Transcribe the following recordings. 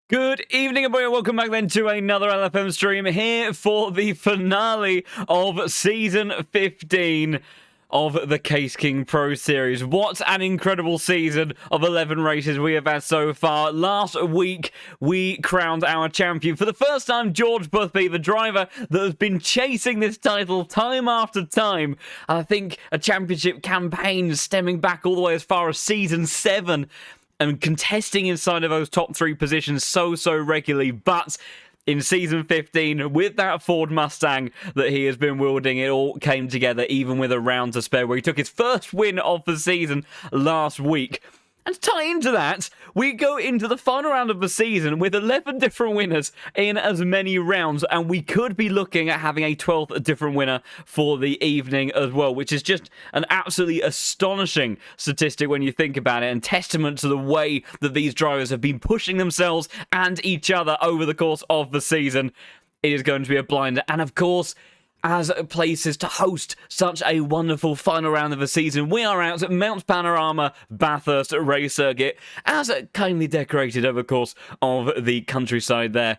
Good evening, everybody, and welcome back then to another LFM stream here for the finale of Season 15 of the Case King Pro Series. What an incredible season of 11 races we have had so far. Last week, we crowned our champion. For the first time, George Boothby, the driver that has been chasing this title time after time. I think a championship campaign stemming back all the way as far as Season 7 and contesting inside of those top three positions so regularly. But in Season 15, with that Ford Mustang that he has been wielding, it all came together, even with a round to spare, where he took his first win of the season last week. And to tie into that, we go into the final round of the season with 11 different winners in as many rounds, and we could be looking at having a 12th different winner for the evening as well, which is just an absolutely astonishing statistic when you think about it, and testament to the way that these drivers have been pushing themselves and each other over the course of the season. It is going to be a blinder, and of course, as places to host such a wonderful final round of the season, we are out at Mount Panorama Bathurst race circuit, as kindly decorated over the course of the countryside there.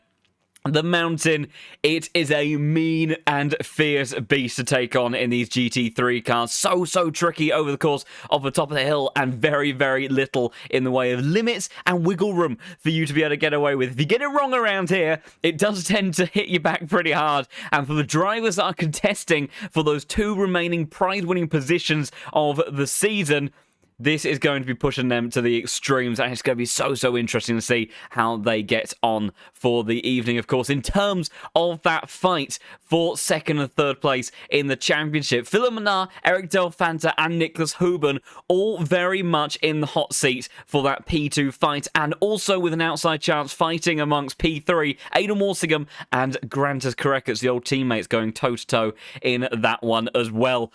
The mountain, it is a mean and fierce beast to take on in these GT3 cars. So tricky over the course of the top of the hill, and very little in the way of limits and wiggle room for you to be able to get away with. If you get it wrong around here, it does tend to hit you back pretty hard. And for the drivers that are contesting for those two remaining prize-winning positions of the season, this is going to be pushing them to the extremes, and it's going to be so interesting to see how they get on for the evening. Of course, in terms of that fight for second and third place in the championship, Philip Manar, Eric Delfanta, and Nicholas Huben all very much in the hot seat for that P2 fight, and also with an outside chance fighting amongst P3, Aidan Walsingham and Grantas Correcas, the old teammates, going toe-to-toe in that one as well.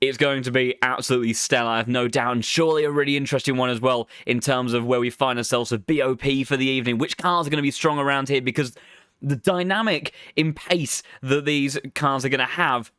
It's going to be absolutely stellar, I have no doubt, and surely a really interesting one as well in terms of where we find ourselves with BOP for the evening. Which cars are going to be strong around here, because the dynamic in pace that these cars are going to have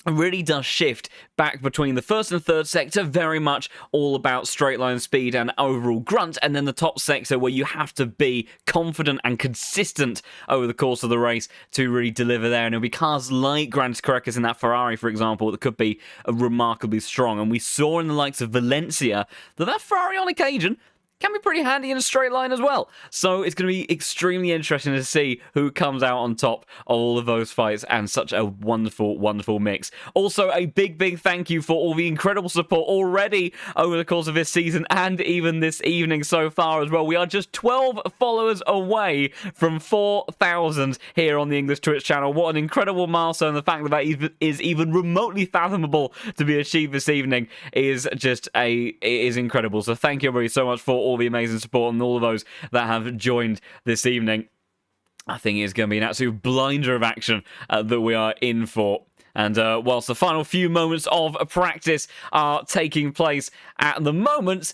really does shift back between the first and third sector, very much all about straight line speed and overall grunt, and then the top sector where you have to be confident and consistent over the course of the race to really deliver there. And it'll be cars like Grantas Correcas in that Ferrari, for example, that could be remarkably strong. And we saw in the likes of Valencia that Ferrari on occasion can be pretty handy in a straight line as well. So it's going to be extremely interesting to see who comes out on top of all of those fights, and such a wonderful mix. Also, a big thank you for all the incredible support already over the course of this season and even this evening so far as well. We are just 12 followers away from 4,000 here on the English Twitch channel. What an incredible milestone. The fact that that is even remotely fathomable to be achieved this evening is just is incredible. So thank you everybody so much for all the amazing support, and all of those that have joined this evening. I think it's going to be an absolute blinder of action that we are in for. And whilst the final few moments of practice are taking place at the moment,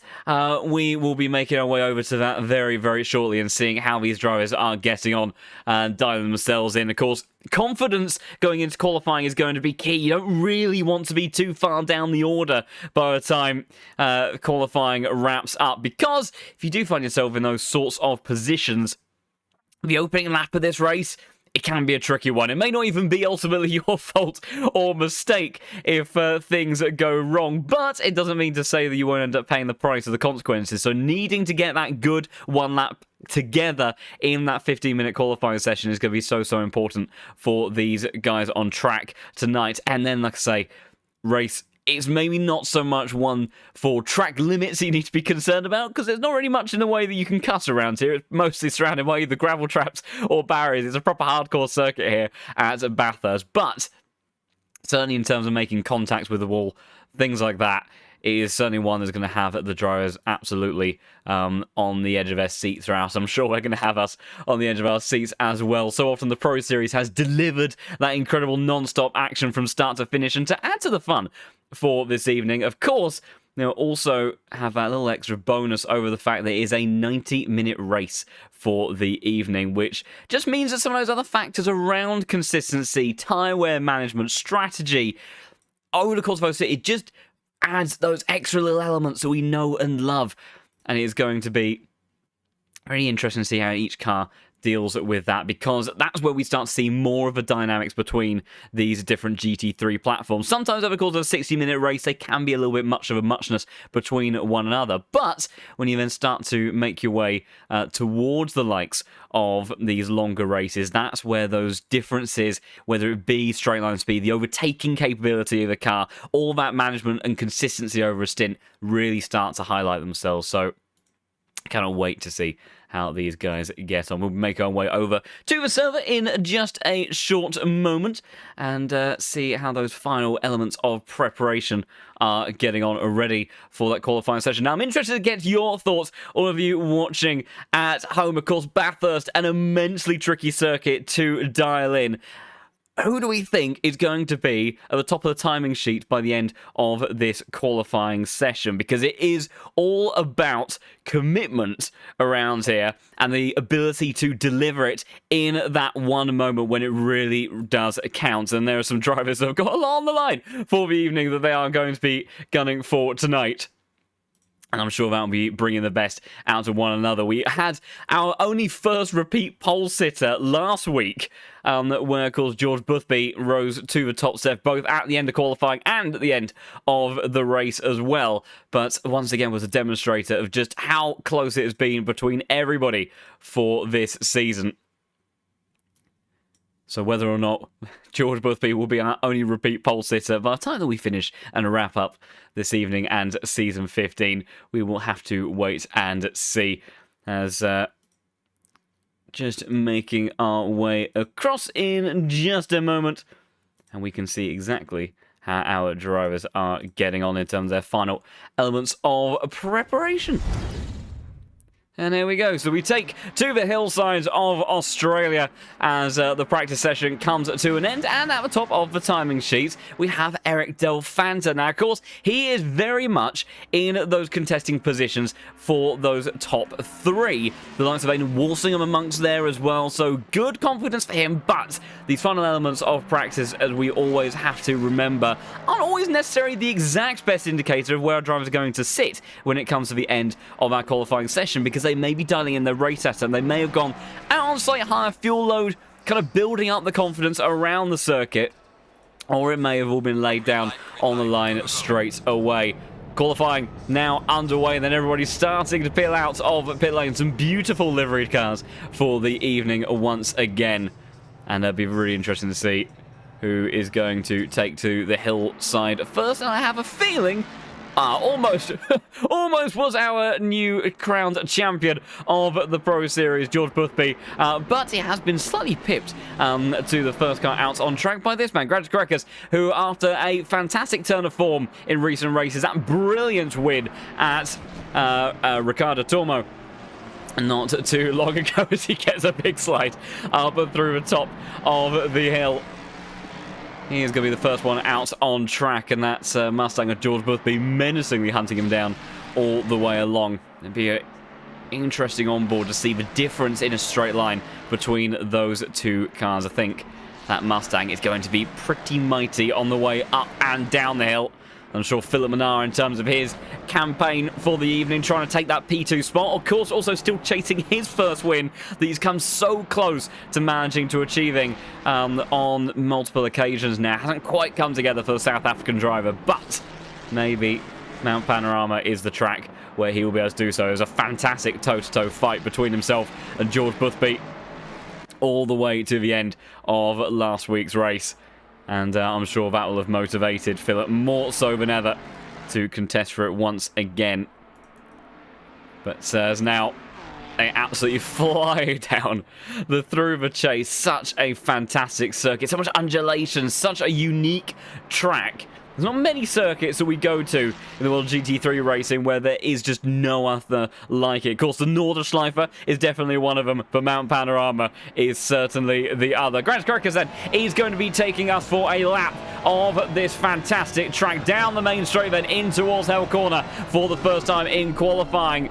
we will be making our way over to that very shortly and seeing how these drivers are getting on and dialing themselves in. Of course, confidence going into qualifying is going to be key. You don't really want to be too far down the order by the time qualifying wraps up, because if you do find yourself in those sorts of positions, the opening lap of this race, it can be a tricky one. It may not even be ultimately your fault or mistake if things go wrong, but it doesn't mean to say that you won't end up paying the price of the consequences. So needing to get that good one lap together in that 15-minute qualifying session is going to be so important for these guys on track tonight. And then, like I say, race, it's maybe not so much one for track limits you need to be concerned about, because there's not really much in the way that you can cut around here. It's mostly surrounded by either gravel traps or barriers. It's a proper hardcore circuit here at Bathurst. But certainly in terms of making contact with the wall, things like that, it is certainly one that's going to have the drivers absolutely on the edge of their seat throughout. I'm sure we're going to have us on the edge of our seats as well. So often the Pro Series has delivered that incredible non-stop action from start to finish. And to add to the fun for this evening, of course, also have that little extra bonus over the fact that it is a 90-minute race for the evening, which just means that some of those other factors around consistency, tyre wear management, strategy, over the course of those, it just adds those extra little elements that we know and love. And it is going to be Very interesting to see how each car deals with that, because that's where we start to see more of the dynamics between these different GT3 platforms. Sometimes over the course of a 60-minute race, they can be a little bit much of a muchness between one another. But when you then start to make your way towards the likes of these longer races, that's where those differences, whether it be straight line speed, the overtaking capability of the car, all that management and consistency over a stint really start to highlight themselves. So I cannot wait to see how these guys get on. We'll make our way over to the server in just a short moment and see how those final elements of preparation are getting on already for that qualifying session. Now, I'm interested to get your thoughts, all of you watching at home. Of course, Bathurst, an immensely tricky circuit to dial in. Who do we think is going to be at the top of the timing sheet by the end of this qualifying session? Because it is all about commitment around here and the ability to deliver it in that one moment when it really does count. And there are some drivers that have got a lot on the line for the evening that they are going to be gunning for tonight. And I'm sure that'll be bringing the best out of one another. We had our only first repeat pole sitter last week, where, of course, George Boothby rose to the top step, both at the end of qualifying and at the end of the race as well. But once again was a demonstrator of just how close it has been between everybody for this season. So whether or not George Boothby will be our only repeat pole sitter by the time that we finish and wrap up this evening and season 15, we will have to wait and see. As just making our way across in just a moment, and we can see exactly how our drivers are getting on in terms of their final elements of preparation. And here we go. So we take to the hillsides of Australia as the practice session comes to an end. And at the top of the timing sheet, we have Eric Del Fanta. Now, of course, he is very much in those contesting positions for those top three. The likes of Aidan Walsingham amongst there as well. So good confidence for him. But these final elements of practice, as we always have to remember, aren't always necessarily the exact best indicator of where our drivers are going to sit when it comes to the end of our qualifying session, because they may be dialing in their race setup, and they may have gone out on slightly higher fuel load, kind of building up the confidence around the circuit, or it may have all been laid down on the line straight away. Qualifying now underway, and then everybody's starting to peel out of pit lane. Some beautiful liveried cars for the evening once again, and it'll be really interesting to see who is going to take to the hillside first. And I have a feeling almost was our new crowned champion of the Pro Series, George Boothby, but he has been slightly pipped to the first car out on track by this man, Grant Crackers, who, after a fantastic turn of form in recent races, that brilliant win at Ricardo Tormo not too long ago, as he gets a big slide up and through the top of the hill. He is going to be the first one out on track, and that's Mustang of George Boothby menacingly hunting him down all the way along. It'd be an interesting onboard to see the difference in a straight line between those two cars. I think that Mustang is going to be pretty mighty on the way up and down the hill. I'm sure Philip Minnaar, in terms of his campaign for the evening, trying to take that P2 spot. Of course, also still chasing his first win that he's come so close to managing to achieving on multiple occasions now. Hasn't quite come together for the South African driver, but maybe Mount Panorama is the track where he will be able to do so. There's a fantastic toe-to-toe fight between himself and George Boothby all the way to the end of last week's race. And I'm sure that will have motivated Philip more so than ever to contest for it once again. But as now they absolutely fly down through the chase. Such a fantastic circuit. So much undulation. Such a unique track. There's not many circuits that we go to in the World GT3 racing where there is just no other like it. Of course, the Nordschleife is definitely one of them, but Mount Panorama is certainly the other. Grant Kirkers then is going to be taking us for a lap of this fantastic track down the main straight, then in towards Hell Corner for the first time in qualifying.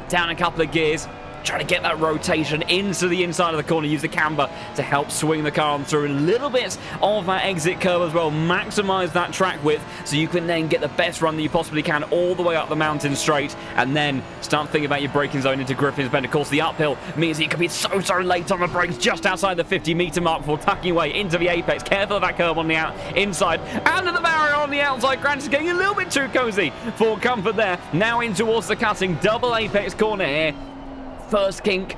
Down a couple of gears. trying to get that rotation into the inside of the corner, use the camber to help swing the car on through, and a little bit of that exit curve as well, maximize that track width so you can then get the best run that you possibly can all the way up the mountain straight, and then start thinking about your braking zone into Griffin's Bend. Of course, the uphill means that you can be so late on the brakes just outside the 50-meter mark before tucking away into the apex. Careful of that curve on the inside, and the barrier on the outside. Grant is getting a little bit too cozy for comfort there. Now in towards the cutting, double apex corner here. First kink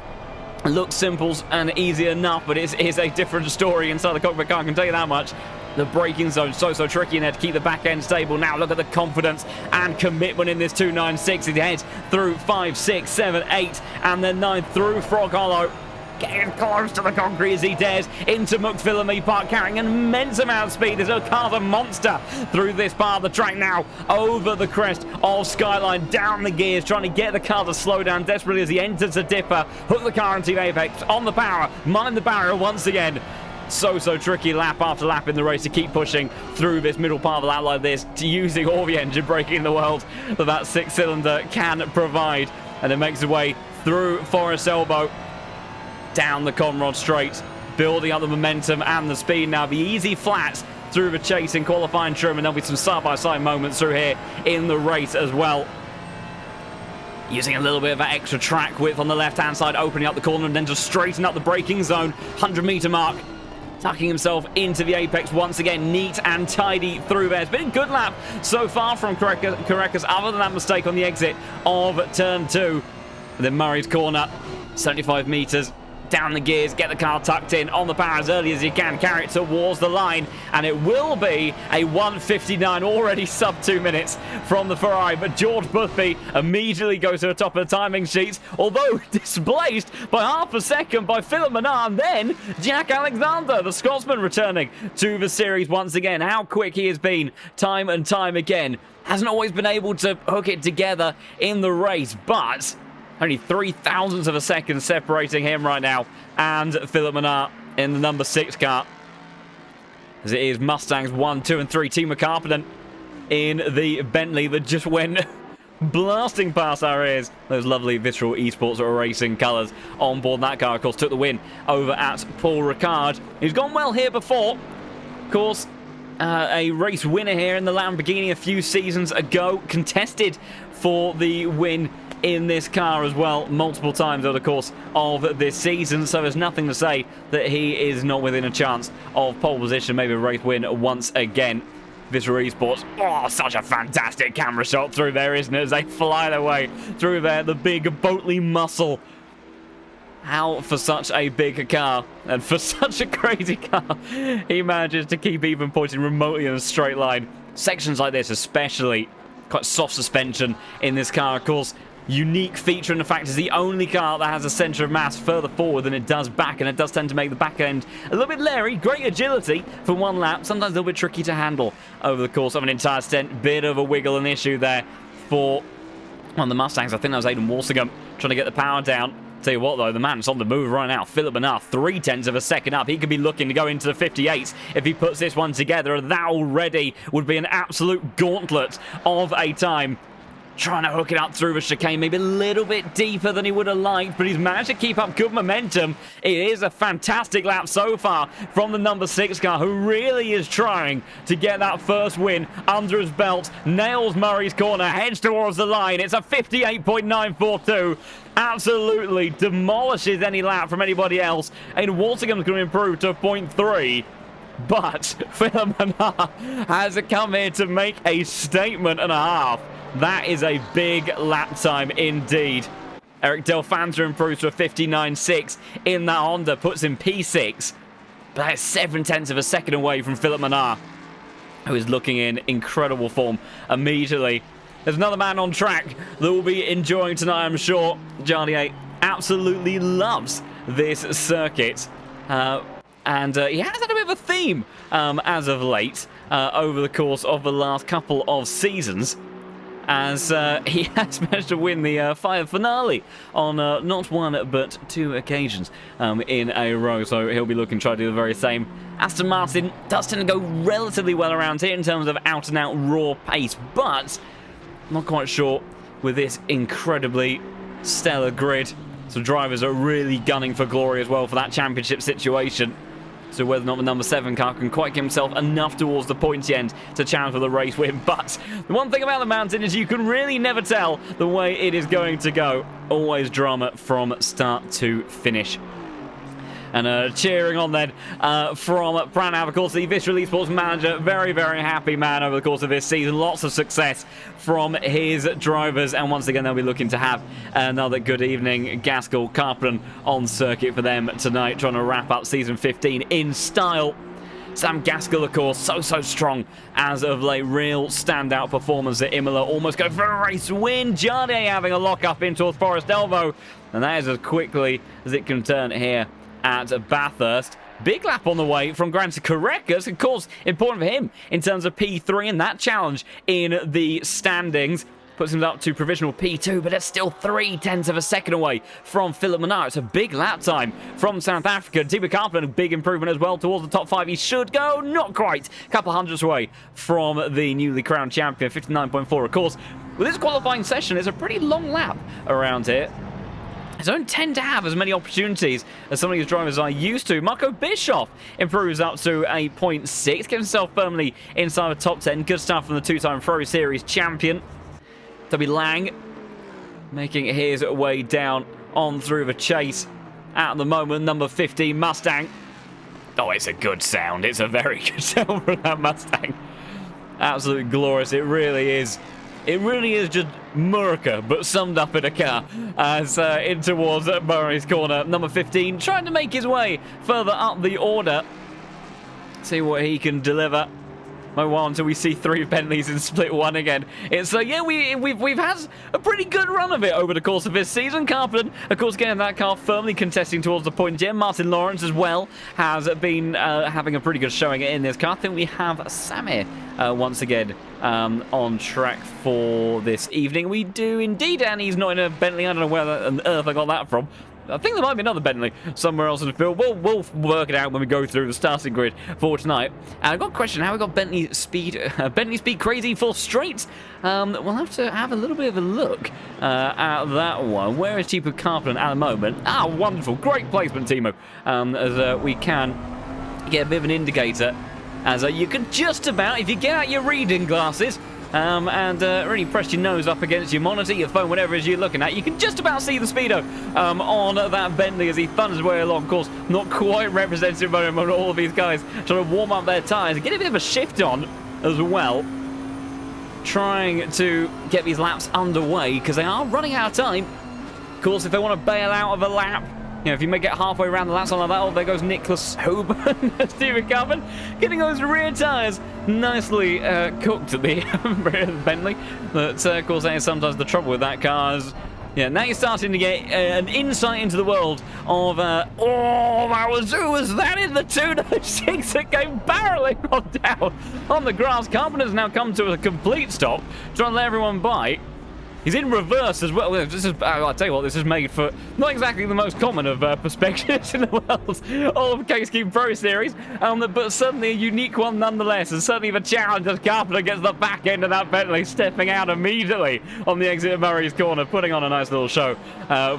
looks simple and easy enough, but it is a different story inside the cockpit car, I can tell you that much. The braking zone so tricky in there to keep the back end stable. Now look at the confidence and commitment in this 296. It heads through 5, 6, 7, 8, and then 9 through Frog Hollow. Getting close to the concrete as he dares into McPhillamy Park, carrying an immense amount of speed. There's a car's a monster through this part of the track now, over the crest of Skyline, down the gears, trying to get the car to slow down desperately as he enters the dipper, hook the car into the apex, on the power, mind the barrier once again. So tricky lap after lap in the race to keep pushing through this middle part of the lap like this, using all the engine braking in the world that 6-cylinder can provide, and then makes his way through Forest Elbow, down the Conrod straight, building up the momentum and the speed now. The easy flats through the chase in qualifying trim, and there'll be some side-by-side moments through here in the race as well. Using a little bit of that extra track width on the left-hand side, opening up the corner and then just straighten up the braking zone. 100-meter mark, tucking himself into the apex once again, neat and tidy through there. It's been a good lap so far from Caracas, other than that mistake on the exit of turn 2. And then Murray's corner, 75 meters. Down the gears, get the car tucked in on the power as early as you can, carry it towards the line, and it will be a 1:59, already sub 2 minutes from the Ferrari. But George Boothby immediately goes to the top of the timing sheets, although displaced by half a second by Philip Menard, and then Jack Alexander, the Scotsman, returning to the series once again. How quick he has been time and time again. Hasn't always been able to hook it together in the race, but only 0.003 of a second separating him right now and Philip Menard in the number 6 car. As it is Mustangs 1, 2, and 3. Team McCarpenden in the Bentley that just went blasting past our ears. Those lovely Visceral Esports Racing colours on board that car, of course, took the win over at Paul Ricard, who's gone well here before. Of course, a race winner here in the Lamborghini a few seasons ago, contested for the win in this car as well multiple times over the course of this season, so there's nothing to say that he is not within a chance of pole position, maybe a race win once again. Visceral Esports, oh, such a fantastic camera shot through there, isn't it, as they fly their way through there, the big boatly muscle. How for such a big car and for such a crazy car he manages to keep even pointing remotely in a straight line. Sections like this especially, quite soft suspension in this car, of course. Unique feature in the fact it's the only car that has a centre of mass further forward than it does back, and it does tend to make the back end a little bit leery. Great agility for one lap, sometimes a little bit tricky to handle over the course of an entire stint. Bit of a wiggle and issue there for one of the Mustangs. I think that was Aidan Walsingham trying to get the power down. Tell you what though, the man's on the move right now. Philip Menard, 0.3 of a second up. He could be looking to go into the 58s if he puts this one together. That already would be an absolute gauntlet of a time. Trying to hook it up through the chicane, maybe a little bit deeper than he would have liked, but he's managed to keep up good momentum. It is a fantastic lap so far from the number 6 car, who really is trying to get that first win under his belt. Nails Murray's corner, heads towards the line. It's a 58.942. Absolutely demolishes any lap from anybody else. And Walsingham's going to improve to 0.3. But Philip Menard has come here to make a statement and a half. That is a big lap time indeed. Eric Delfanza improves to a 59.6 in that Honda, puts him P6. But that is 0.7 of a second away from Philip Menard, who is looking in incredible form immediately. There's another man on track that will be enjoying tonight, I'm sure. Jardier absolutely loves this circuit. And he has had a bit of a theme as of late over the course of the last couple of seasons, as he has managed to win the Fire finale on not one but 2 occasions in a row, so he'll be looking to try to do the very same. Aston Martin does tend to go relatively well around here in terms of out-and-out raw pace, but I'm not quite sure with this incredibly stellar grid So drivers are really gunning for glory as well for that championship situation. So whether or not the number 7 car can quite get himself enough towards the pointy end to challenge for the race win. But the one thing about the mountain is you can really never tell the way it is going to go. Always drama from start to finish. And cheering on then from Pranav, of course, the Vistra Esports manager. Very, very happy man over the course of this season. Lots of success from his drivers. And once again, they'll be looking to have another good evening. Gaskell, Carpenter on circuit for them tonight, trying to wrap up season 15 in style. Sam Gaskell, of course, so strong as of late. Real standout performance at Imola. Almost go for a race win. Jardet having a lock-up in towards Forest Elbow. And that is as quickly as it can turn here at Bathurst. Big lap on the way from Grant Karekas. Of course, important for him in terms of P3 and that challenge in the standings. Puts him up to provisional P2, but it's still 0.3 of a second away from Philip Menard. It's a big lap time from South Africa. Timo Carpenter, a big improvement as well towards the top 5. He should go, not quite. A couple hundredths away from the newly crowned champion, 59.4. Of course, with this qualifying session, it's a pretty long lap around here. They don't tend to have as many opportunities as some of these drivers are used to. Marco Bischoff improves up to a 0.6, gets himself firmly inside the top 10. Good stuff from the two-time Pro Series champion. W. Lang making his way down on through the chase at the moment. Number 15 Mustang. Oh, it's a good sound. It's a very good sound for that Mustang. Absolutely glorious. It really is. It really is just Murica, but summed up in a car. As in towards Murray's corner. Number 15 trying to make his way further up the order. See what he can deliver. No while until we see 3 Bentleys in split 1 again. It's yeah, we've had a pretty good run of it over the course of this season. Carpenter, of course, getting that car firmly contesting towards the point. Martin Lawrence as well has been having a pretty good showing in this car. I think we have Samir once again on track for this evening. We do indeed, and he's not in a Bentley. I don't know where on earth I got that from. I think there might be another Bentley somewhere else in the field. We'll work it out when we go through the starting grid for tonight. And I've got a question: how we got Bentley speed crazy for straights? We'll have to have a little bit of a look at that one. Where is Timo Carpenter at the moment? Ah, wonderful, great placement, Timo. As we can get a bit of an indicator, as you can just about, if you get out your reading glasses. And really press your nose up against your monitor, your phone, whatever it is you're looking at. You can just about see the speedo on that Bentley as he thunders his way along. Of course, not quite representative of all of these guys trying to warm up their tyres and get a bit of a shift on as well. Trying to get these laps underway because they are running out of time. Of course, if they want to bail out of a lap, you know, if you may get halfway around the lap like that, oh, there goes Nicholas Hoban, Stephen Carpenter, getting those rear tyres nicely cooked at the rear of the Bentley. But, of course, that is sometimes the trouble with that car. Yeah, now you're starting to get an insight into the world of, who was that in the 296 that came barreling on down on the grass? Carpenter's now come to a complete stop, trying to let everyone by. He's in reverse as well. This is, I'll tell you what, this is made for not exactly the most common of perspectives in the world of Case King Pro Series, but certainly a unique one nonetheless. And certainly the challenge as Carpenter gets the back end of that Bentley, stepping out immediately on the exit of Murray's corner, putting on a nice little show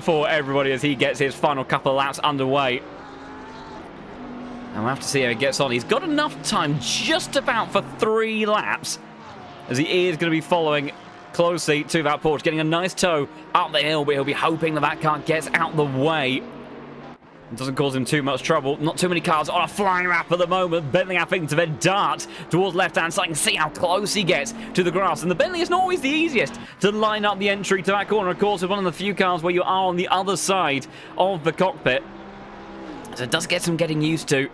for everybody as he gets his final couple of laps underway. And we'll have to see how he gets on. He's got enough time just about for 3 laps as he is going to be following closely to that Porsche, getting a nice tow up the hill, but he'll be hoping that car gets out the way. It doesn't cause him too much trouble. Not too many cars on a flying lap at the moment. Bentley having to then dart towards left-hand side and see how close he gets to the grass. And the Bentley isn't always the easiest to line up the entry to that corner. Of course, it's one of the few cars where you are on the other side of the cockpit. So it does get some getting used to.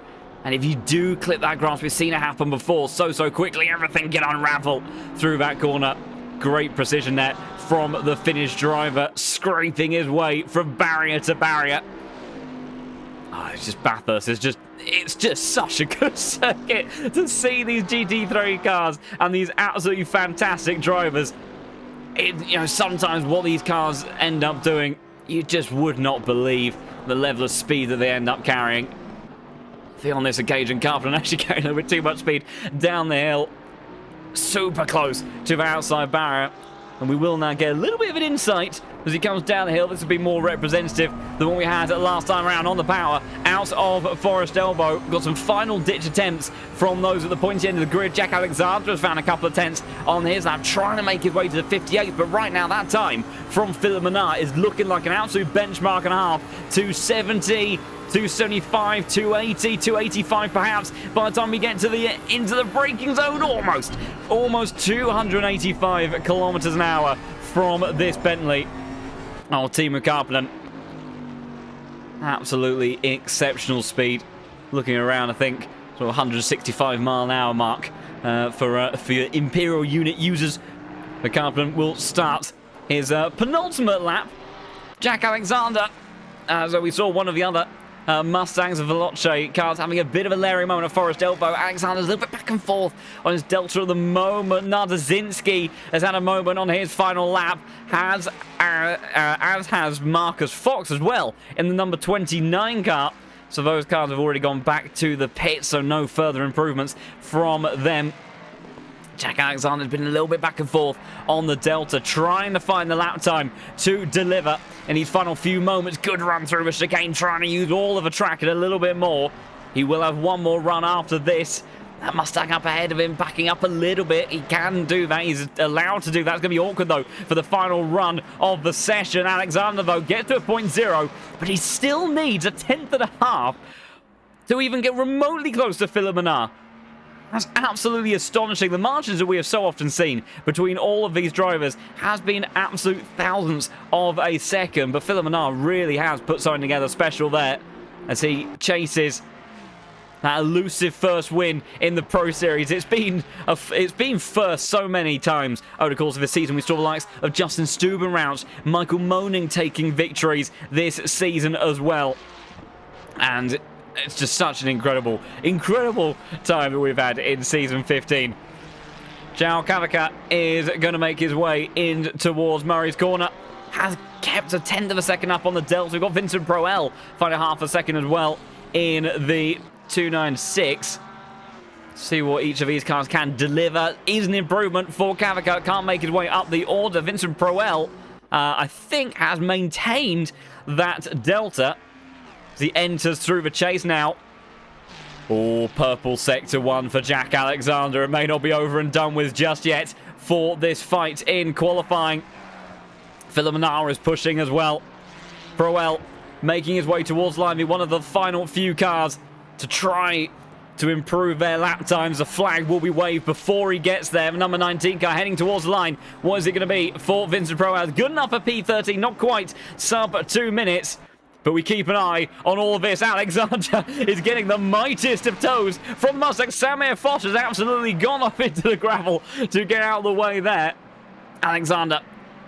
And if you do clip that grass, we've seen it happen before so quickly. Everything can unravel through that corner. Great precision there from the Finnish driver, scraping his way from barrier to barrier. Oh, it's just Bathurst. It's just such a good circuit to see these GT3 cars and these absolutely fantastic drivers. Sometimes what these cars end up doing, you just would not believe the level of speed that they end up carrying. I think on this occasion, Carpenter actually carrying a little bit too much speed down the hill. Super close to the outside barrier. And we will now get a little bit of an insight as he comes down the hill. This will be more representative than what we had last time around on the power out of Forest Elbow. Got some final ditch attempts from those at the pointy end of the grid. Jack Alexander has found a couple of tenths on his lap, trying to make his way to the 58th. But right now, that time from Philip Menard is looking like an absolute benchmark and a half. 270, 275, 280, 285 perhaps by the time we get to the into the braking zone. Almost 285 kilometers an hour from this Bentley. Oh, Timo Karppinen. Absolutely exceptional speed. Looking around, I think, sort of 165 mile an hour mark for your Imperial unit users. The Karppinen will start his penultimate lap. Jack Alexander, as we saw one of the other Mustangs and Veloce cars having a bit of a leery moment at Forest Elbow. Alexander's a little bit back and forth on his Delta at the moment. Nardazinski has had a moment on his final lap, as has Marcus Fox as well in the number 29 car. So those cars have already gone back to the pit, so no further improvements from them. Jack Alexander's been a little bit back and forth on the Delta, trying to find the lap time to deliver in these final few moments. Good run through the chicane, trying to use all of the track and a little bit more. He will have one more run after this. That Mustang up ahead of him, backing up a little bit. He can do that. He's allowed to do that. It's going to be awkward, though, for the final run of the session. Alexander, though, gets to a 0.0, but he still needs a tenth and a half to even get remotely close to Philip Menard. That's absolutely astonishing. The margins that we have so often seen between all of these drivers has been absolute thousandths of a second, but Philip Menard really has put something together special there as he chases that elusive first win in the Pro Series. It's been first so many times over the course of the season. We saw the likes of Justin Stubenrauch, Michael Moning taking victories this season as well. And it's just such an incredible time that we've had in Season 15. João Cavaca is going to make his way in towards Murray's Corner. Has kept a tenth of a second up on the Delta. We've got Vincent Proel finding half a second as well in the 296. See what each of these cars can deliver. Is an improvement for Cavaca. Can't make his way up the order. Vincent Proel, I think, has maintained that Delta. He enters through the chase now. Oh, purple sector 1 for Jack Alexander. It may not be over and done with just yet for this fight in qualifying. Philip Menard is pushing as well. Proel making his way towards line, be one of the final few cars to try to improve their lap times. The flag will be waved before he gets there. The number 19 car heading towards the line. What is it going to be for Vincent Proel? Good enough for P13, not quite sub 2 minutes. But we keep an eye on all of this. Alexander is getting the mightiest of toes from Mustang. Samir Foch has absolutely gone off into the gravel to get out of the way there. Alexander,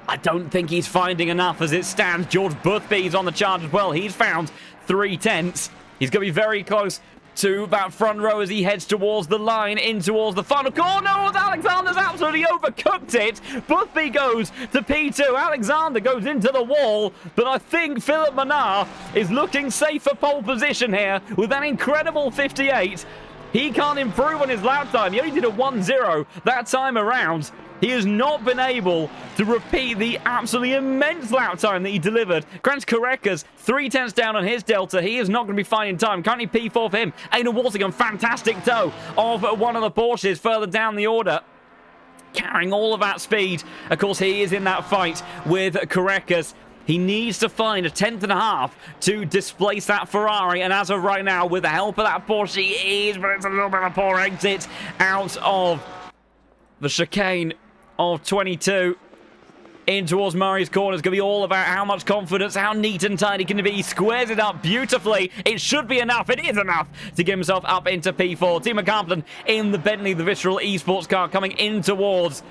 I don't think he's finding enough as it stands. George Boothby's on the charge as well. He's found 3 tenths. He's going to be very close to that front row as he heads towards the line, in towards the final corner. Alexander's absolutely overcooked it. Boothby goes to P2. Alexander goes into the wall, but I think Philip Menard is looking safe for pole position here with an incredible 58. He can't improve on his lap time. He only did a 1-0 that time around. He has not been able to repeat the absolutely immense lap time that he delivered. Grant Korekas, 3 tenths down on his Delta. He is not going to be finding time. Currently P4 for him. Aidan Walsingham, fantastic tow of one of the Porsches further down the order, carrying all of that speed. Of course, he is in that fight with Korekas. He needs to find a tenth and a half to displace that Ferrari. And as of right now, with the help of that Porsche, he is, but it's a little bit of a poor exit out of the chicane of 22 in towards Murray's Corner. It's going to be all about how much confidence, how neat and tidy can it be. He squares it up beautifully. It should be enough. It is enough to get himself up into P4. Timo Karppinen in the Bentley, the Visceral Esports car, coming in towards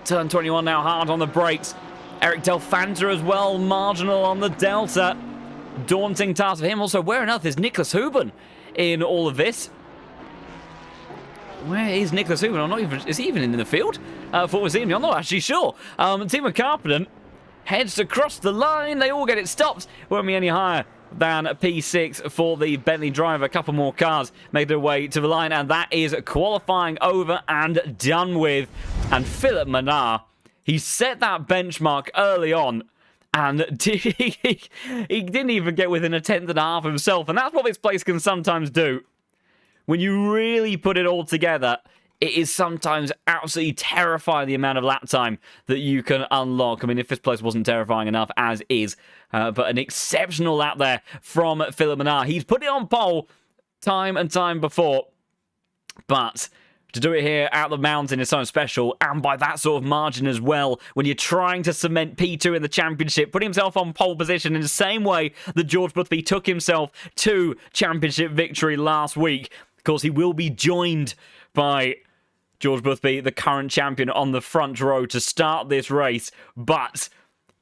turn 21 now, hard on the brakes. Eric Del Fanta as well, marginal on the Delta. Daunting task for him. Also, where on earth is Nicholas Huben in all of this? Where is Nicholas Huben? I'm not even. Is he even in the field? For we're seeing him, I'm not actually sure. Timo Karppinen heads across the line. They all get it stopped. Won't be any higher than P6 for the Bentley driver. A couple more cars make their way to the line, and that is qualifying over and done with. And Philip Menard He set that benchmark early on, and he didn't even get within a tenth and a half himself. And that's what this place can sometimes do. When you really put it all together, it is sometimes absolutely terrifying the amount of lap time that you can unlock. I mean, if this place wasn't terrifying enough, as is. But an exceptional lap there from Philipp Mannar. He's put it on pole time and time before. But to do it here out the mountain is something special, and by that sort of margin as well, when you're trying to cement P2 in the championship, putting himself on pole position in the same way that George Boothby took himself to championship victory last week. Of course, he will be joined by George Boothby, the current champion, on the front row to start this race, but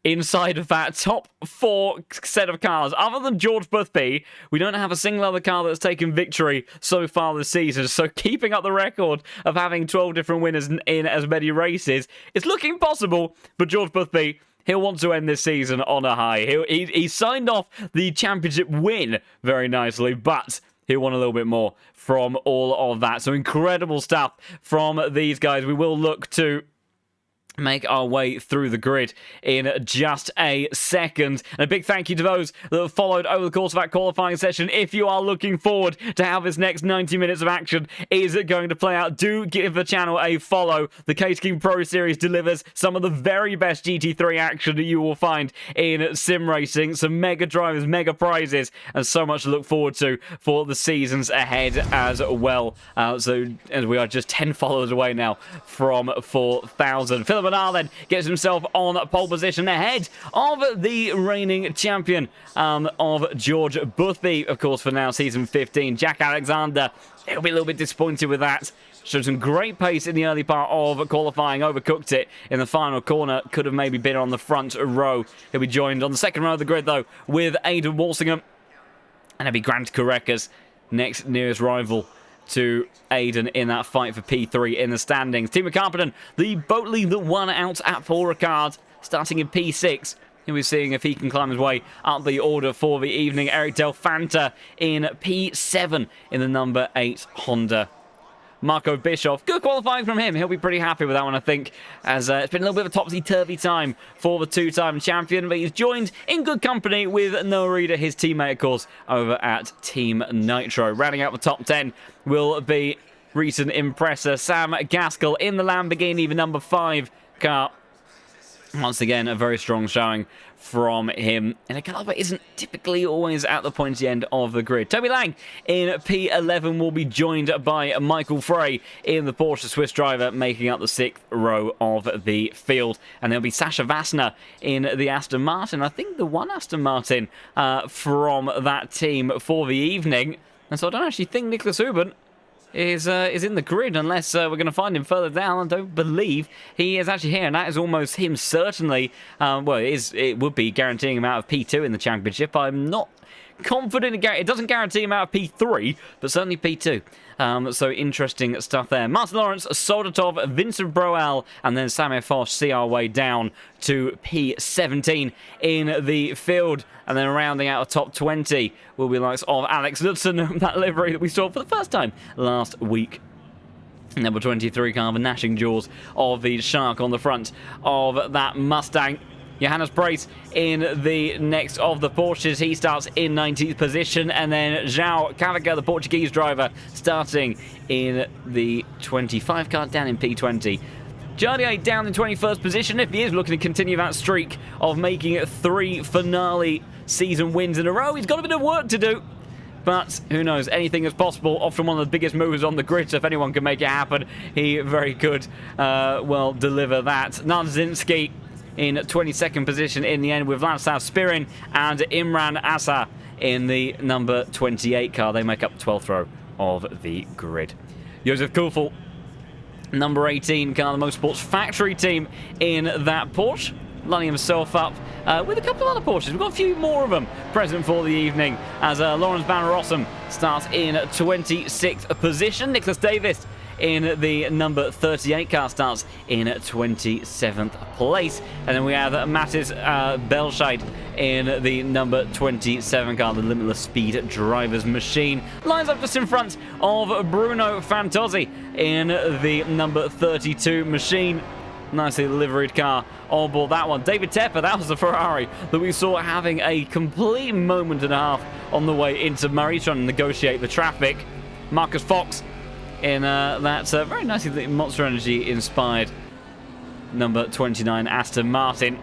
inside of that top 4 set of cars, other than George Boothby, we don't have a single other car that's taken victory so far this season. So keeping up the record of having 12 different winners in as many races, it's looking possible, but George Boothby, he'll want to end this season on a high. He signed off the championship win very nicely, but he'll want a little bit more from all of that. So incredible stuff from these guys. We will look to make our way through the grid in just a second. And a big thank you to those that have followed over the course of that qualifying session. If you are looking forward to how this next 90 minutes of action is going to play out, do give the channel a follow. The Case King Pro Series delivers some of the very best GT3 action that you will find in sim racing. Some mega drivers, mega prizes, and so much to look forward to for the seasons ahead as well. So as we are just 10 followers away now from 4,000. Philipp Mannar then gets himself on pole position ahead of the reigning champion of George Boothby, of course, for now season 15. Jack Alexander, he'll be a little bit disappointed with that. Showed some great pace in the early part of qualifying, overcooked it in the final corner, could have maybe been on the front row. He'll be joined on the second row of the grid, though, with Aidan Walsingham, and it'll be Grant Kurekas, next nearest rival to Aidan in that fight for P3 in the standings. Timo Karppinen, the boat lead that won out at Paul Ricard, starting in P6. He'll be seeing if he can climb his way up the order for the evening. Eric Del Fanta in P7 in the number 8 Honda. Marco Bischoff, good qualifying from him. He'll be pretty happy with that one, I think, as it's been a little bit of a topsy-turvy time for the two-time champion, but he's joined in good company with Noah Reader, his teammate, of course, over at Team Nitro. Rounding out the top 10 will be recent impressor Sam Gaskell in the Lamborghini, the number 5 car. Once again, a very strong showing from him in a car that isn't typically always at the pointy end of the grid. Toby Lang in P11 will be joined by Michael Frey in the Porsche Swiss driver, making up the 6th row of the field. And there'll be Sasha Vassner in the Aston Martin. I think the one Aston Martin from that team for the evening. And so I don't actually think Nicholas Huben is in the grid, unless we're going to find him further down. I don't believe he is actually here, and that is almost him, certainly. Well, it would be guaranteeing him out of P2 in the championship. I'm not confident it doesn't guarantee him out of P3, but certainly P2. So interesting stuff there. Martin Lawrence, Soldatov, Vincent Broel, and then Samir Foch see our way down to P17 in the field. And then rounding out a top 20 will be the likes of Alex Knudsen, that livery that we saw for the first time last week. Number 23 car, the gnashing jaws of the Shark on the front of that Mustang. Johannes Brace in the next of the Porsches. He starts in 19th position. And then João Cavaca, the Portuguese driver, starting in the 25 car, down in P20. Jardier down in 21st position, if he is looking to continue that streak of making it 3 finale season wins in a row. He's got a bit of work to do, but who knows, anything is possible. Often one of the biggest movers on the grid, so if anyone can make it happen, he very could well deliver that. Narzinski in 22nd position in the end, with Vladislav Spirin and Imran Asa in the number 28 car. They make up 12th row of the grid. Josef Kufel, number 18 car, the Motorsports Factory team in that Porsche, lining himself up with a couple of other Porsches. We've got a few more of them present for the evening, as Lawrence Van Rossum starts in 26th position. Nicholas Davis in the number 38 car starts in 27th place. And then we have Mattis Belscheid in the number 27 car, the Limitless Speed Drivers Machine. Lines up just in front of Bruno Fantozzi in the number 32 machine. Nicely liveried car on board that one. David Tepper, that was the Ferrari that we saw having a complete moment and a half on the way into Murray, trying to negotiate the traffic. Marcus Fox in that very nicely Monster Energy inspired number 29 Aston Martin.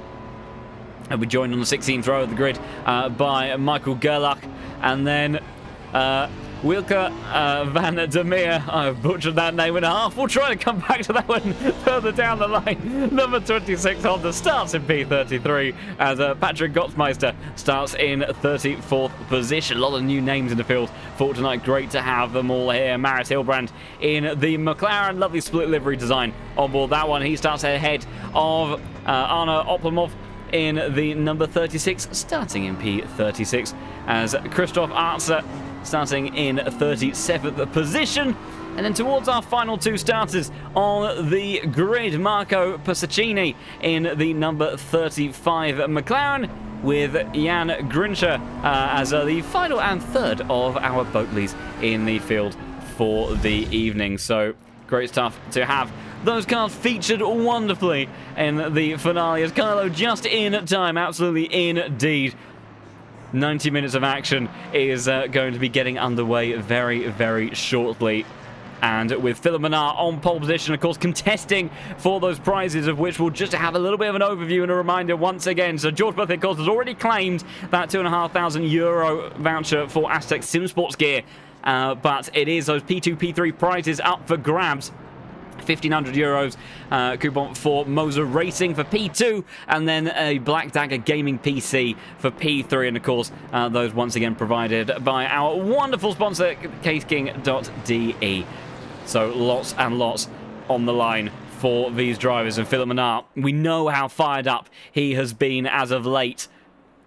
And we joined on the 16th row of the grid by Michael Gerlach, and then Wilke van der Meer. I've butchered that name in half. We'll try to come back to that one further down the line. Number 26 Honda starts in P33 as Patrick Gottsmeister starts in 34th position. A lot of new names in the field for tonight. Great to have them all here. Maris Hilbrand in the McLaren. Lovely split livery design on board that one. He starts ahead of Arno Oplomov in the number 36, starting in P36, as Christoph Arzer starting in 37th position. And then towards our final two starters on the grid, Marco Passaccini in the number 35 McLaren, with Jan Grinscher as the final and third of our Boatleys in the field for the evening. So great stuff to have those cars featured wonderfully in the finale, as Carlo just in time, absolutely indeed. 90 minutes of action is going to be getting underway very, very shortly. And with Philip Menard on pole position, of course, contesting for those prizes, of which we'll just have a little bit of an overview and a reminder once again. So George Butler, of course, has already claimed that €2,500 voucher for Aztec Sim Sports gear. But it is those P2, P3 prizes up for grabs. €1,500 coupon for Moser Racing for P2, and then a Black Dagger Gaming PC for P3, and of course those once again provided by our wonderful sponsor CaseKing.de. So lots and lots on the line for these drivers. And Philip Menard, we know how fired up he has been as of late,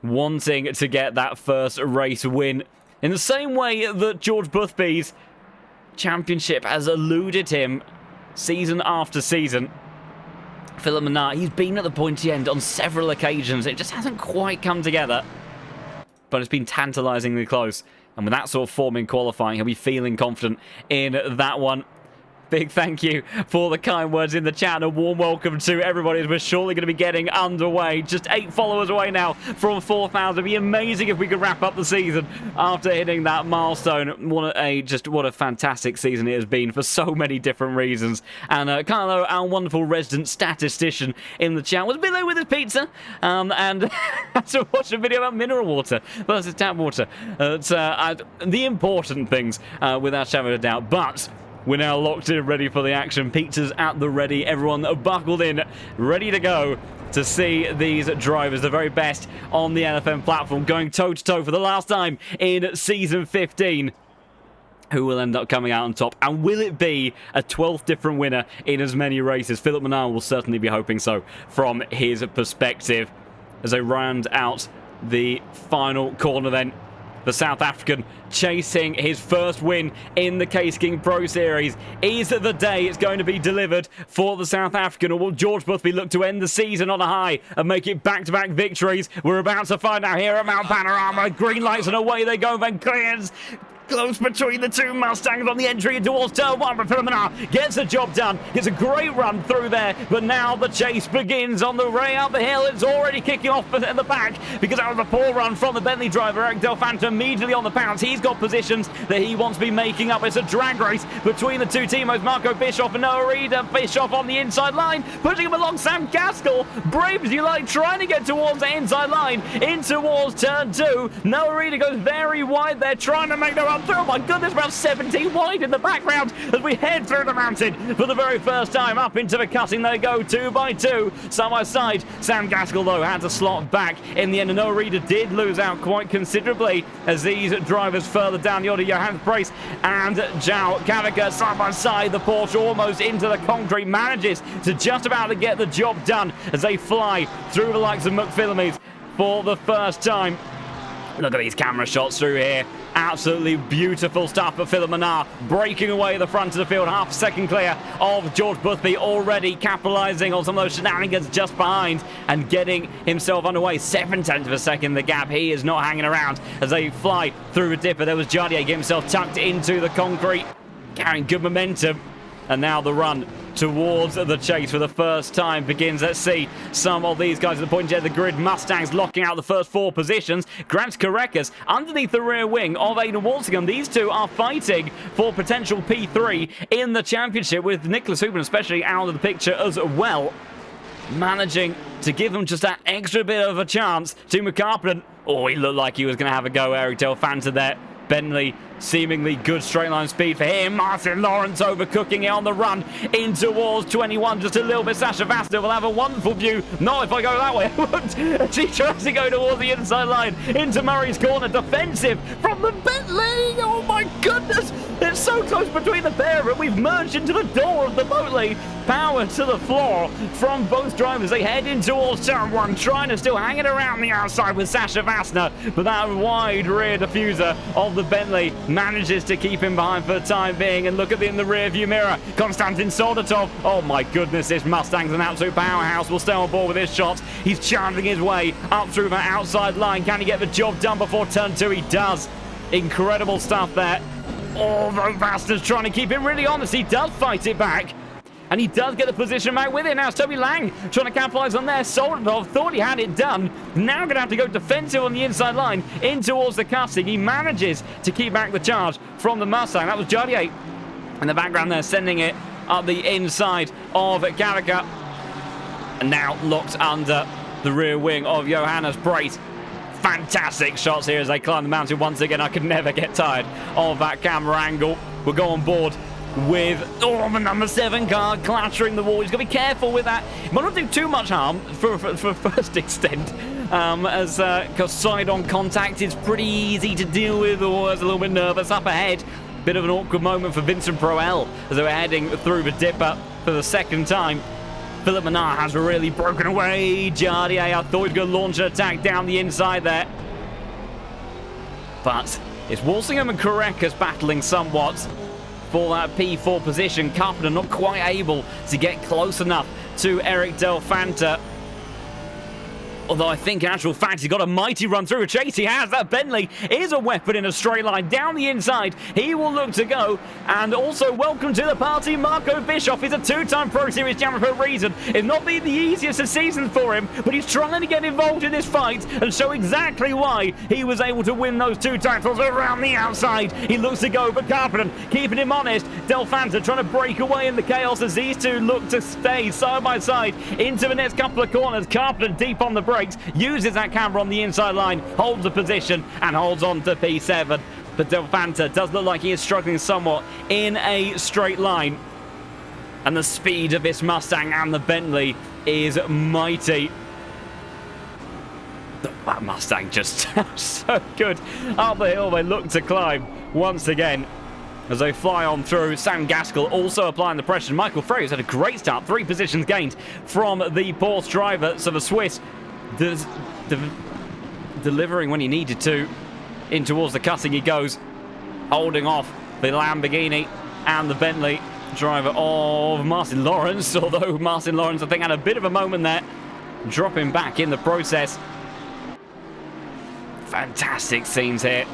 wanting to get that first race win, in the same way that George Boothby's championship has eluded him season after season. Philip Menard, he's been at the pointy end on several occasions. It just hasn't quite come together, but it's been tantalisingly close. And with that sort of form in qualifying, he'll be feeling confident in that one. Big thank you for the kind words in the chat, and a warm welcome to everybody as we're shortly going to be getting underway. Just 8 followers away now from 4,000. It'd be amazing if we could wrap up the season after hitting that milestone. What a fantastic season it has been for so many different reasons. And Carlo, our wonderful resident statistician in the chat, was below with his pizza and had to watch a video about mineral water versus tap water. The important things, without shadow of a doubt. But we're now locked in, ready for the action. Pizza's at the ready. Everyone buckled in, ready to go to see these drivers, the very best on the LFM platform, going toe-to-toe for the last time in Season 15. Who will end up coming out on top? And will it be a 12th different winner in as many races? Philip Menard will certainly be hoping so from his perspective. As they round out the final corner then, the South African chasing his first win in the Case King Pro Series. Is the day it's going to be delivered for the South African, or will George Boothby look to end the season on a high and make it back-to-back victories? We're about to find out here at Mount Panorama. Green lights and away they go. Van Clears close between the two Mustangs on the entry towards turn 1, but Philip Menard gets the job done. Gets a great run through there, but now the chase begins on the way up the hill. It's already kicking off in the back because that was a poor run from the Bentley driver. Eric Delfanto immediately on the pounce. He's got positions that he wants to be making up. It's a drag race between the two teamos, Marco Bischoff and Noah Reid. Bischoff on the inside line, pushing him along. Sam Gaskell, brave as you like, trying to get towards the inside line, in towards turn 2. Noah Reid goes very wide there, trying to make the run through. Oh my goodness, about 17 wide in the background as we head through the mountain for the very first time. Up into the cutting they go, 2 by 2, side by side. Sam Gaskell, though, had to slot back in the end, and Noah Reid did lose out quite considerably as these drivers further down the order. Johannes Brace and João Cavaca side by side. The Porsche almost into the concrete, manages to just about to get the job done as they fly through the likes of McPhillamys for the first time. Look at these camera shots through here. Absolutely beautiful stuff for Philip Menard, breaking away the front of the field, half a second clear of George Boothby, already capitalising on some of those shenanigans just behind and getting himself underway. 0.7 of a second the gap. He is not hanging around as they fly through a dipper. There was Jardier getting himself tucked into the concrete, carrying good momentum. And now the run towards the chase for the first time. Begins to see some of these guys at the point of the grid. Mustangs locking out the first 4 positions. Grant Karekas underneath the rear wing of Aidan Walsingham. These two are fighting for potential P3 in the championship, with Nicholas Hooper especially out of the picture as well, managing to give them just that extra bit of a chance to McCarpenter. Oh, he looked like he was going to have a go. Eric Delfanta there. Bentley, seemingly good straight line speed for him. Martin Lawrence overcooking it on the run in towards 21. Just a little bit. Sasha Vasta will have a wonderful view. Not if I go that way. She tries to go towards the inside line into Murray's corner. Defensive from the Bentley. Oh my goodness. It's so close between the pair, but we've merged into the door of the Bentley. Power to the floor from both drivers. They head in towards turn 1, trying to still hang it around the outside with Sasha Vastner, but that wide rear diffuser of the Bentley manages to keep him behind for the time being. And look at in the rear view mirror, Konstantin Soldatov. Oh my goodness, this Mustang's an absolute powerhouse. Will stay on board with his shots. He's charging his way up through the outside line. Can he get the job done before turn 2? He does. Incredible stuff there. Although Vastner's trying to keep him really honest, he does fight it back. And he does get the position back with it. Now it's Toby Lang trying to capitalize on there. Soldatov thought he had it done. Now going to have to go defensive on the inside line in towards the cutting. He manages to keep back the charge from the Mustang. That was Jardier in the background there, sending it up the inside of Garriga. And now locked under the rear wing of Johannes Breit. Fantastic shots here as they climb the mountain once again. I could never get tired of that camera angle. We'll go on board with the number 7 car clattering the wall. He's got to be careful with that. He might not do too much harm for first extent, as because side-on contact is pretty easy to deal with. Or is a little bit nervous up ahead. Bit of an awkward moment for Vincent Proel as they were heading through the dipper for the second time. Philip Menard has really broken away. Jardier, I thought he was going to launch an attack down the inside there, but it's Walsingham and Karekas battling somewhat for that P4 position. Carpenter not quite able to get close enough to Eric Delfanta. Although I think in actual fact he's got a mighty run through a chase. He has. That Bentley is a weapon in a straight line down the inside. He will look to go. And also welcome to the party, Marco Bischoff. He's a 2-time Pro Series champion for a reason. It's not been the easiest of seasons for him, but he's trying to get involved in this fight and show exactly why he was able to win those 2 titles around the outside. He looks to go, but Carpenter keeping him honest. Delfanta trying to break away in the chaos as these two look to stay side by side into the next couple of corners. Carpenter deep on the brakes, uses that camera on the inside line, holds the position and holds on to P7. But Delfanta does look like he is struggling somewhat in a straight line. And the speed of this Mustang and the Bentley is mighty. That Mustang just so good. Up the hill they look to climb once again as they fly on through. Sam Gaskell also applying the pressure. Michael Frey's had a great start. 3 positions gained from the Porsche driver. So the Swiss delivering when he needed to. In towards the cutting he goes, holding off the Lamborghini and the Bentley driver of Martin Lawrence. Although Martin Lawrence, I think, had a bit of a moment there, dropping back in the process. Fantastic scenes here.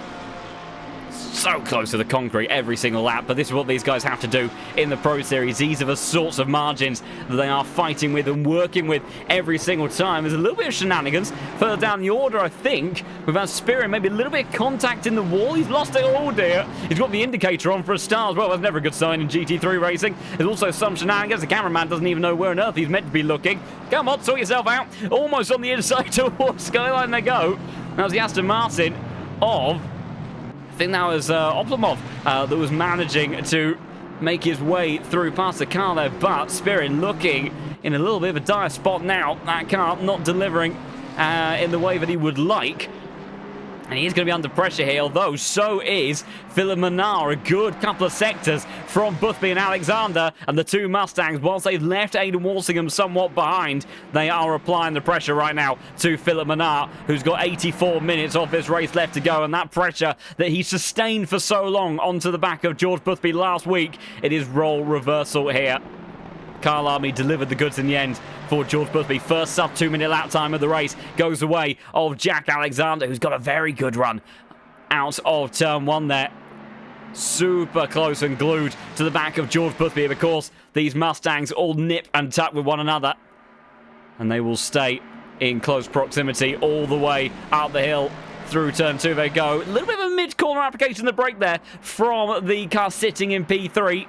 So close to the concrete every single lap, but this is what these guys have to do in the Pro Series. These are the sorts of margins that they are fighting with and working with every single time. There's a little bit of shenanigans further down the order, I think, with our Spirit. Maybe a little bit of contact in the wall. He's lost it. Oh dear. He's got the indicator on for a start as well. That's never a good sign in GT3 racing. There's also some shenanigans. The cameraman doesn't even know where on earth he's meant to be looking. Come on, sort yourself out. Almost on the inside towards Skyline they go. That was the Aston Martin of, I think that was Oplomov that was managing to make his way through past the car there, but Spirit looking in a little bit of a dire spot now. That car not delivering in the way that he would like. And he's going to be under pressure here, although so is Philip Menard. A good couple of sectors from Boothby and Alexander. And the 2 Mustangs, whilst they've left Aidan Walsingham somewhat behind, they are applying the pressure right now to Philip Menard, who's got 84 minutes of this race left to go. And that pressure that he sustained for so long onto the back of George Boothby last week, it is role reversal here. Carl Army delivered the goods in the end for George Boothby. First sub 2-minute lap time of the race goes the way of Jack Alexander, who's got a very good run out of turn 1 there. super close and glued to the back of George Boothby. Of course, these Mustangs all nip and tuck with one another, and they will stay in close proximity all the way up the hill. Through turn 2 they go. A little bit of a mid-corner application of the brake there from the car sitting in P3.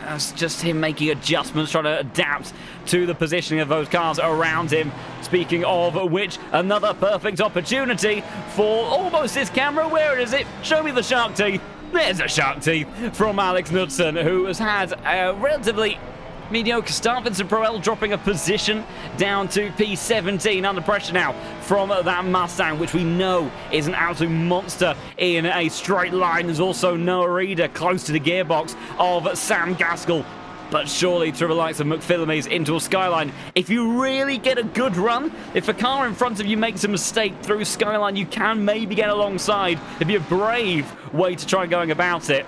That's just him making adjustments, trying to adapt to the positioning of those cars around him. Speaking of which, another perfect opportunity for almost this camera. Where is it? Show me the shark teeth. There's a shark teeth from Alex Knudsen, who has had a relatively mediocre start. Vincent Proel dropping a position down to P17 under pressure now from that Mustang, which we know is an absolute monster in a straight line. There's also Noah Reeder close to the gearbox of Sam Gaskell. But surely through the likes of McPhillamys into a Skyline, if you really get a good run, if a car in front of you makes a mistake through Skyline, you can maybe get alongside. It'd be a brave way to try going about it.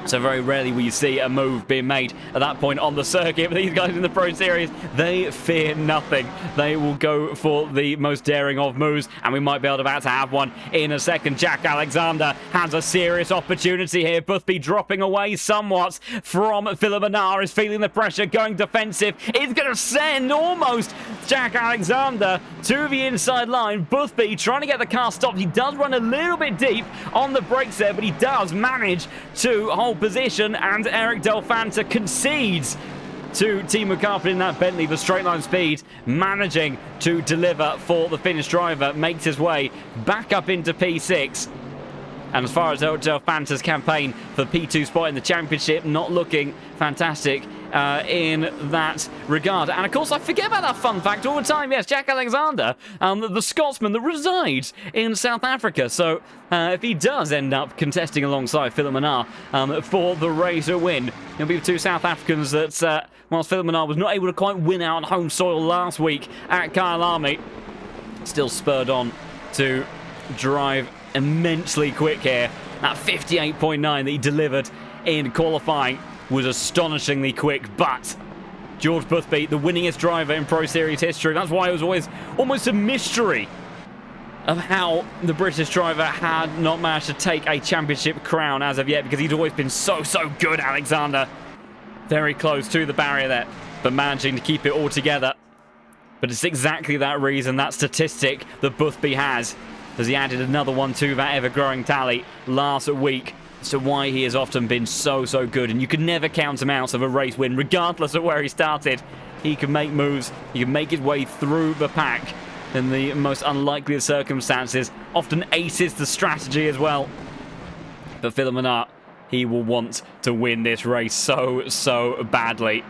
So very rarely will you see a move being made at that point on the circuit. But these guys in the Pro Series, they fear nothing. They will go for the most daring of moves, and we might be about to have one in a second. Jack Alexander has a serious opportunity here. Boothby dropping away somewhat from Philip Menard, is feeling the pressure, going defensive. It's going to send almost Jack Alexander to the inside line. Boothby trying to get the car stopped. He does run a little bit deep on the brakes there, but he does manage to hold position, and Eric Delfanta concedes to Timo Carpenter in that Bentley. The straight line speed managing to deliver for the Finnish driver, makes his way back up into P6. And as far as Delfanta's campaign for the P2 spot in the championship, not looking fantastic in that regard. And of course, I forget about that fun fact all the time. Yes, Jack Alexander, the Scotsman that resides in South Africa. So if he does end up contesting alongside Philip Menard for the race win, it'll be the two South Africans that, whilst Philip Menard was not able to quite win out on home soil last week at Kyalami, still spurred on to drive immensely quick here. That 58.9 that he delivered in qualifying was astonishingly quick, but George Boothby, the winningest driver in Pro Series history. That's why it was always almost a mystery of how the British driver had not managed to take a championship crown as of yet, because he'd always been so good, Alexander. Very close to the barrier there, but managing to keep it all together. But it's exactly that reason, that statistic that Boothby has, as he added another one to that ever-growing tally last week. So why he has often been so good, and you can never count him out of a race win, regardless of where he started. He can make moves, he can make his way through the pack in the most unlikely of circumstances, often aces the strategy as well. But Philip Menard, he will want to win this race so badly.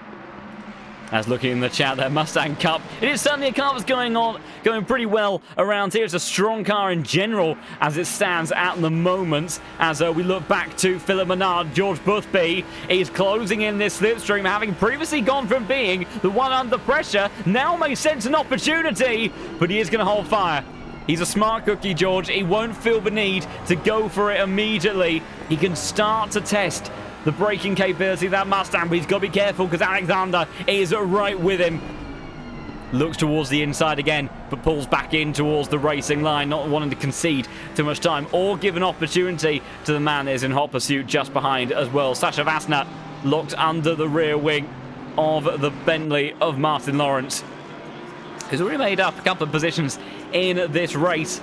As looking in the chat there, Mustang Cup. It is certainly a car that's going pretty well around here. It's a strong car in general as it stands at the moment. As we look back to Philip Menard, George Boothby is closing in this slipstream, having previously gone from being the one under pressure, now may sense an opportunity, but he is going to hold fire. He's a smart cookie, George. He won't feel the need to go for it immediately. He can start to test the braking capability of that Mustang, but he's got to be careful because Alexander is right with him. Looks towards the inside again, but pulls back in towards the racing line, not wanting to concede too much time or give an opportunity to the man that is in hot pursuit just behind as well. Sasha Vassner locked under the rear wing of the Bentley of Martin Lawrence, who's already made up a couple of positions in this race.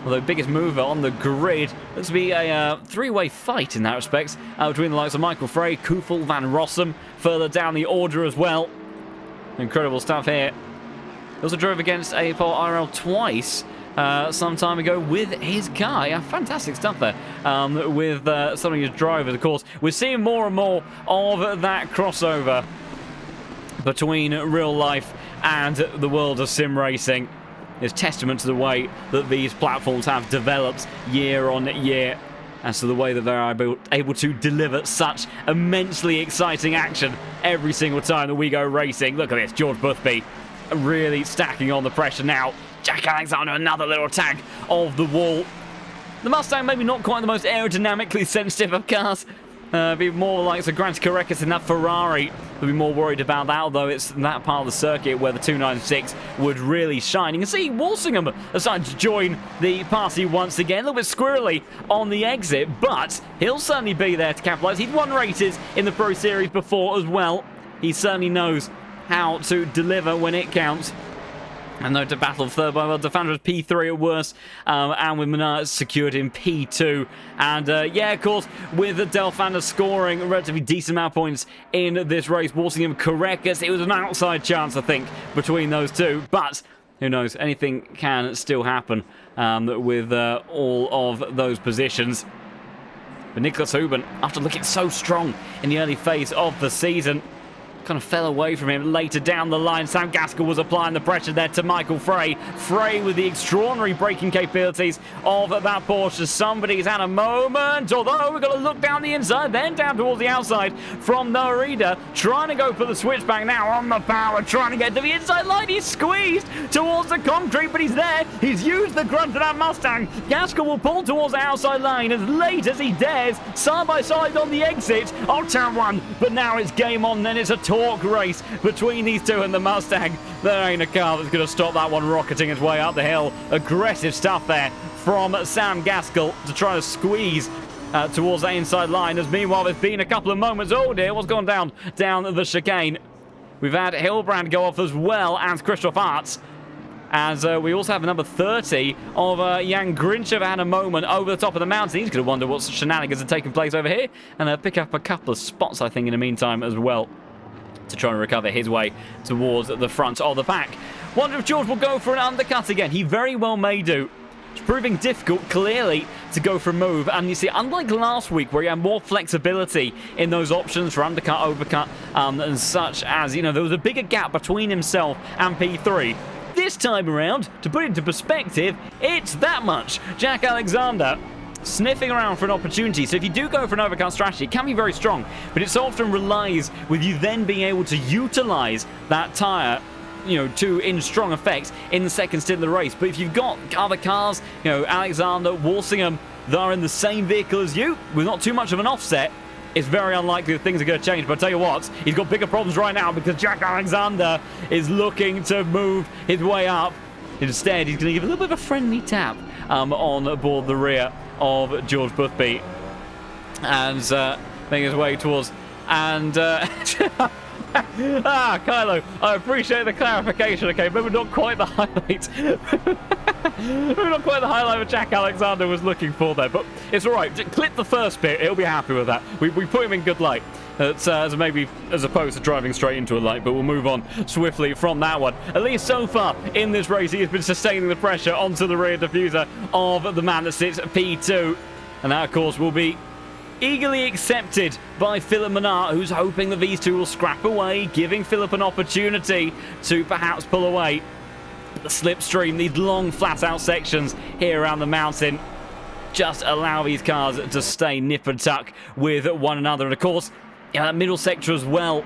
Although biggest mover on the grid, looks to be a three-way fight in that respect between the likes of Michael Frey, Kufel, Van Rossum, further down the order as well. Incredible stuff here. He also drove against a Pole RL twice some time ago with his car. Yeah, fantastic stuff there with some of his drivers, of course. We're seeing more and more of that crossover between real life and the world of sim racing. It's testament to the way that these platforms have developed year on year, as to the way that they're able to deliver such immensely exciting action every single time that we go racing. Look at this, George Boothby really stacking on the pressure now. Jack Alexander, another little tag of the wall. The Mustang maybe not quite the most aerodynamically sensitive of cars Be more like the Grand Carreras in that Ferrari. We'll be more worried about that, although it's that part of the circuit where the 296 would really shine. You can see Walsingham has started to join the party once again. A little bit squirrely on the exit, but he'll certainly be there to capitalise. He's won races in the Pro Series before as well. He certainly knows how to deliver when it counts. And though to battle third by well, Defender P3 at worst, and with Menard secured in P2. And yeah, of course, with Delfander scoring a relatively decent amount of points in this race, Walsingham Carreras, it was an outside chance, I think, between those two. But who knows, anything can still happen with all of those positions. But Nicholas Huben, after looking so strong in the early phase of the season, kind of fell away from him later down the line. Sam Gaskell was applying the pressure there to Michael Frey. Frey with the extraordinary braking capabilities of that Porsche. Somebody's had a moment, although we've got to look down the inside, then down towards the outside from Narita, trying to go for the switchback now on the power, trying to get to the inside line. He's squeezed towards the concrete, but he's there. He's used the grunt of that Mustang. Gaskell will pull towards the outside line as late as he dares, side by side on the exit. Oh, turn one, but now it's game on, then it's a torque race between these two and the Mustang. There ain't a car that's going to stop that one rocketing its way up the hill. Aggressive stuff there from Sam Gaskell to try to squeeze towards that inside line, as meanwhile there's been a couple of moments. Oh dear, what's gone down the chicane? We've had Hilbrand go off as well as Christoph Arts. As we also have a number 30 of Jan Grinchev had a moment over the top of the mountain. He's going to wonder what shenanigans are taking place over here and pick up a couple of spots, I think, in the meantime as well, to try and recover his way towards the front of the pack. Wonder if George will go for an undercut again. He very well may do. It's proving difficult, clearly, to go for a move. And you see, unlike last week, where he had more flexibility in those options for undercut, overcut, and such as, you know, there was a bigger gap between himself and P3. This time around, to put it into perspective, it's that much. Jack Alexander sniffing around for an opportunity. So if you do go for an overcut strategy, it can be very strong, but it often relies with you then being able to utilize that tire, you know, in strong effect in the second stint of the race. But if you've got other cars, you know, Alexander, Walsingham, that are in the same vehicle as you, with not too much of an offset, it's very unlikely that things are going to change. But I'll tell you what, he's got bigger problems right now because Jack Alexander is looking to move his way up. Instead, he's going to give a little bit of a friendly tap on board the rear of George Boothby, and making his way towards, and Kylo, I appreciate the clarification. Okay, maybe not quite the highlight. Maybe not quite the highlight that Jack Alexander was looking for there, but it's all right. Just clip the first bit; he'll be happy with that. We put him in good light. As opposed to driving straight into a light, but we'll move on swiftly from that one. At least so far in this race, he has been sustaining the pressure onto the rear diffuser of the man that sits at P2. And that, of course, will be eagerly accepted by Philip Menard, who's hoping that these two will scrap away, giving Philip an opportunity to perhaps pull away. The slipstream, these long flat-out sections here around the mountain, just allow these cars to stay nip and tuck with one another. And, of course, that middle sector as well.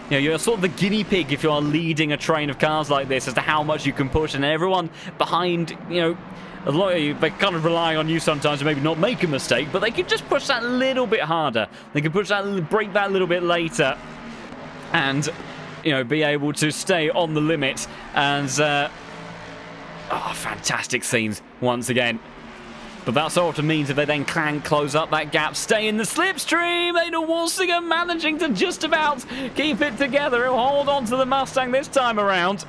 You know, you're sort of the guinea pig if you are leading a train of cars like this as to how much you can push, and everyone behind, you know, a lot of they kind of rely on you sometimes to maybe not make a mistake, but they can just push that a little bit harder. They can push that, break that a little bit later, and, you know, be able to stay on the limit. And fantastic scenes once again. But that sort of means if they then can close up that gap, stay in the slipstream, Ada Walsingham managing to just about keep it together. He'll hold on to the Mustang this time around.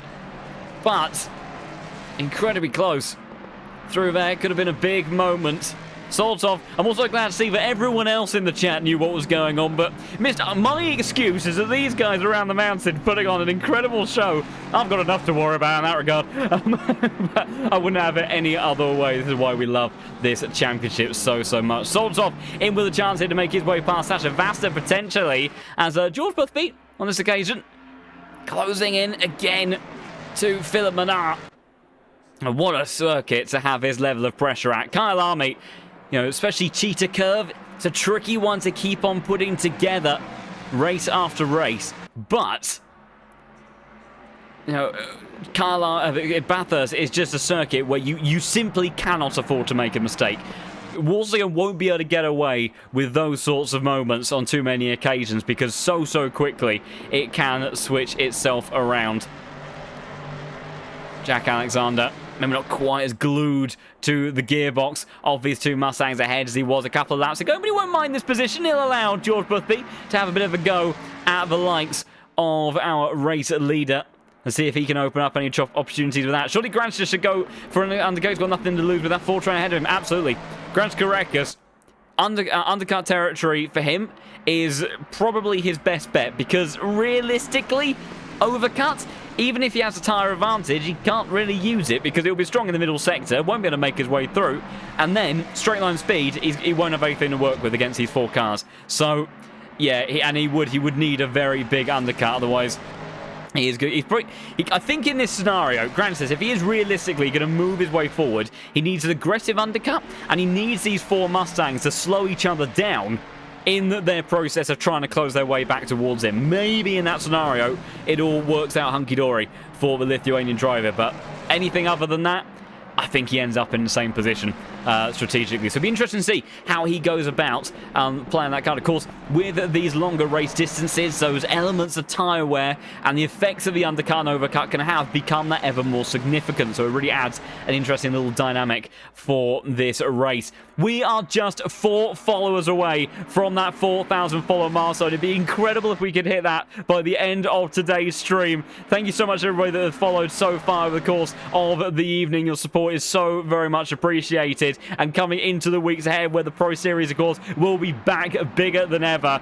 But incredibly close through there. Could have been a big moment. Sort of. I'm also glad to see that everyone else in the chat knew what was going on, but my excuse is that these guys around the mountain putting on an incredible show. I've got enough to worry about in that regard. But I wouldn't have it any other way. This is why we love this championship so much. Soltov in with a chance here to make his way past Sasha Vasta potentially, as George Boothby on this occasion closing in again to Philip Menard. And what a circuit to have his level of pressure at. Kyle Army, you know, especially Cheetah Curve, it's a tricky one to keep on putting together race after race. But, you know, Bathurst is just a circuit where you simply cannot afford to make a mistake. Walsingham won't be able to get away with those sorts of moments on too many occasions because so quickly it can switch itself around. Jack Alexander, maybe not quite as glued to the gearbox of these two Mustangs ahead as he was a couple of laps ago, but he won't mind this position. He'll allow George Boothby to have a bit of a go at the likes of our race leader and see if he can open up any opportunities with that. Surely Grantchester should go for an undercut. He's got nothing to lose with that 4 train ahead of him. Absolutely. Grantchester Rekas, undercut territory for him is probably his best bet because realistically, overcuts, even if he has a tyre advantage, he can't really use it because he'll be strong in the middle sector, won't be able to make his way through, and then straight line speed, he won't have anything to work with against these 4 cars. So, yeah, he would need a very big undercut, otherwise he is good. I think in this scenario, Grant says, if he is realistically going to move his way forward, he needs an aggressive undercut, and he needs these 4 Mustangs to slow each other down in their process of trying to close their way back towards him. Maybe in that scenario, it all works out hunky-dory for the Lithuanian driver, but anything other than that, I think he ends up in the same position strategically. So it'll be interesting to see how he goes about playing that card. Of course, with these longer race distances, those elements of tyre wear and the effects of the undercut and overcut can have become that ever more significant. So it really adds an interesting little dynamic for this race. We are just 4 followers away from that 4,000 follower milestone. It'd be incredible if we could hit that by the end of today's stream. Thank you so much, everybody that has followed so far over the course of the evening. Your support is so very much appreciated. And coming into the weeks ahead, where the Pro Series, of course, will be back bigger than ever.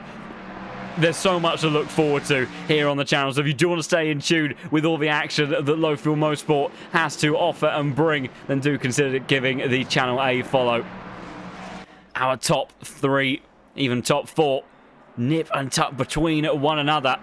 There's so much to look forward to here on the channel. So if you do want to stay in tune with all the action that Low Fuel Motorsport has to offer and bring, then do consider giving the channel a follow. Our top 3, even top 4, nip and tuck between one another.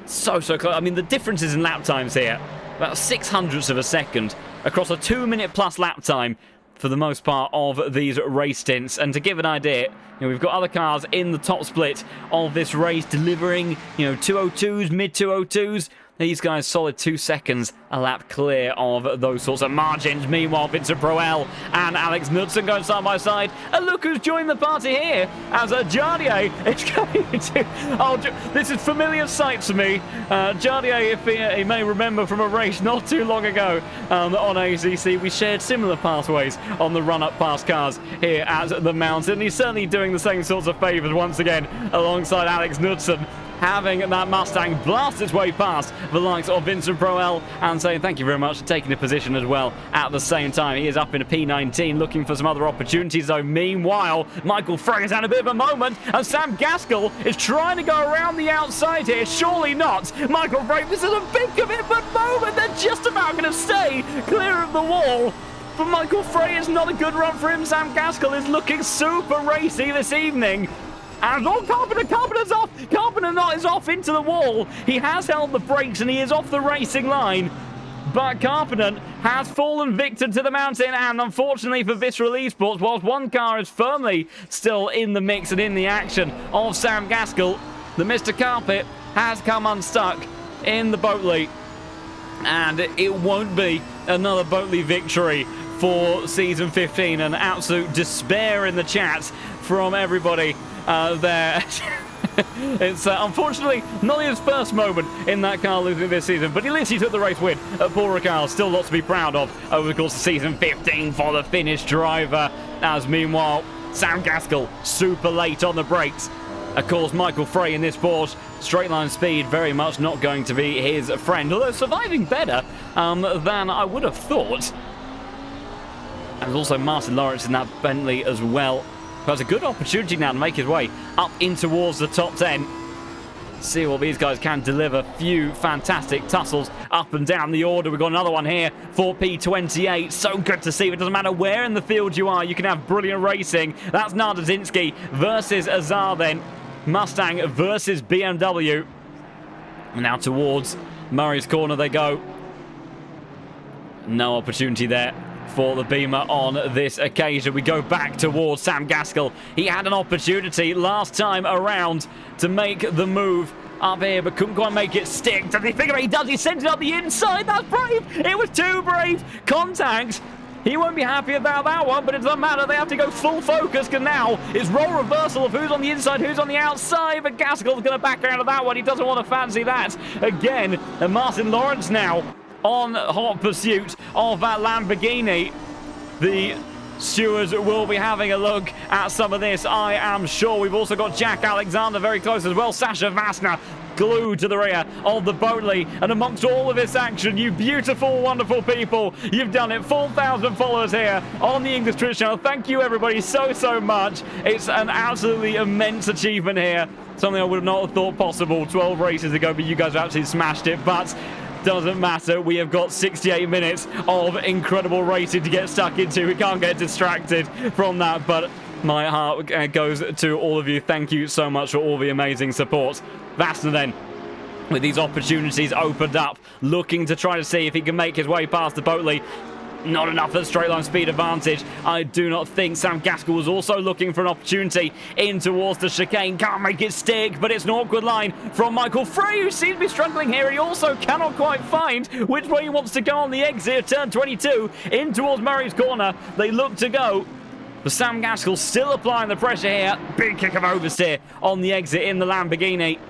So close. I mean, the differences in lap times here, about 0.06 of a second across a 2-minute plus lap time for the most part of these race stints. And to give an idea, we've got other cars in the top split of this race delivering, 202s, mid 202s. These guys solid 2 seconds a lap clear of those sorts of margins. Meanwhile, Vincent Proel and Alex Knudsen going side by side. And look who's joined the party here as Jardier is going to... Oh, this is familiar sight to me. Jardier, if he may remember from a race not too long ago on ACC, we shared similar pathways on the run-up past cars here at the mountain. He's certainly doing the same sorts of favours once again alongside Alex Knudsen, having that Mustang blast its way past the likes of Vincent Proel and saying thank you very much for taking a position as well at the same time. He is up in a P19 looking for some other opportunities though. Meanwhile, Michael Frey has had a bit of a moment and Sam Gaskell is trying to go around the outside here. Surely not. Michael Frey, this is a big commitment moment. They're just about going to stay clear of the wall. But Michael Frey is not a good run for him. Sam Gaskell is looking super racy this evening. And Carpenter's off. Carpenter is off into the wall. He has held the brakes and he is off the racing line. But Carpenter has fallen victim to the mountain. And unfortunately for Visceral Esports, whilst one car is firmly still in the mix and in the action of Sam Gaskell, the Mr. Carpet has come unstuck in the Boatley. And it won't be another Boatley victory for Season 15. An absolute despair in the chat from everybody there. It's unfortunately not his first moment in that car losing this season, but at least he took the race win at Paul Ricard. Still lots to be proud of over the course of Season 15 for the Finnish driver. As meanwhile, Sam Gaskell super late on the brakes. Of course, Michael Frey in this Porsche, straight line speed very much not going to be his friend, although surviving better than I would have thought. And there's also Martin Lawrence in that Bentley as well, who has a good opportunity now to make his way up in towards the top 10. See what these guys can deliver. Few fantastic tussles up and down the order. We've got another one here for P28. So good to see. It doesn't matter where in the field you are, you can have brilliant racing. That's Nardazinski versus Azar then. Mustang versus BMW. And now towards Murray's Corner they go. No opportunity there for the Beamer on this occasion. We go back towards Sam Gaskell. He had an opportunity last time around to make the move up here, but couldn't quite make it stick. Does he figure he does? He sends it up the inside. That's brave. It was too brave. Contact He won't be happy about that one, but it doesn't matter. They have to go full focus, because now it's role reversal of who's on the inside, who's on the outside. But Gaskell's going to back out of that one. He doesn't want to fancy that again. And Martin Lawrence now on hot pursuit of that Lamborghini. The stewards will be having a look at some of this, I am sure. We've also got Jack Alexander very close as well. Sasha Vassner glued to the rear of the Boatley. And amongst all of this action, you beautiful, wonderful people, you've done it. 4,000 followers here on the English Twitch channel. Thank you, everybody, so much. It's an absolutely immense achievement here. Something I would not have thought possible 12 races ago, but you guys have absolutely smashed it. But doesn't matter. We have got 68 minutes of incredible racing to get stuck into. We can't get distracted from that, but my heart goes to all of you. Thank you so much for all the amazing support. Vassner then, with these opportunities opened up, looking to try to see if he can make his way past the Boatley. Not enough at straight line speed advantage. I do not think. Sam Gaskell was also looking for an opportunity in towards the chicane. Can't make it stick, but it's an awkward line from Michael Frey, who seems to be struggling here. He also cannot quite find which way he wants to go on the exit of turn 22 in towards Murray's corner. They look to go. But Sam Gaskell still applying the pressure here. Big kick of oversteer on the exit in the Lamborghini.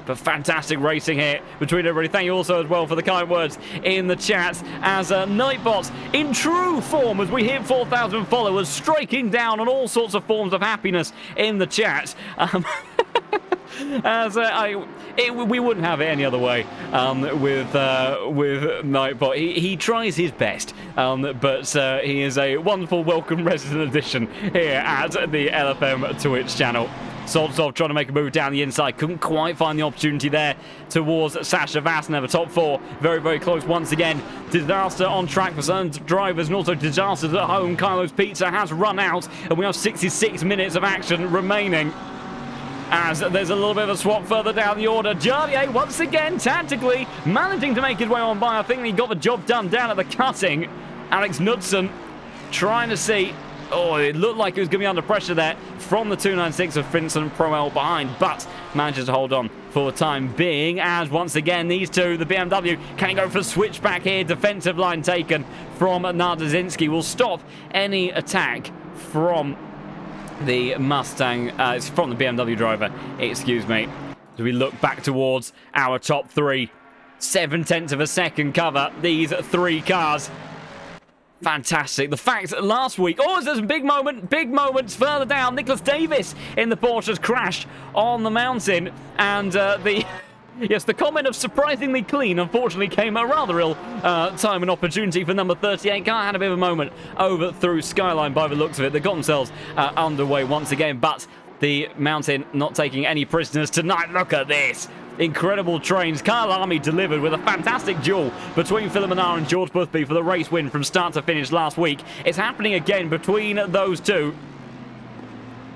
But fantastic racing here between everybody. Thank you also as well for the kind words in the chat as Nightbot in true form as we hit 4,000 followers, striking down on all sorts of forms of happiness in the chat. We wouldn't have it any other way with Nightbot. He tries his best, but he is a wonderful welcome resident addition here at the LFM Twitch channel. Soltsov trying to make a move down the inside. Couldn't quite find the opportunity there towards Sasha Vassner. The top four very close once again. Disaster on track for some drivers and also disasters at home. Kylo's Pizza has run out and we have 66 minutes of action remaining. As there's a little bit of a swap further down the order. Jardier once again tactically managing to make his way on by. I think he got the job done down at the cutting. Alex Knudsen trying to see. Oh, it looked like it was going to be under pressure there from the 296 of Vincent Proel behind, but manages to hold on for the time being. As once again, these two, the BMW, can go for a switchback here. Defensive line taken from Nardazinski will stop any attack from the Mustang. It's from the BMW driver, excuse me. As we look back towards our top three, 0.7 of a second cover, these three cars. Fantastic. The fact that last week, there's a big moments further down. Nicholas Davis in the Porsche has crashed on the mountain. And the comment of surprisingly clean, unfortunately, came at a rather ill time and opportunity for number 38. Car had a bit of a moment over through Skyline by the looks of it. They got themselves underway once again, but the mountain not taking any prisoners tonight. Look at this. Incredible trains. Kyle Army delivered with a fantastic duel between Philip Minnaar and George Boothby for the race win from start to finish last week. It's happening again between those two.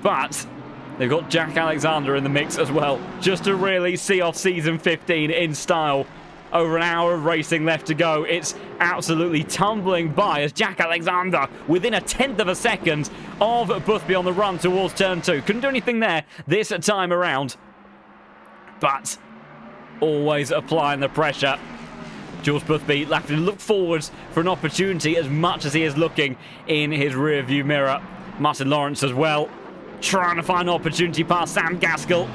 But they've got Jack Alexander in the mix as well, just to really see off season 15 in style. Over an hour of racing left to go. It's absolutely tumbling by as Jack Alexander within 1/10 of a second of Boothby on the run towards turn 2. Couldn't do anything there this time around. But always applying the pressure. George Boothby left to look forwards for an opportunity as much as he is looking in his rear view mirror. Martin Lawrence as well, trying to find an opportunity past Sam Gaskell.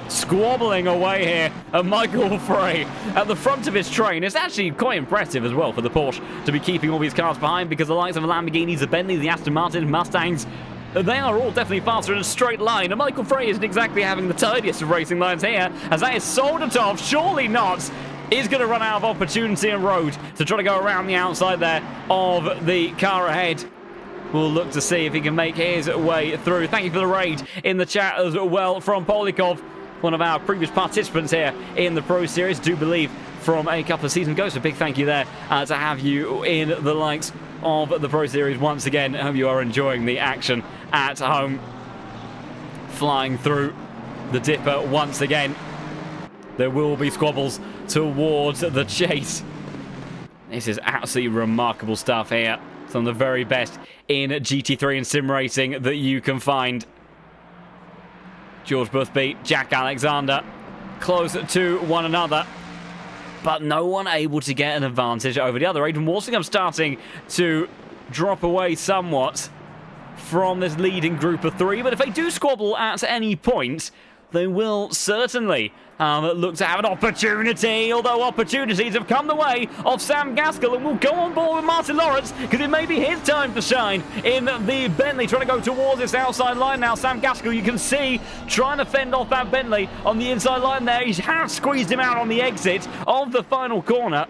Squabbling away here, and Michael Frey at the front of his train. It's actually quite impressive as well for the Porsche to be keeping all these cars behind, because the likes of the Lamborghinis, the Bentleys, the Aston Martins, Mustangs, they are all definitely faster in a straight line. And Michael Frey isn't exactly having the tidiest of racing lines here, as that is soldered off. Surely not. Is going to run out of opportunity and road to try to go around the outside there of the car ahead. We'll look to see if he can make his way through. Thank you for the raid in the chat as well from Polikov, one of our previous participants here in the Pro Series, do believe from a couple of seasons ago. So big thank you there to have you in the likes of the Pro Series once again. I hope you are enjoying the action at home. Flying through the dipper once again. There will be squabbles towards the chase. This is absolutely remarkable stuff here. Some of the very best in GT3 and sim racing that you can find. George Boothby, Jack Alexander, close to one another, but no one able to get an advantage over the other. Aidan Walsingham starting to drop away somewhat from this leading group of 3. But if they do squabble at any point, they will certainly look to have an opportunity, although opportunities have come the way of Sam Gaskell and will go on board with Martin Lawrence because it may be his time to shine in the Bentley, trying to go towards this outside line now. Sam Gaskell, you can see, trying to fend off that Bentley on the inside line there. He has squeezed him out on the exit of the final corner.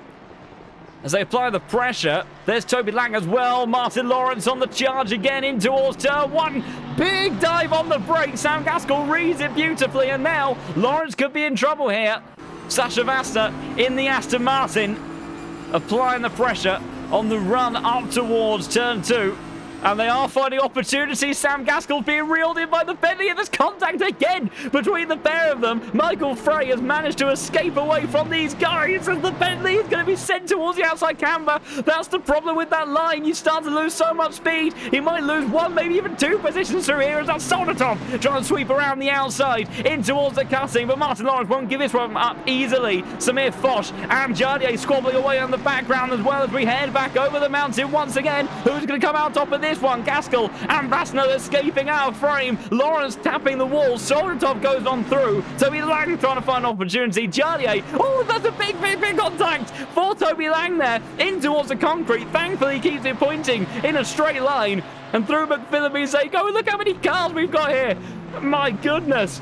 As they apply the pressure, there's Toby Lang as well. Martin Lawrence on the charge again in towards turn 1. Big dive on the brake. Sam Gaskell reads it beautifully, and now Lawrence could be in trouble here. Sasha Vasta in the Aston Martin, applying the pressure on the run up towards turn 2. And they are finding opportunities. Sam Gaskell being reeled in by the Bentley, and there's contact again between the pair of them. Michael Frey has managed to escape away from these guys, and the Bentley is going to be sent towards the outside camber. That's the problem with that line. You start to lose so much speed. He might lose 1, maybe even 2 positions through here as that Soldatov trying to sweep around the outside in towards the cutting, but Martin Lawrence won't give this one up easily. Samir Foch and Jardier squabbling away on the background as well as we head back over the mountain once again. Who's going to come out top of this one? Gaskell and Vasno escaping out of frame. Lawrence tapping the wall. Soldatov goes on through. Toby Lang trying to find an opportunity. Jardier. Oh, that's a big contact for Toby Lang there. In towards the concrete. Thankfully, he keeps it pointing in a straight line. And through McPhillips, they go. Look how many cars we've got here. My goodness.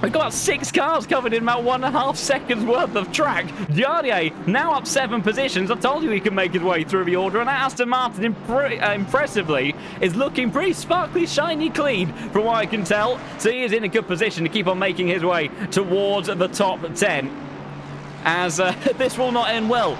We've got 6 cars covered in about 1.5 seconds worth of track. Jardier now up 7 positions. I told you he could make his way through the order. And Aston Martin impressively is looking pretty sparkly, shiny clean from what I can tell. So he is in a good position to keep on making his way towards the top 10. As this will not end well.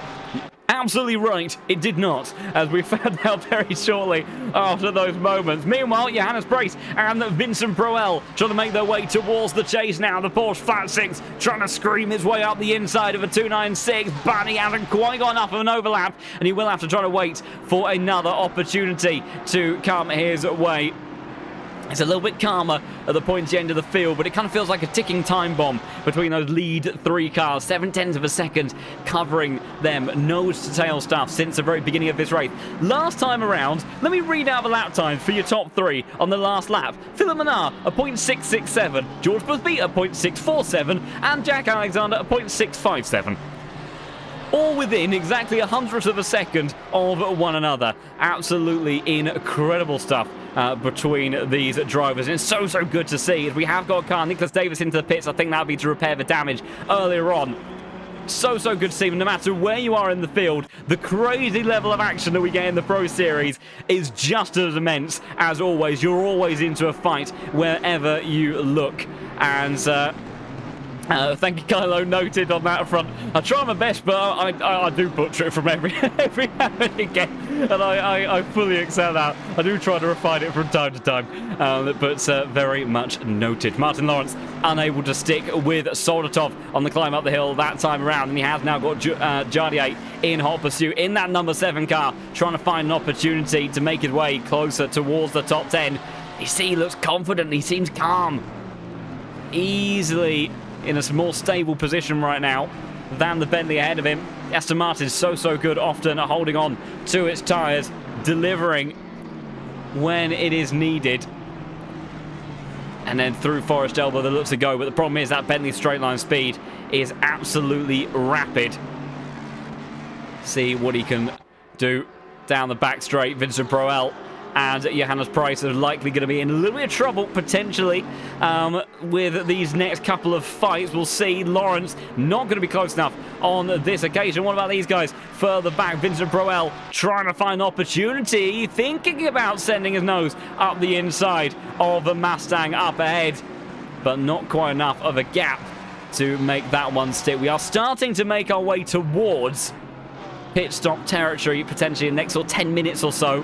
Absolutely right, it did not, as we found out very shortly after those moments. Meanwhile, Johannes Brace and Vincent Proel trying to make their way towards the chase now. The Porsche Flat 6 trying to scream his way up the inside of a 296, but he hasn't quite got enough of an overlap, and he will have to try to wait for another opportunity to come his way. It's a little bit calmer at the pointy end of the field, but it kind of feels like a ticking time bomb between those lead 3 cars. 7/10 of a second covering them nose-to-tail stuff since the very beginning of this race. Last time around, let me read out the lap times for your top 3 on the last lap. Philip Menard, a 0.667. George Busby, a 0.647. And Jack Alexander, a 0.657. All within exactly 100th of a second of one another. Absolutely incredible stuff between these drivers. And it's so good to see. As we have got a car, Nicholas Davis into the pits. I think that'll be to repair the damage earlier on. So good to see. No matter where you are in the field, the crazy level of action that we get in the Pro Series is just as immense as always. You're always into a fight wherever you look. And thank you, Kylo, noted on that front. I try my best, but I do butcher it from every now and again, and I fully accept that. I do try to refine it from time to time, but very much noted. Martin Lawrence unable to stick with Soldatov on the climb up the hill that time around, and he has now got Jardier in hot pursuit in that number 7 car, trying to find an opportunity to make his way closer towards the top 10. You see, he looks confident. He seems calm. Easily in a more stable position right now than the Bentley ahead of him. Aston Martin's so good, often holding on to its tyres, delivering when it is needed. And then through Forest Elbow that looks to go, but the problem is that Bentley straight line speed is absolutely rapid. See what he can do down the back straight. Vincent Proel and Johannes Price are likely going to be in a little bit of trouble, potentially, with these next couple of fights. We'll see. Lawrence not going to be close enough on this occasion. What about these guys further back? Vincent Proel trying to find opportunity, thinking about sending his nose up the inside of the Mustang up ahead, but not quite enough of a gap to make that one stick. We are starting to make our way towards pit stop territory, potentially in the next 10 minutes or so,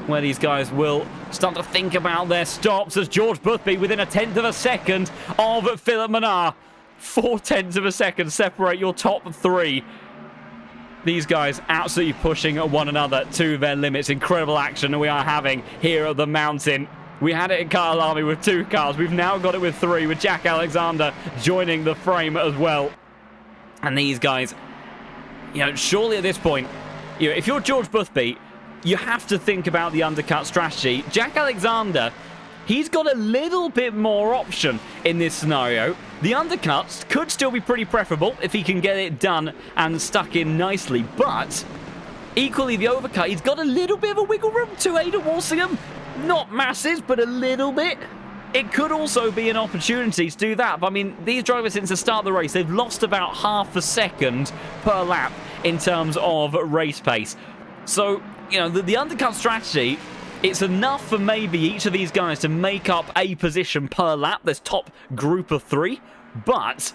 where these guys will start to think about their stops, as George Boothby within 1/10 of a second of Philip Menard. 4/10 of a second separate your top 3. These guys absolutely pushing one another to their limits. Incredible action we are having here at the mountain. We had it in Kyalami with 2 cars. We've now got it with 3, with Jack Alexander joining the frame as well. And these guys, surely at this point, if you're George Boothby, you have to think about the undercut strategy. Jack Alexander, he's got a little bit more option in this scenario. The undercuts could still be pretty preferable if he can get it done and stuck in nicely, but equally the overcut, he's got a little bit of a wiggle room to Aidan Walsingham. Not massive, but a little bit. It could also be an opportunity to do that. But I mean, these drivers since the start of the race, they've lost about half a second per lap in terms of race pace. So, you know, the undercut strategy, it's enough for maybe each of these guys to make up a position per lap. There's top group of 3, but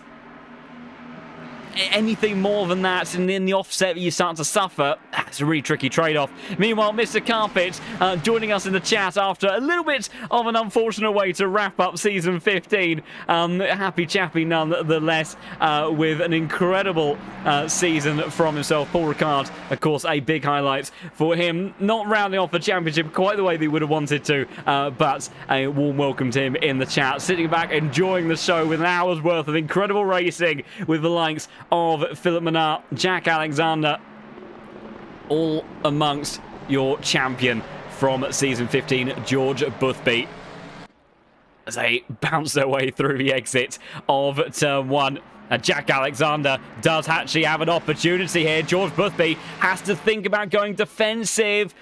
anything more than that, and in the offset you start to suffer. It's a really tricky trade-off. Meanwhile, Mr. Carpet joining us in the chat after a little bit of an unfortunate way to wrap up Season 15. Happy chappy nonetheless, with an incredible season from himself. Paul Ricard, of course, a big highlight for him. Not rounding off the championship quite the way that he would have wanted to, but a warm welcome to him in the chat. Sitting back, enjoying the show with an hour's worth of incredible racing with the likes of Philip Menard, Jack Alexander, all amongst your champion from Season 15, George Boothby, as they bounce their way through the exit of Turn 1. And Jack Alexander does actually have an opportunity here. George Boothby has to think about going defensive.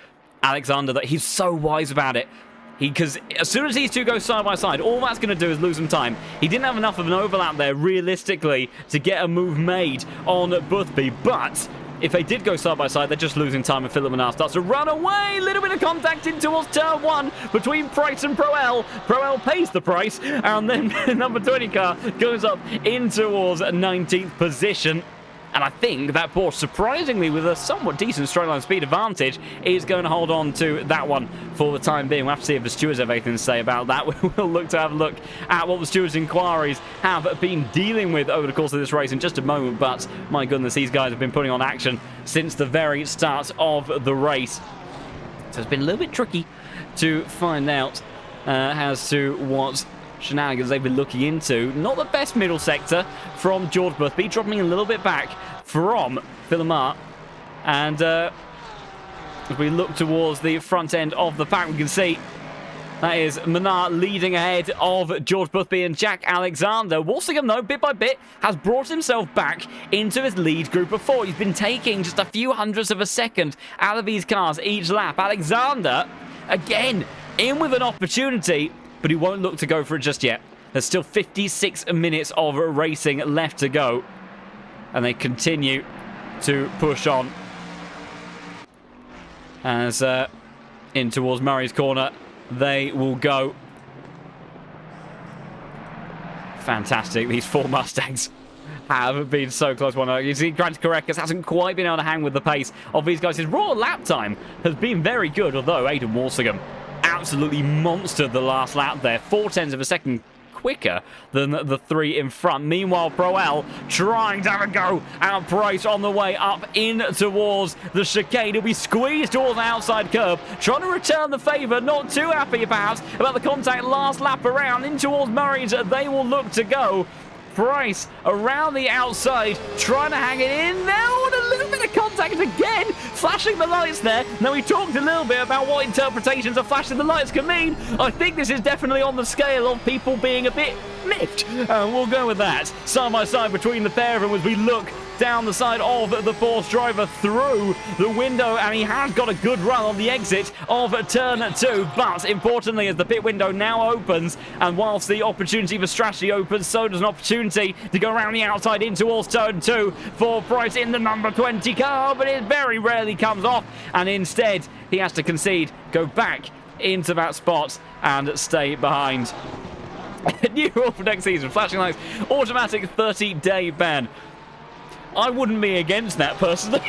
Alexander, that he's so wise about it. Because as soon as these two go side by side, all that's going to do is lose some time. He didn't have enough of an overlap there, realistically, to get a move made on Boothby. But if they did go side by side, they're just losing time, and Philip Menard starts to run away. Little bit of contact in towards Turn 1 between Price and Proel. Proel pays the price, and then number 20 car goes up in towards 19th position. And I think that Porsche, surprisingly, with a somewhat decent straight line speed advantage, is going to hold on to that one for the time being. We'll have to see if the stewards have anything to say about that. We'll look to have a look at what the stewards' inquiries have been dealing with over the course of this race in just a moment. But my goodness, these guys have been putting on action since the very start of the race. So it's been a little bit tricky to find out as to what shenanigans they've been looking into. Not the best middle sector from George Boothby, dropping a little bit back from Philomar. And as we look towards the front end of the pack, we can see that is Menard leading ahead of George Boothby and Jack Alexander. Walsingham, though, bit by bit, has brought himself back into his lead group of 4. He's been taking just a few hundredths of a second out of these cars each lap. Alexander, again, in with an opportunity, but he won't look to go for it just yet. There's still 56 minutes of racing left to go, and they continue to push on. As in towards Murray's corner, they will go. Fantastic. These 4 Mustangs have been so close. You see, Grant Correcus hasn't quite been able to hang with the pace of these guys. His raw lap time has been very good, although Aidan Walsingham absolutely monstered the last lap there. 0.4 of a second quicker than the 3 in front. Meanwhile, Proel trying to have a go at Price on the way up in towards the chicane. He'll be squeezed towards the outside curb, trying to return the favour. Not too happy, perhaps, about the contact last lap around. In towards Murray's, they will look to go. Price around the outside, trying to hang it in. Now, and a little bit of contact again, flashing the lights there. Now, we talked a little bit about what interpretations of flashing the lights can mean. I think this is definitely on the scale of people being a bit miffed. We'll go with that. Side by side between the pair of them as we look down the side of the Porsche driver through the window, and he has got a good run on the exit of Turn 2. But importantly, as the pit window now opens, and whilst the opportunity for strategy opens, so does an opportunity to go around the outside in towards Turn 2 for Price in the number 20 car, but it very rarely comes off, and instead he has to concede, go back into that spot and stay behind. New rule for next season, flashing lights, automatic 30-day ban. I wouldn't be against that personally.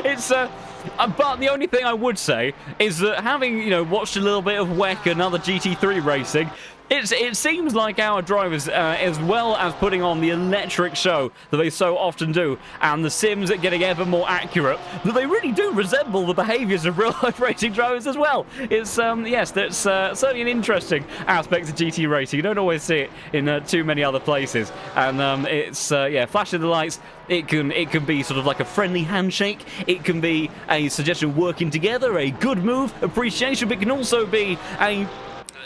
It's but the only thing I would say is that having, watched a little bit of WEC and other GT3 racing, It seems like our drivers, as well as putting on the electric show that they so often do, and the sims getting ever more accurate, that they really do resemble the behaviours of real-life racing drivers as well. It's, yes, that's certainly an interesting aspect of GT racing. You don't always see it in too many other places. And it's, yeah, flashing the lights. It can be sort of like a friendly handshake. It can be a suggestion of working together, a good move, appreciation, but it can also be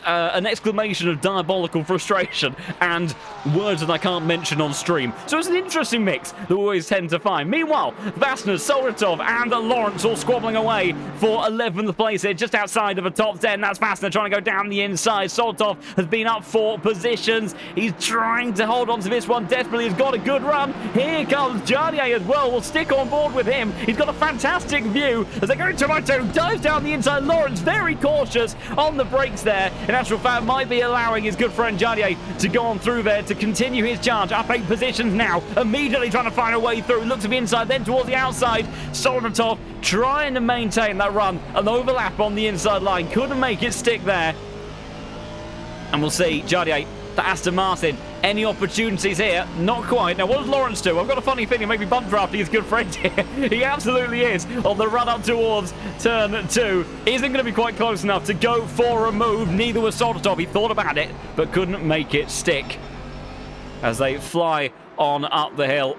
an exclamation of diabolical frustration and words that I can't mention on stream. So it's an interesting mix that we always tend to find. Meanwhile, Vasner, Soldatov and Lawrence all squabbling away for 11th place here, just outside of a top 10. That's Vasner trying to go down the inside. Soldatov has been up 4 positions. He's trying to hold on to this one desperately. He's got a good run. Here comes Jardier as well. We'll stick on board with him. He's got a fantastic view as they go into Tomato. Dives down the inside. Lawrence very cautious on the brakes there. In actual fact, might be allowing his good friend Jardier to go on through there to continue his charge. Up 8 positions now. Immediately trying to find a way through. Looks to the inside, then towards the outside. Soldatov trying to maintain that run. An overlap on the inside line. Couldn't make it stick there. And we'll see Jardier, the Aston Martin. Any opportunities here? Not quite. Now, what does Lawrence do? I've got a funny feeling maybe bumped after his good friend here. He absolutely is on the run up towards turn 2. Isn't going to be quite close enough to go for a move. Neither was Soldatov. He thought about it, but couldn't make it stick as they fly on up the hill.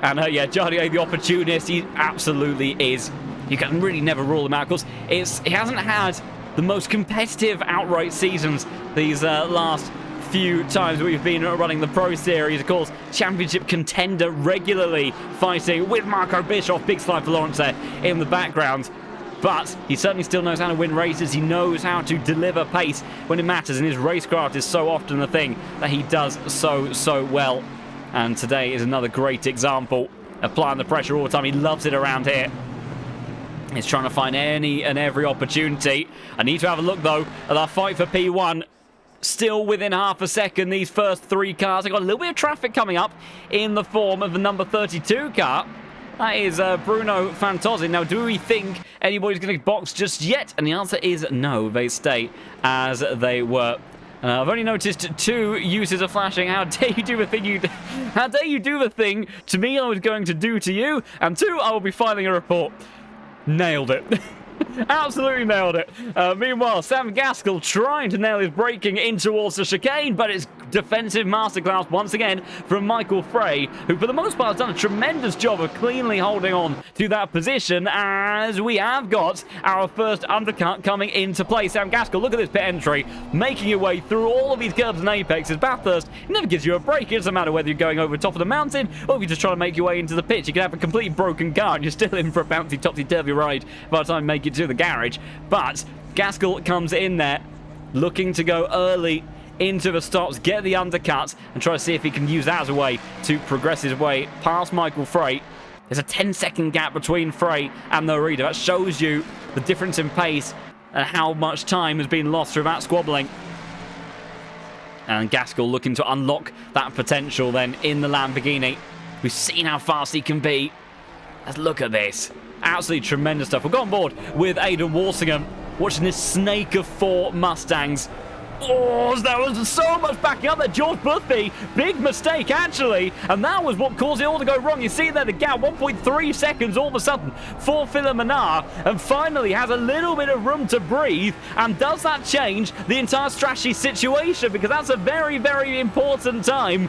And yeah, Jardier, the opportunist, he absolutely is. You can really never rule him out because he hasn't had the most competitive outright seasons these last few times we've been running the Pro Series. Of course, championship contender, regularly fighting with Marco Bischoff. Big slide for Lawrence there in the background. But he certainly still knows how to win races. He knows how to deliver pace when it matters. And his racecraft is so often the thing that he does so well. And today is another great example. Applying the pressure all the time. He loves it around here. He's trying to find any and every opportunity. I need to have a look, though, at our fight for P1. Still within half a second, these first 3 cars. I've got a little bit of traffic coming up in the form of the number 32 car. That is Bruno Fantozzi. Now, do we think anybody's going to box just yet? And the answer is no. They stay as they were. I've only noticed 2 uses of flashing. How dare you do the thing How dare you do the thing to me I was going to do to you? And 2, I will be filing a report. Nailed it. Absolutely nailed it. Meanwhile, Sam Gaskell trying to nail his braking in towards the chicane, but it's defensive masterclass once again from Michael Frey, who for the most part has done a tremendous job of cleanly holding on to that position, as we have got our first undercut coming into play. Sam Gaskell, look at this pit entry, making your way through all of these curbs and apexes. Bathurst never gives you a break. It doesn't matter whether you're going over the top of the mountain or if you're just trying to make your way into the pitch. You can have a completely broken car and you're still in for a bouncy topsy-turvy ride by the time you make it to the garage. But Gaskell comes in there looking to go early into the stops, get the undercuts, and try to see if he can use that as a way to progress his way past Michael Frey. There's a 10-second gap between Frey and the reader. That shows you the difference in pace and how much time has been lost through that squabbling. And Gaskell looking to unlock that potential then in the Lamborghini. We've seen how fast he can be. Let's look at this. Absolutely tremendous stuff. We'll go on board with Aidan Walsingham, watching this snake of 4 Mustangs. Oh, there was so much backing up there. George Boothby, big mistake actually, and that was what caused it all to go wrong. You see there the gap, 1.3 seconds all of a sudden for Filamenar, and finally has a little bit of room to breathe. And does that change the entire strategy situation? Because that's a very, very important time.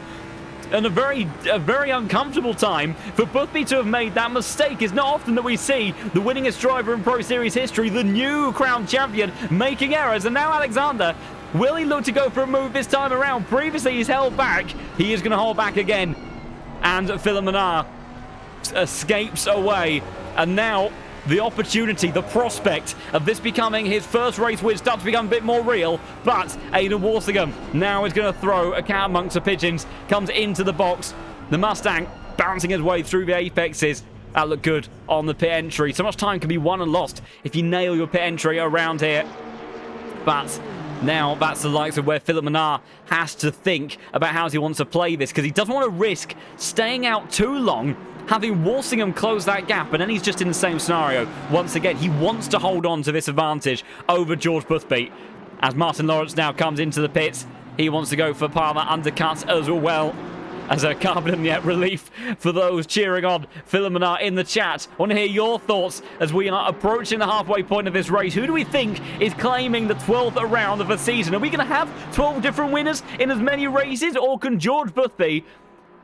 And a very uncomfortable time for Boothby to have made that mistake. It's not often that we see the winningest driver in Pro Series history, the new crowned champion, making errors. And now Alexander, will he look to go for a move this time around? Previously he's held back. He is going to hold back again. And Filamenar escapes away. And now the opportunity, the prospect of this becoming his first race win starts to become a bit more real. But Aidan Walsingham now is going to throw a cat amongst the pigeons. Comes into the box. The Mustang bouncing his way through the apexes. That looked good on the pit entry. So much time can be won and lost if you nail your pit entry around here. But now that's the likes of where Filamenar has to think about how he wants to play this, because he doesn't want to risk staying out too long, having Walsingham close that gap, and then he's just in the same scenario. Once again, he wants to hold on to this advantage over George Boothby. As Martin Lawrence now comes into the pits. He wants to go for part of that undercut as well. As a carbon yet relief for those cheering on. Philomena in the chat. I want to hear your thoughts as we are approaching the halfway point of this race. Who do we think is claiming the 12th round of the season? Are we going to have 12 different winners in as many races? Or can George Boothby,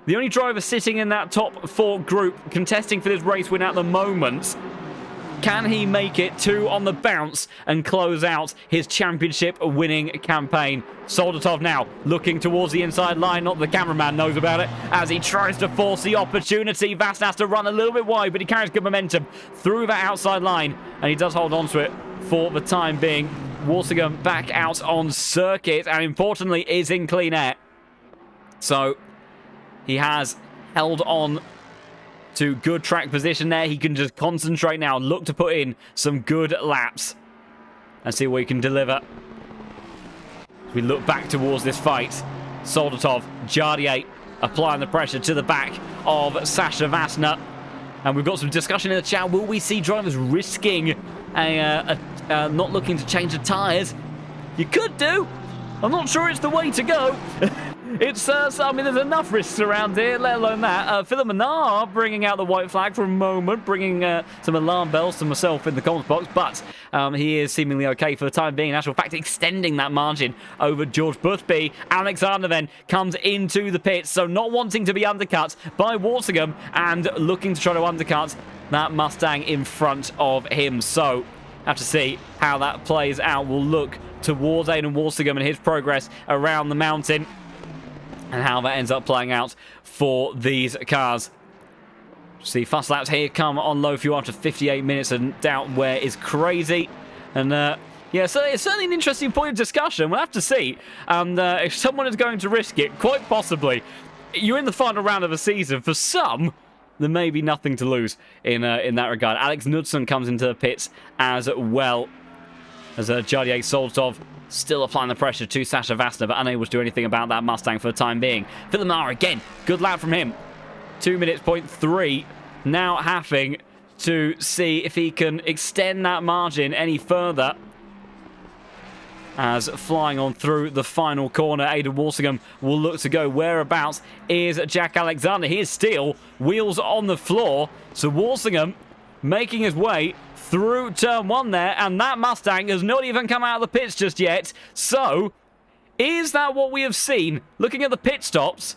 the only driver sitting in that top 4 group, contesting for this race win at the moment, can he make it 2 on the bounce and close out his championship winning campaign? Soldatov now looking towards the inside line. Not the cameraman knows about it as he tries to force the opportunity. Vast has to run a little bit wide, but he carries good momentum through that outside line, and he does hold on to it for the time being. Walsingham back out on circuit, and importantly is in clean air. So he has held on to good track position there. He can just concentrate now, look to put in some good laps and see what he can deliver. As we look back towards this fight, Soldatov, Jardier applying the pressure to the back of Sasha Vassner. And we've got some discussion in the chat. Will we see drivers risking not looking to change the tyres? You could do. I'm not sure it's the way to go. It's, I mean, there's enough risks around here, let alone that. Philomena bringing out the white flag for a moment, bringing some alarm bells to myself in the comments box, but he is seemingly okay for the time being. In actual fact, extending that margin over George Boothby. Alexander then comes into the pits, so not wanting to be undercut by Walsingham and looking to try to undercut that Mustang in front of him. So, have to see how that plays out. We'll look towards Aidan Walsingham and his progress around the mountain, and how that ends up playing out for these cars. See, fast laps here come on low fuel after 58 minutes, and doubt where is crazy. And yeah, so it's certainly an interesting point of discussion. We'll have to see. And if someone is going to risk it, quite possibly, you're in the final round of a season. For some, there may be nothing to lose in that regard. Alex Knudsen comes into the pits as well. As Jardier Soldatov still applying the pressure to Sasha Vassner, but unable to do anything about that Mustang for the time being. Philomena again, good lap from him. 2 minutes, 0.3. Now having to see if he can extend that margin any further. As flying on through the final corner, Aidan Walsingham will look to go. Whereabouts is Jack Alexander? He is still wheels on the floor. So Walsingham making his way through turn 1 there, and that Mustang has not even come out of the pits just yet. So, is that what we have seen? Looking at the pit stops,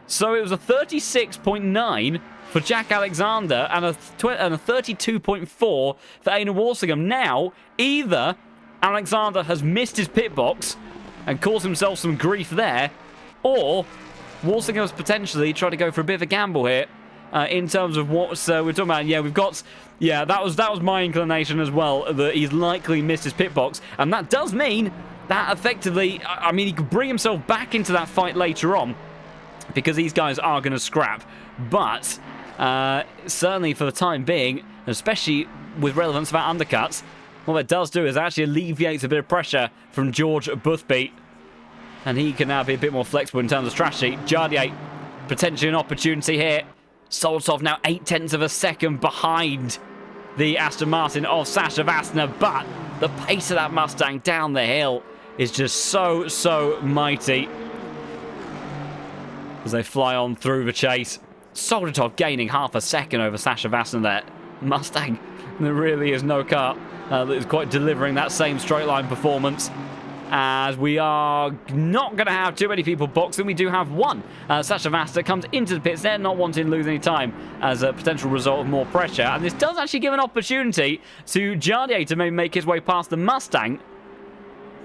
so it was a 36.9 for Jack Alexander and a 32.4 for Aidan Walsingham. Now, either Alexander has missed his pit box and caused himself some grief there, or Walsingham has potentially tried to go for a bit of a gamble here. In terms of what we're talking about. Yeah, we've got... Yeah, that was my inclination as well, that he's likely missed his pit box. And that does mean that effectively... I mean, he could bring himself back into that fight later on, because these guys are going to scrap. But certainly for the time being, especially with relevance about undercuts, what that does do is actually alleviates a bit of pressure from George Boothby. And he can now be a bit more flexible in terms of strategy. Jardier, potentially an opportunity here. Soldatov now 0.8 of a second behind the Aston Martin of Sasha Vassner, but the pace of that Mustang down the hill is just so mighty as they fly on through the chase. Soldatov gaining 0.5 second over Sasha Vassner there. Mustang, there really is no car that is quite delivering that same straight line performance. As we are not going to have too many people boxing, we do have one. Sasha Vassner comes into the pits there, not wanting to lose any time as a potential result of more pressure. And this does actually give an opportunity to Jardier to maybe make his way past the Mustang.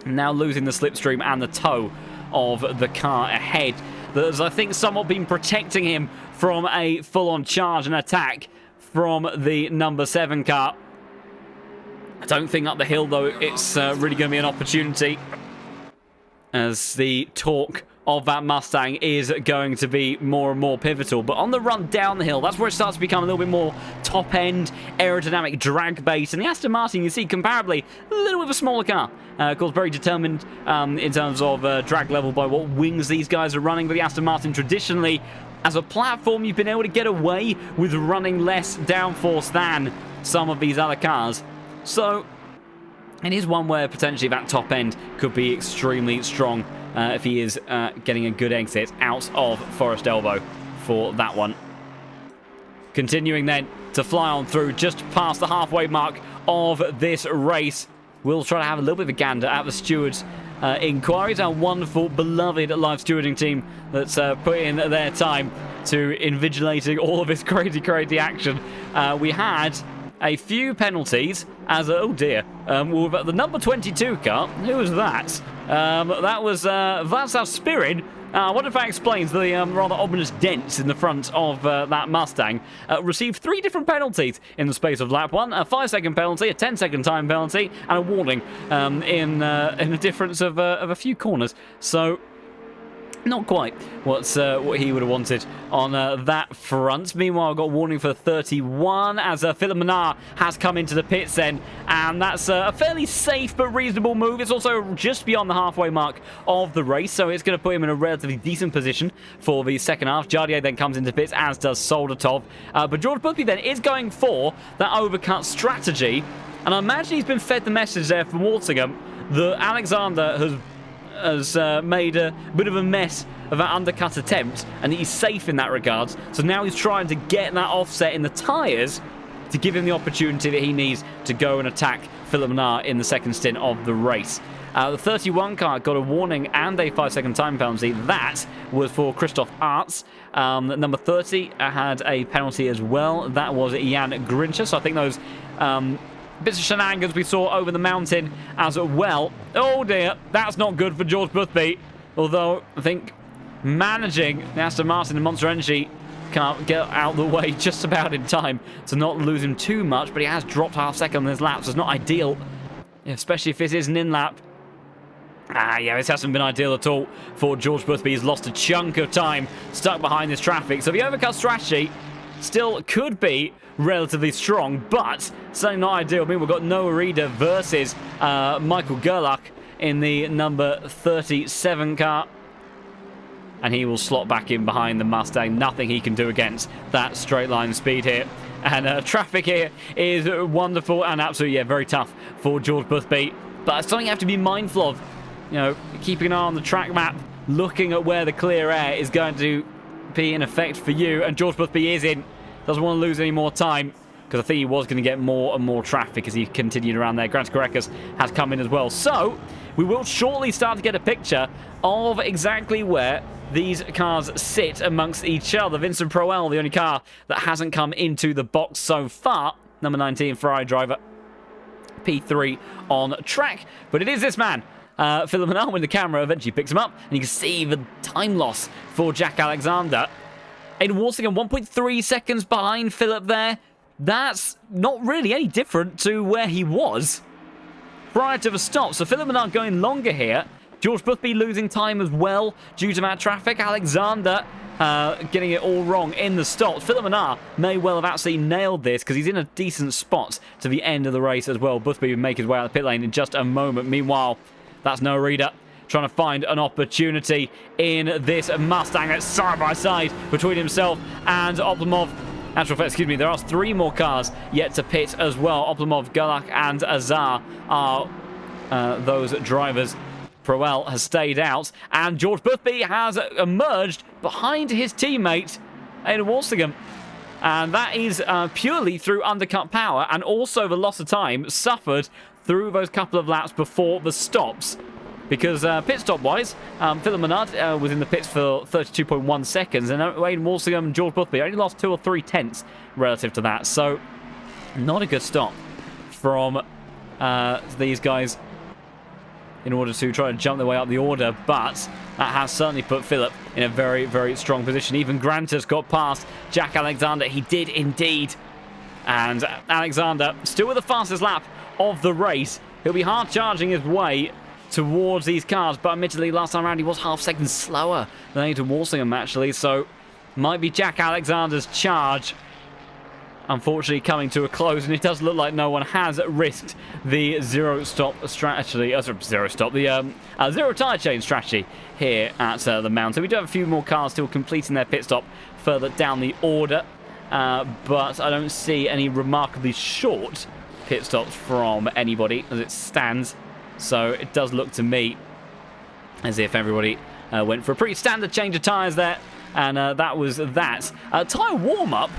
Now losing the slipstream and the toe of the car ahead. There's, I think, somewhat been protecting him from a full-on charge and attack from the number 7 car. I don't think up the hill, though, it's really going to be an opportunity, as the torque of that Mustang is going to be more and more pivotal. But on the run down the hill, that's where it starts to become a little bit more top-end, aerodynamic, drag-based. And the Aston Martin, you see, comparably, a little bit of a smaller car. Of course, very determined in terms of drag level by what wings these guys are running. But the Aston Martin, traditionally, as a platform, you've been able to get away with running less downforce than some of these other cars. So, It is one where potentially that top end could be extremely strong if he is getting a good exit out of Forest Elbow for that one. Continuing then to fly on through just past the halfway mark of this race. We'll try to have a little bit of a gander at the stewards' inquiries. Our wonderful, beloved live stewarding team that's put in their time to invigilating all of this crazy action. We had a few penalties as oh dear, the number 22 car. Who was that? That was Václav Spirin. I wonder if that explains the rather ominous dents in the front of that Mustang. Received 3 different penalties in the space of lap 1. A 5-second penalty, a 10-second time penalty, and a warning in a difference of a few corners. So not quite what he would have wanted on that front. Meanwhile, I've got a warning for 31 as Philip Menard has come into the pits then. And that's a fairly safe but reasonable move. It's also just beyond the halfway mark of the race, so it's going to put him in a relatively decent position for the second half. Jardier then comes into pits, as does Soldatov. But George Boothby then is going for that overcut strategy. And I imagine he's been fed the message there from Walsingham that Alexander has made a bit of a mess of that undercut attempt, and he's safe in that regard. So now he's trying to get that offset in the tyres to give him the opportunity that he needs to go and attack Philip Menard in the second stint of the race. The 31 car got a warning and a 5-second time penalty. That was for Christoph Arts. Number 30 had a penalty as well. That was Jan Grincher. So I think those bits of shenanigans we saw over the mountain as well. Oh dear, that's not good for George Boothby. Although I think managing the Aston Martin and Monster Energy can't get out of the way just about in time to not lose him too much, but he has dropped half second on his laps. It's not ideal, especially if this is an in-lap. Yeah, this hasn't been ideal at all for George Boothby. He's lost a chunk of time stuck behind this traffic. So the overcut strategy still could be relatively strong, but certainly not ideal. I mean, we've got Noah Reeder versus Michael Gerlach in the number 37 car. And he will slot back in behind the Mustang. Nothing he can do against that straight line speed here. And traffic here is wonderful and absolutely, very tough for George Boothby. But it's something you have to be mindful of. You know, keeping an eye on the track map, looking at where the clear air is going to be in effect for you. And George Boothby is in. Doesn't want to lose any more time, because I think he was going to get more and more traffic as he continued around there. Grant Korekis has come in as well. So we will shortly start to get a picture of exactly where these cars sit amongst each other. Vincent Proel, the only car that hasn't come into the box so far. Number 19 Ferrari driver, P3 on track. But it is this man, Philip Menard, when the camera eventually picks him up. And you can see the time loss for Jack Alexander. Aiden Walsingham 1.3 seconds behind Philip there. That's not really any different to where he was prior to the stop. So Philip Menard going longer here. George Boothby losing time as well due to that traffic. Alexander getting it all wrong in the stop. Philip Menard may well have actually nailed this because he's in a decent spot to the end of the race as well. Boothby will make his way out of the pit lane in just a moment. Meanwhile, that's Noah Reeder trying to find an opportunity in this Mustang. It's side by side between himself and Oblomov. Excuse me, there are 3 more cars yet to pit as well. Oblomov, Gerlach and Azar are those drivers. Proel has stayed out, and George Boothby has emerged behind his teammate, Aiden Walsingham. And that is purely through undercut power, and also the loss of time suffered through those couple of laps before the stops. Because pit stop-wise, Philip Menard was in the pits for 32.1 seconds, and Aiden Walsingham and George Boothby only lost 2 or 3 tenths relative to that. So, not a good stop from these guys in order to try to jump their way up the order, but that has certainly put Philip in a very strong position. Even Grant has got past Jack Alexander. He did indeed. And Alexander, still with the fastest lap of the race, he'll be hard charging his way towards these cars, but admittedly last time around he was half second slower than Aiden Walsingham actually, so might be Jack Alexander's charge unfortunately coming to a close, and it does look like no one has risked the zero tyre change strategy here at the mountain. We do have a few more cars still completing their pit stop further down the order, but I don't see any remarkably short pit stops from anybody as it stands. So it does look to me as if everybody went for a pretty standard change of tyres there. And that was that. Tyre warm-up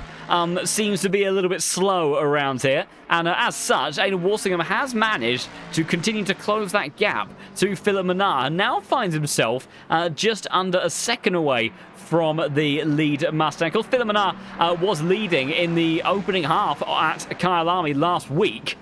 seems to be a little bit slow around here. And as such, Aidan Walsingham has managed to continue to close that gap to Philip Minnaar. And now finds himself just under a second away from the lead Mustang. Of course, Philip Minnaar was leading in the opening half at Kyalami last week.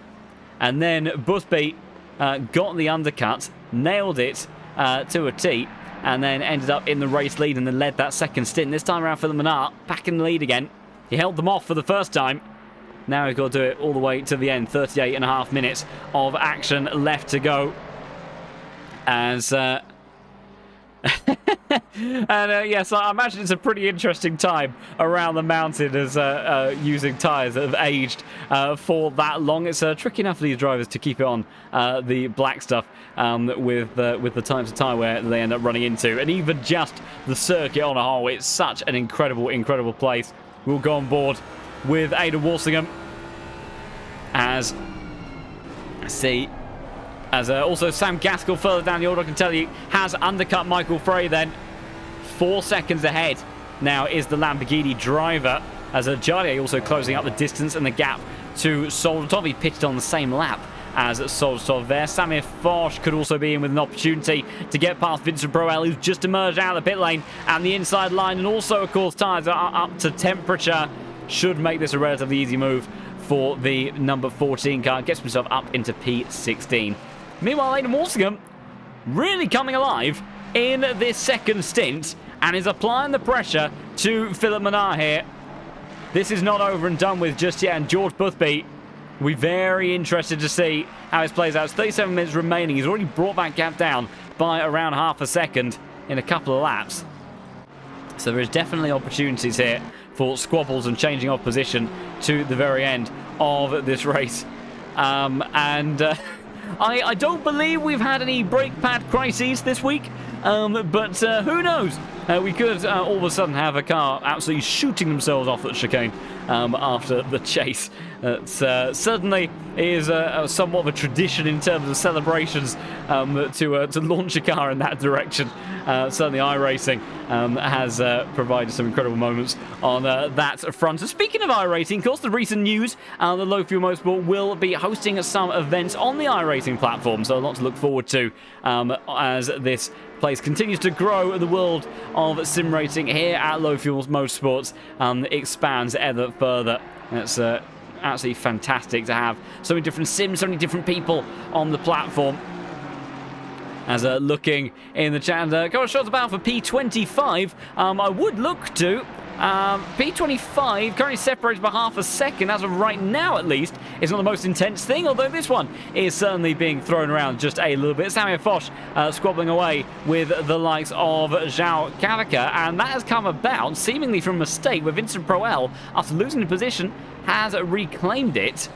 And then Boothby got the undercut, nailed it to a T, and then ended up in the race lead and then led that second stint. This time around, Philip Minnaar back in the lead again. He held them off for the first time. Now he's got to do it all the way to the end. 38.5 minutes of action left to go. As... and yes, I imagine it's a pretty interesting time around the mountain as using tyres that have aged for that long. It's tricky enough for these drivers to keep it on the black stuff with the types of tyre where they end up running into. And even just the circuit on a whole, it's such an incredible place. We'll go on board with Aidan Walsingham as also Sam Gaskell further down the order, I can tell you, has undercut Michael Frey then. 4 seconds ahead now is the Lamborghini driver, as Jardier also closing up the distance and the gap to Soldatov. He pitched on the same lap as Soldatov there. Samir Foch could also be in with an opportunity to get past Vincent Proel, who's just emerged out of the pit lane and the inside line. And also, of course, tyres are up to temperature. Should make this a relatively easy move for the number 14 car. Gets himself up into P16. Meanwhile, Aidan Walsingham really coming alive in this second stint and is applying the pressure to Philip Minnaar here. This is not over and done with just yet, and George Boothby, we're very interested to see how this plays out. It's 37 minutes remaining. He's already brought that gap down by around half a second in a couple of laps. So there is definitely opportunities here for squabbles and changing of position to the very end of this race. I don't believe we've had any brake pad crises this week, but who knows? We could all of a sudden have a car absolutely shooting themselves off at chicane after the chase. Certainly is somewhat of a tradition in terms of celebrations to launch a car in that direction. Certainly iRacing has provided some incredible moments on that front. So speaking of iRacing, of course, the recent news, the Low Fuel Motorsport will be hosting some events on the iRacing platform, so a lot to look forward to as this place continues to grow. The world of sim racing here at Low Fuel Motorsports expands ever further. It's absolutely fantastic to have so many different sims, so many different people on the platform. As looking in the chat, got a shot about for P25. I would look to P25 currently separated by half a second as of right now, at least. It's not the most intense thing, although this one is certainly being thrown around just a little bit. Samir Foch squabbling away with the likes of João Cavaca, and that has come about seemingly from a mistake where Vincent Proel, after losing the position, has reclaimed it.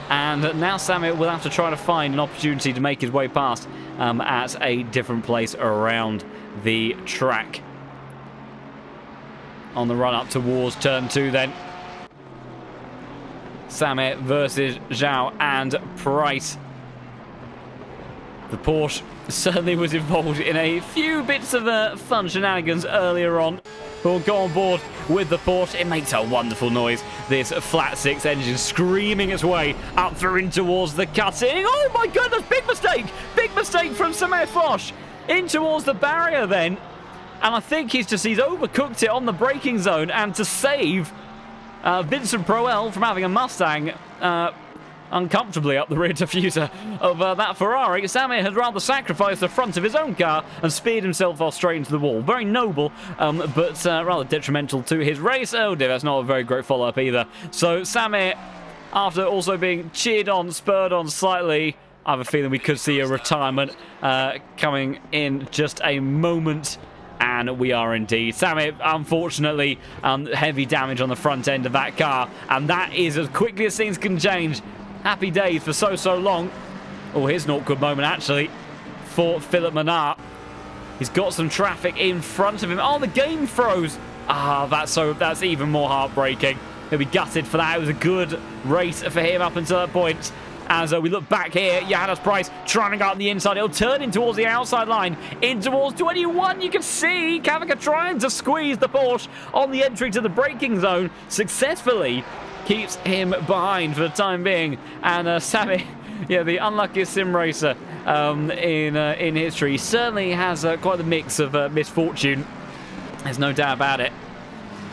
And now Samir will have to try to find an opportunity to make his way past at a different place around the track. On the run up towards turn 2 then. Samir versus João and Price. The Porsche certainly was involved in a few bits of fun shenanigans earlier on. We'll go on board with the Porsche. It makes a wonderful noise. This flat 6 engine screaming its way up through in towards the cutting. Oh my goodness, big mistake! Big mistake from Samir Foch. In towards the barrier then. And I think he's overcooked it on the braking zone, and to save Vincent Proel from having a Mustang uncomfortably up the rear diffuser of that Ferrari, Samir had rather sacrificed the front of his own car and speared himself off straight into the wall. Very noble, but rather detrimental to his race. Oh dear, that's not a very great follow-up either. So Samir, after also being cheered on, spurred on slightly, I have a feeling we could see a retirement coming in just a moment. And we are indeed. Samir, unfortunately, heavy damage on the front end of that car. And that is as quickly as things can change. Happy days for so long. Oh, here's an awkward moment, actually, for Philip Minnaar. He's got some traffic in front of him. Oh, the game froze. Ah, that's even more heartbreaking. he'll be gutted for that. It was a good race for him up until that point. As we look back here, Johannes Price trying to go up the inside. He'll turn in towards the outside line, in towards 21. You can see Kavika trying to squeeze the Porsche on the entry to the braking zone. Successfully keeps him behind for the time being. And Sammy, yeah, the unluckiest sim racer in history, certainly has quite the mix of misfortune. There's no doubt about it.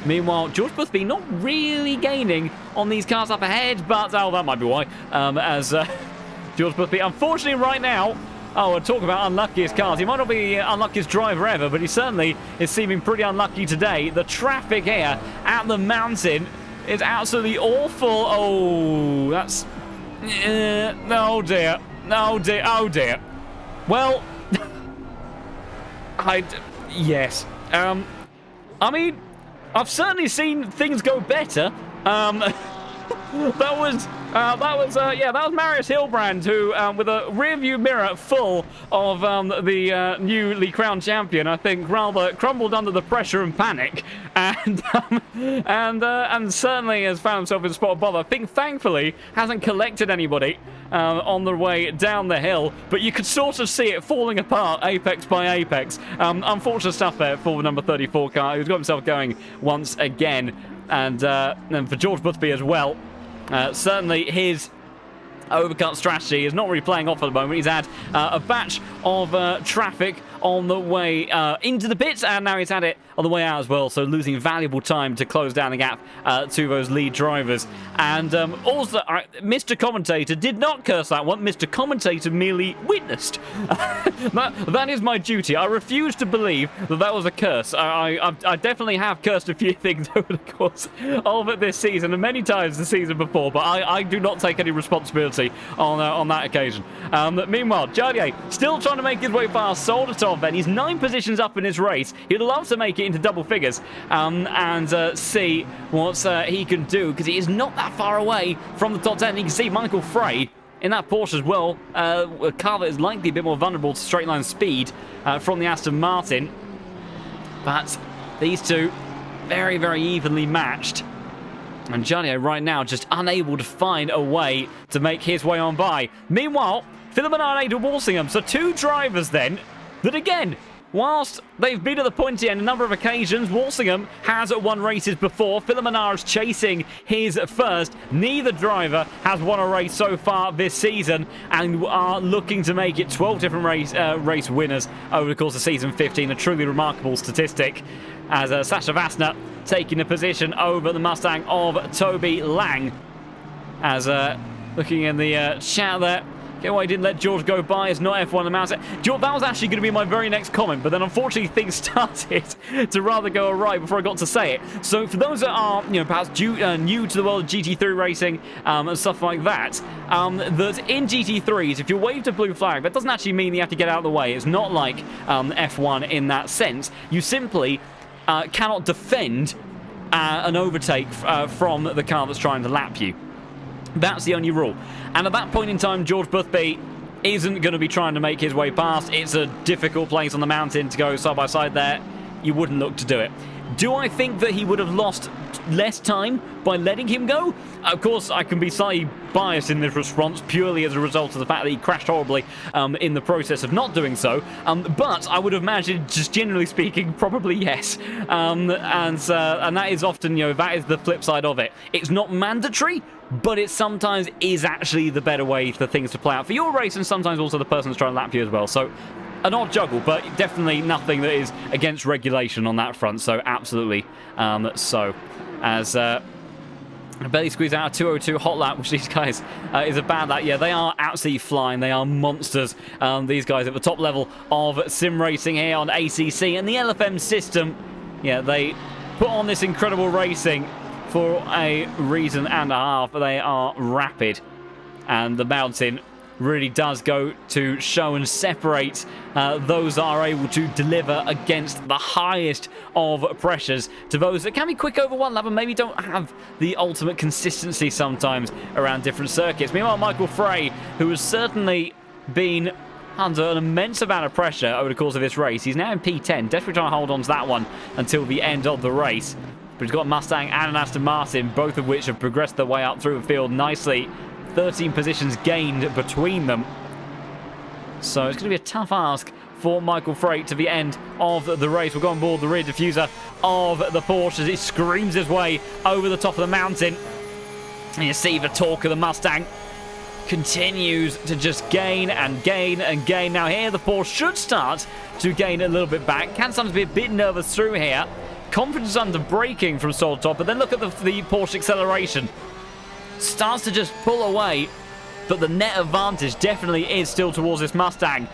Meanwhile, George Boothby not really gaining on these cars up ahead, but oh, that might be why. As George Boothby, unfortunately, right now, we'll talk about unluckiest cars. He might not be unluckiest driver ever, but he certainly is seeming pretty unlucky today. The traffic here at the mountain is absolutely awful. Oh, that's oh dear, oh dear, oh dear. Well, yes. I mean, I've certainly seen things go better. That was Marius Hilbrand, who, with a rear-view mirror full of the newly crowned champion, I think rather crumbled under the pressure and panic, and certainly has found himself in a spot of bother. I think, thankfully, hasn't collected anybody on the way down the hill, but you could sort of see it falling apart, apex by apex. Unfortunate stuff there for the number 34 car, who's got himself going once again. And for George Boothby as well, certainly his overcut strategy is not really playing off at the moment. He's had a batch of traffic on the way into the pits, and now he's had it on the way out as well, so losing valuable time to close down the gap to those lead drivers. And also, Mr. Commentator did not curse that one. Mr. Commentator merely witnessed. That is my duty. I refuse to believe that that was a curse. I definitely have cursed a few things over the course of this season, and many times the season before, but I do not take any responsibility on that occasion. Meanwhile, Jardier still trying to make his way past Soldatov. Then he's 9 positions up in his race. He'd love to make it into double figures and see what he can do, because he is not that far away from the top 10. You can see Michael Frey in that Porsche as well, a car that is likely a bit more vulnerable to straight line speed from the Aston Martin. But these two very, very evenly matched. And Jardier right now just unable to find a way to make his way on by. Meanwhile, Philip Bernard to Walsingham. So 2 drivers then that, again, whilst they've been at the pointy end a number of occasions, Walsingham has won races before. Philip Bernard is chasing his first. Neither driver has won a race so far this season, and are looking to make it 12 different race winners over the course of season 15. A truly remarkable statistic, as Sasha Vassner taking a position over the Mustang of Toby Lang. As looking in the chat there, okay, well, he didn't let George go by. It's not F1 the mountain. George, that was actually going to be my very next comment, but then unfortunately things started to rather go awry before I got to say it. So for those that are, perhaps new to the world of GT3 racing and stuff like that, that in GT3s, if you wave a blue flag, that doesn't actually mean you have to get out of the way. It's not like F1 in that sense. You simply cannot defend an overtake from the car that's trying to lap you. That's the only rule. And at that point in time, George Boothby isn't going to be trying to make his way past. It's a difficult place on the mountain to go side by side there. You wouldn't look to do it. Do I think that he would have lost less time by letting him go? Of course, I can be slightly biased in this response purely as a result of the fact that he crashed horribly in the process of not doing so. But I would have imagined, just generally speaking, probably yes. And that is often, that is the flip side of it. It's not mandatory, but it sometimes is actually the better way for things to play out for your race, and sometimes also the person that's trying to lap you as well. So an odd juggle, but definitely nothing that is against regulation on that front. So absolutely. As barely squeeze out a 202 hot lap, which these guys is a bad lap. Yeah, they are absolutely flying. They are monsters. These guys at the top level of sim racing here on ACC and the LFM system. Yeah, they put on this incredible racing for a reason and a half. They are rapid, and the mountain really does go to show and separate those that are able to deliver against the highest of pressures to those that can be quick over one lap and maybe don't have the ultimate consistency sometimes around different circuits. Meanwhile, Michael Frey, who has certainly been under an immense amount of pressure over the course of this race, he's now in P10, desperately trying to hold on to that one until the end of the race. But he's got a Mustang and an Aston Martin, both of which have progressed their way up through the field nicely. 13 positions gained between them. So it's going to be a tough ask for Michael Freight to the end of the race. We'll go on board the rear diffuser of the Porsche as he screams his way over the top of the mountain. And you see the torque of the Mustang continues to just gain and gain and gain. Now here the Porsche should start to gain a little bit back. Can sometimes be a bit nervous through here. Confidence under braking from Soltop, but then look at the Porsche acceleration. Starts to just pull away, but the net advantage definitely is still towards this Mustang.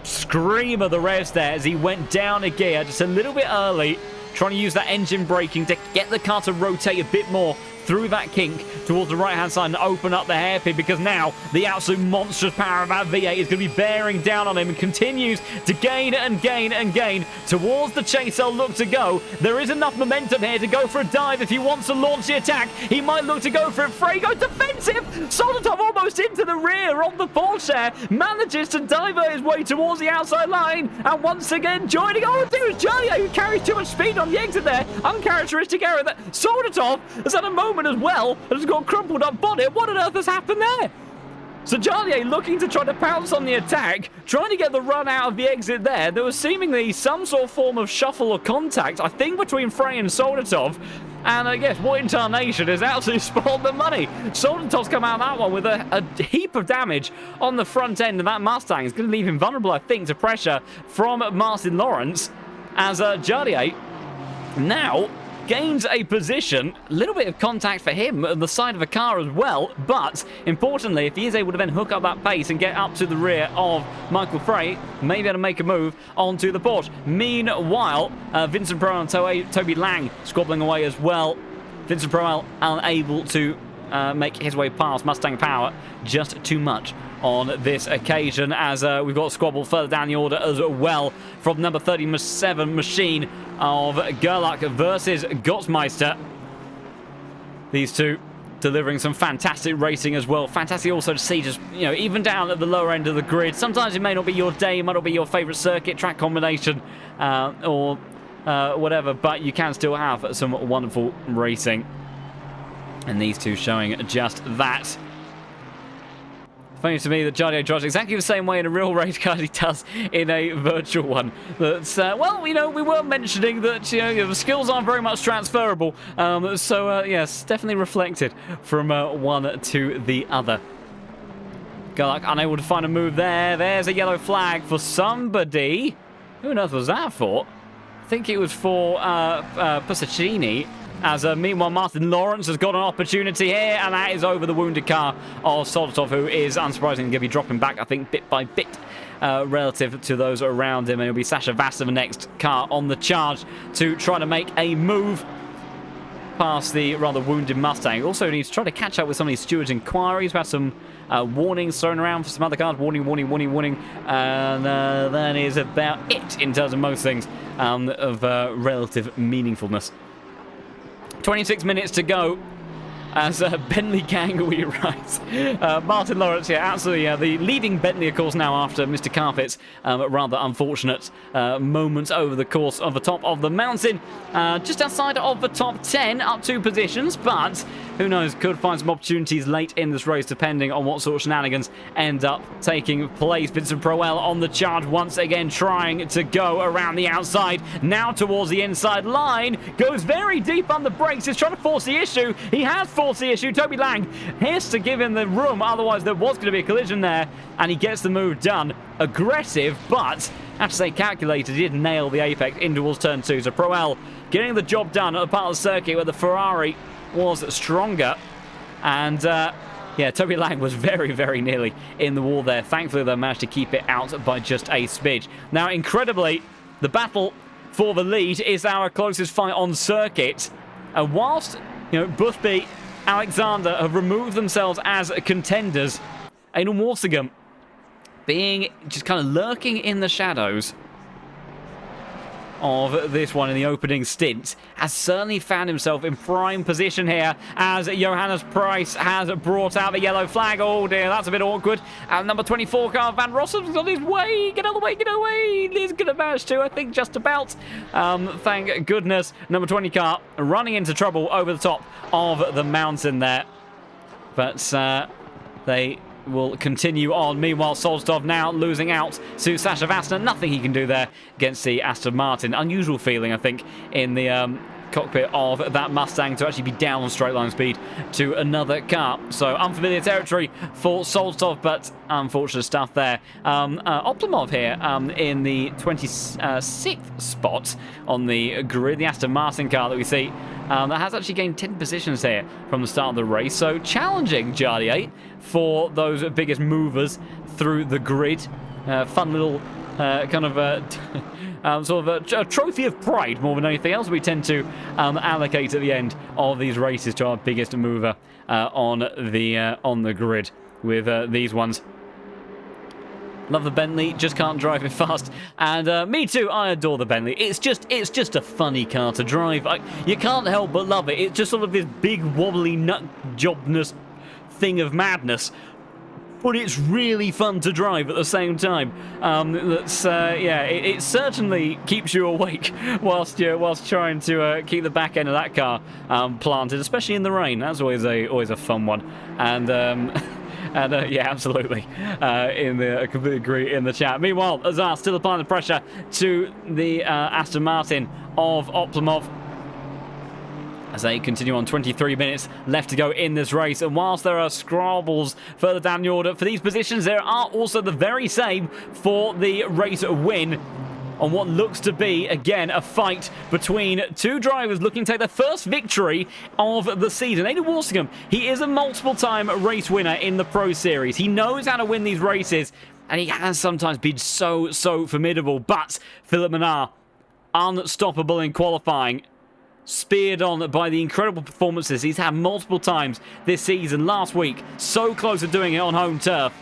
Scream of the revs there as he went down a gear just a little bit early, trying to use that engine braking to get the car to rotate a bit more through that kink towards the right-hand side and open up the hairpin, because now the absolute monstrous power of that V8 is going to be bearing down on him and continues to gain and gain and gain towards the chase. They'll look to go. There is enough momentum here to go for a dive. If he wants to launch the attack, he might look to go for it. Frey goes defensive. Soldatov almost into the rear of the Porsche, manages to divert his way towards the outside line, and once again joining. Oh, there's Jolliet, who carries too much speed on the exit there. Uncharacteristic error that Soldatov has had a moment as well, and has got a crumpled up bonnet. What on earth has happened there? So Jolliet looking to try to pounce on the attack, trying to get the run out of the exit there. There was seemingly some sort of form of shuffle or contact, I think, between Frey and Soldatov. And I guess what incarnation has absolutely spoiled the money. Soldatov's come out of that one with a heap of damage on the front end of that Mustang. It's going to leave him vulnerable, I think, to pressure from Martin Lawrence, as Jolliet now gains a position. A little bit of contact for him on the side of the car as well, but importantly, if he is able to then hook up that pace and get up to the rear of Michael Frey, maybe able to make a move onto the Porsche. Meanwhile, Vincent Proel and Toby Lang squabbling away as well. Vincent Proel unable to make his way past Mustang Power just too much on this occasion, as we've got a squabble further down the order as well from number 37 machine of Gerlach versus Gottsmeister. These two delivering some fantastic racing as well. Fantastic also to see, just, you know, even down at the lower end of the grid. Sometimes it may not be your day, it might not be your favourite circuit, track combination, or whatever, but you can still have some wonderful racing. And these two showing just that. Funny to me that Jolliet drives exactly the same way in a real race car as he does in a virtual one. That's, well, you know, we were mentioning that, you know, the skills aren't very much transferable. Yes, definitely reflected from one to the other. Gerlach unable to find a move there. There's a yellow flag for somebody. Who on earth was that for? I think it was for Pusacchini. As meanwhile, Martin Lawrence has got an opportunity here, and that is over the wounded car of Soldatov, who is unsurprisingly going to be dropping back, I think, bit by bit relative to those around him. And it'll be Sasha Vassar, the next car on the charge, to try to make a move past the rather wounded Mustang. Also needs to try to catch up with some of these stewards' inquiries. We've had some warnings thrown around for some other cars. Warning, warning, warning, warning. And that is about it in terms of most things of relative meaningfulness. 26 minutes to go as Bentley Kangaroo arrives. Martin Lawrence, yeah, absolutely. The leading Bentley, of course, now after Mr. Carpet's rather unfortunate moments over the course of the top of the mountain. Just outside of the top 10, up 2 positions, but who knows, could find some opportunities late in this race, depending on what sort of shenanigans end up taking place. Vincent Proel on the charge once again, trying to go around the outside, now towards the inside line, goes very deep on the brakes, he's trying to force the issue. He has forced the issue. Toby Lang has to give him the room, otherwise there was going to be a collision there, and he gets the move done. Aggressive, but I have to say calculated. He did nail the apex in towards turn 2. So Proel getting the job done at a part of the circuit where the Ferrari was stronger. And yeah, Toby Lang was very, very nearly in the wall there. Thankfully, they managed to keep it out by just a smidge. Now, incredibly, the battle for the lead is our closest fight on circuit. And whilst, you know, Busby, Alexander have removed themselves as contenders, Aidan Walsingham being just kind of lurking in the shadows. of this one in the opening stint, has certainly found himself in prime position here as Johannes Price has brought out the yellow flag. Oh dear, that's a bit awkward. And number 24 car, Van Rossen's on his way. Get out of the way, get away. He's going to manage to, I think, just about. Thank goodness. Number 20 car running into trouble over the top of the mountain there. But they will continue on. Meanwhile, Solstov now losing out to Sasha Vastner. Nothing he can do there against the Aston Martin. Unusual feeling, I think, in the cockpit of that Mustang to actually be down on straight line speed to another car. So unfamiliar territory for Solstov, but unfortunate stuff there. Oplomov here in the 26th spot on the grid, the Aston Martin car that we see. That has actually gained 10 positions here from the start of the race. So challenging, Jardier, for those biggest movers through the grid. Fun little kind of sort of a trophy of pride more than anything else we tend to allocate at the end of these races to our biggest mover on the grid with these ones. Love the Bentley, just can't drive it fast. And me too, I adore the Bentley. It's just a funny car to drive. You can't help but love it. It's just sort of this big wobbly nut jobness thing of madness. But it's really fun to drive at the same time. It certainly keeps you awake whilst trying to keep the back end of that car planted, especially in the rain. That's always a fun one. And yeah, absolutely. I completely agree in the chat. Meanwhile, Azar still applying the pressure to the Aston Martin of Oplomov as they continue on. 23 minutes left to go in this race. And whilst there are scrabbles further down the order for these positions, there are also the very same for the race win on what looks to be, again, a fight between two drivers looking to take their first victory of the season. Aidan Walsingham, he is a multiple-time race winner in the Pro Series. He knows how to win these races, and he has sometimes been so formidable. But Philip Menard, unstoppable in qualifying, speared on by the incredible performances he's had multiple times this season. Last week, so close to doing it on home turf.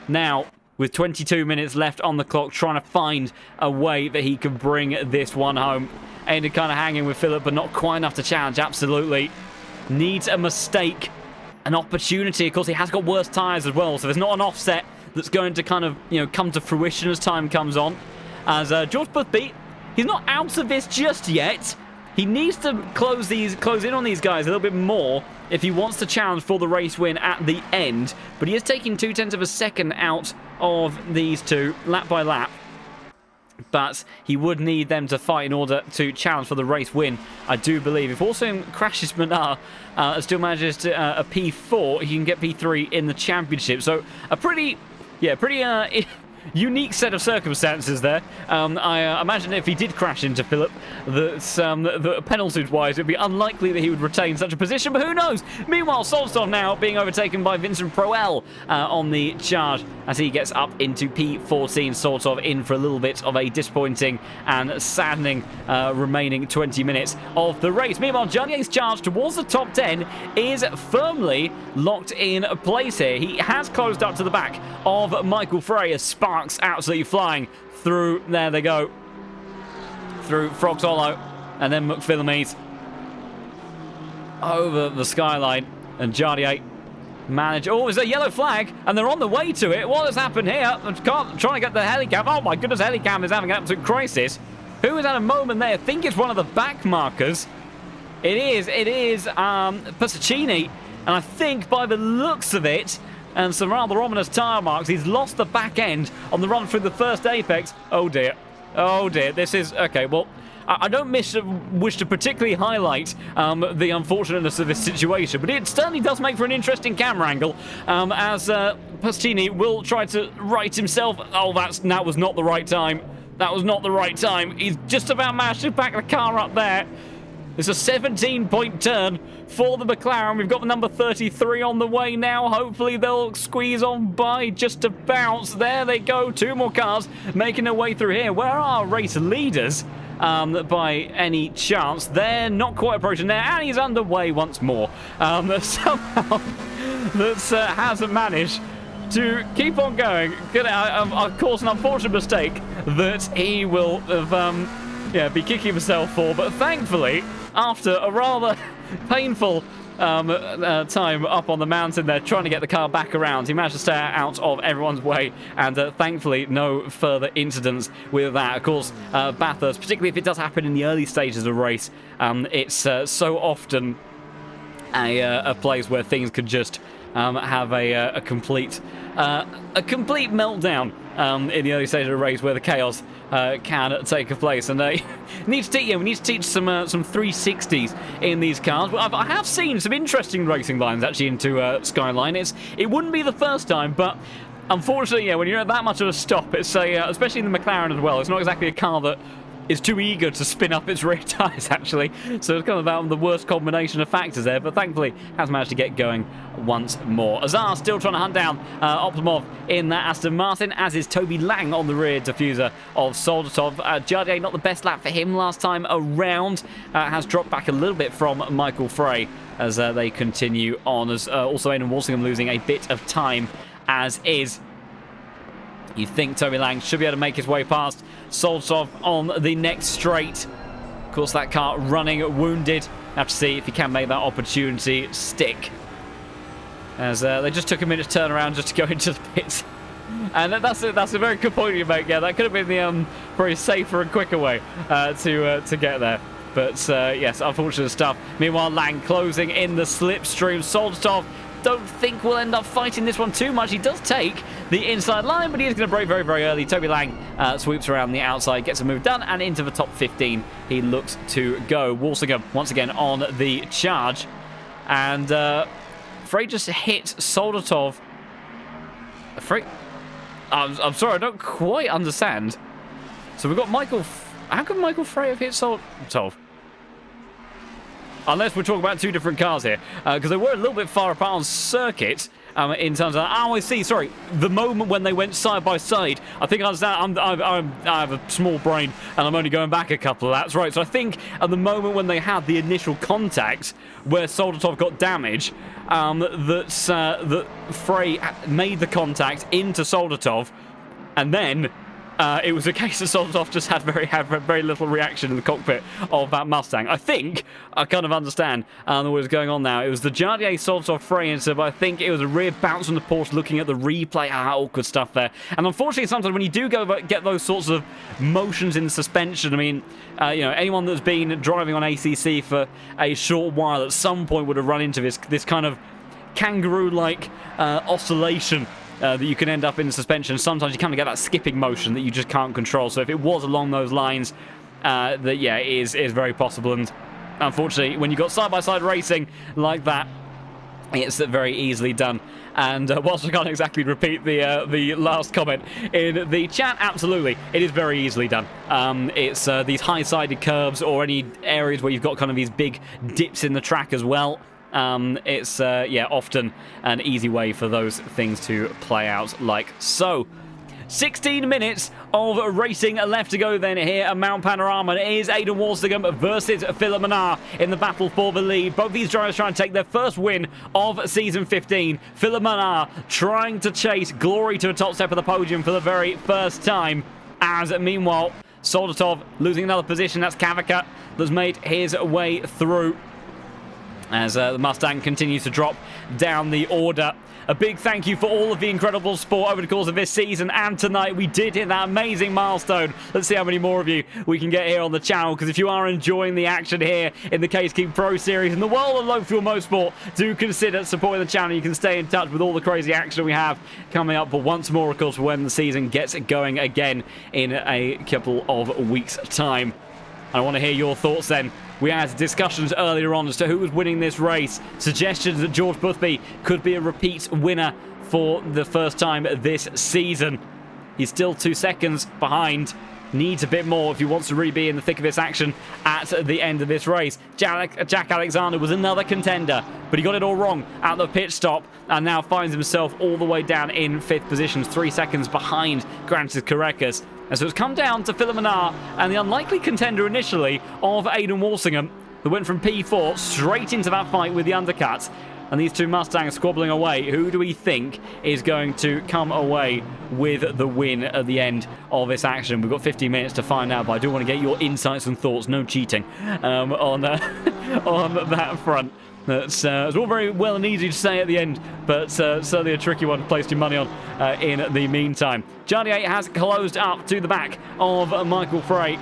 Now, with 22 minutes left on the clock, trying to find a way that he can bring this one home. Ended kind of hanging with Philip, but not quite enough to challenge, absolutely. Needs a mistake, an opportunity. Of course, he has got worse tyres as well, so there's not an offset that's going to kind of, come to fruition as time comes on. As George Boothby, he's not out of this just yet. He needs to close in on these guys a little bit more if he wants to challenge for the race win at the end. But he is taking 0.2 of a second out of these two, lap by lap. But he would need them to fight in order to challenge for the race win, I do believe. If also crashes Menard, still manages to a P4, he can get P3 in the championship. So a pretty unique set of circumstances there. I imagine if he did crash into Philip, that penalties-wise, it would be unlikely that he would retain such a position, but who knows? Meanwhile, Solstov now being overtaken by Vincent Proel on the charge as he gets up into P14. Solstov in for a little bit of a disappointing and saddening remaining 20 minutes of the race. Meanwhile, Jardier's charge towards the top 10 is firmly locked in place here. He has closed up to the back of Michael Frey as Sparks absolutely flying through. There they go. Through Frogs Hollow and then McPhillamys over the skyline. And Jardier manage. Oh, there's a yellow flag and they're on the way to it. What has happened here? Trying to get the helicam. Oh my goodness, helicam is having an absolute crisis. Who is at a moment there? I think it's one of the back markers. It is Passaccini. And I think by the looks of it, and some rather ominous tyre marks, he's lost the back end on the run through the first apex. Oh dear. Oh dear. This is... Okay, well, I don't wish to particularly highlight the unfortunateness of this situation, but it certainly does make for an interesting camera angle as Passaccini will try to right himself. Oh, that was not the right time. That was not the right time. He's just about managed to back the car up there. It's a 17-point turn for the McLaren. We've got the number 33 on the way now. Hopefully they'll squeeze on by just about. There they go. Two more cars making their way through here. Where are our race leaders by any chance? They're not quite approaching there. And he's underway once more. Somehow that hasn't managed to keep on going. Of course, an unfortunate mistake that he will have be kicking himself for. But thankfully, after a rather painful time up on the mountain there, trying to get the car back around, he managed to stay out of everyone's way, and thankfully no further incidents with that. Of course, Bathurst, particularly if it does happen in the early stages of a race, it's so often a place where things could just have a complete meltdown in the early stage of the race, where the chaos can take place. And we need to teach some 360s in these cars. I have seen some interesting racing lines actually into Skyline. It wouldn't be the first time, but unfortunately, when you're at that much of a stop, it's especially in the McLaren as well, it's not exactly a car that is too eager to spin up its rear tyres, actually. So it's kind of about the worst combination of factors there, but thankfully has managed to get going once more. Azar still trying to hunt down Optimov in that Aston Martin, as is Toby Lang on the rear diffuser of Soldatov. Jardier, not the best lap for him last time around, has dropped back a little bit from Michael Frey as they continue on, as also Aidan Walsingham losing a bit of time as is. You think Toby Lang should be able to make his way past Soldatov on the next straight. Of course, that car running wounded. Have to see if he can make that opportunity stick, as they just took a minute to turn around just to go into the pits. And that's a very good point you make. Yeah, that could have been the very safer and quicker way to get there. But yes, unfortunate stuff. Meanwhile, Lang closing in the slipstream. Soldatov, don't think we'll end up fighting this one too much. He does take the inside line, but he is going to brake very, very early. Toby Lang sweeps around the outside, gets a move done, and into the top 15 he looks to go. Walsingham once again on the charge, and Frey just hit Soldatov. Frey, I'm sorry, I don't quite understand. So we've got Michael. How can Michael Frey have hit Soldatov? Unless we're talking about two different cars here, because they were a little bit far apart on circuit in terms of... Oh, I see, sorry. The moment when they went side by side, I think I understand. I have a small brain, and I'm only going back a couple of laps. Right, so I think at the moment when they had the initial contact, where Soldatov got damage, that Frey made the contact into Soldatov, and then... it was a case that Soldatov just had very little reaction in the cockpit of that Mustang. I think I kind of understand what was going on now. It was the Jardier Soldatov Frey incident, but I think it was a rear bounce from the Porsche looking at the replay. Awkward stuff there. And unfortunately, sometimes when you do get those sorts of motions in the suspension, I mean, anyone that's been driving on ACC for a short while at some point would have run into this kind of kangaroo-like oscillation that you can end up in the suspension. Sometimes you kind of get that skipping motion that you just can't control. So if it was along those lines, it is very possible. And unfortunately, when you've got side-by-side racing like that, it's very easily done. And whilst I can't exactly repeat the last comment in the chat, absolutely, it is very easily done. It's these high-sided curves or any areas where you've got kind of these big dips in the track as well. It's often an easy way for those things to play out like so. 16 minutes of racing left to go then here at Mount Panorama. It is Aidan Walsingham versus Philip Minnaar in the battle for the lead. Both these drivers trying to take their first win of season 15. Philip Minnaar trying to chase glory to the top step of the podium for the very first time. As meanwhile, Soldatov losing another position. That's Kavika that's made his way through, as the Mustang continues to drop down the order. A big thank you for all of the incredible support over the course of this season, and tonight we did hit that amazing milestone. Let's see how many more of you we can get here on the channel, because if you are enjoying the action here in the Case King Pro Series in the world of low fuel motorsport, do consider supporting the channel. You can stay in touch with all the crazy action we have coming up, but once more, of course, when the season gets going again in a couple of weeks' time. I want to hear your thoughts then. We had discussions earlier on as to who was winning this race. Suggestions that George Boothby could be a repeat winner for the first time this season. He's still 2 seconds behind. Needs a bit more if he wants to really be in the thick of this action at the end of this race. Jack Alexander was another contender, but he got it all wrong at the pit stop and now finds himself all the way down in 5th position, 3 seconds behind Grancis Carreras. And so it's come down to Philip Minnaar and the unlikely contender initially of Aidan Walsingham, who went from P4 straight into that fight with the undercut. and these two Mustangs squabbling away. Who do we think is going to come away with the win at the end of this action? We've got 15 minutes to find out, but I do want to get your insights and thoughts. No cheating on that front. It's all very well and easy to say at the end, but certainly a tricky one to place your money on in the meantime. Jardier has closed up to the back of Michael Frey,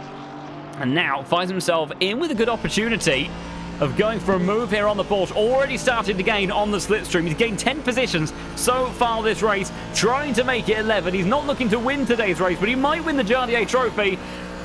and now finds himself in with a good opportunity of going for a move here on the board. Already started to gain on the slipstream. He's gained 10 positions so far this race, trying to make it 11. He's not looking to win today's race, but he might win the Jardier trophy.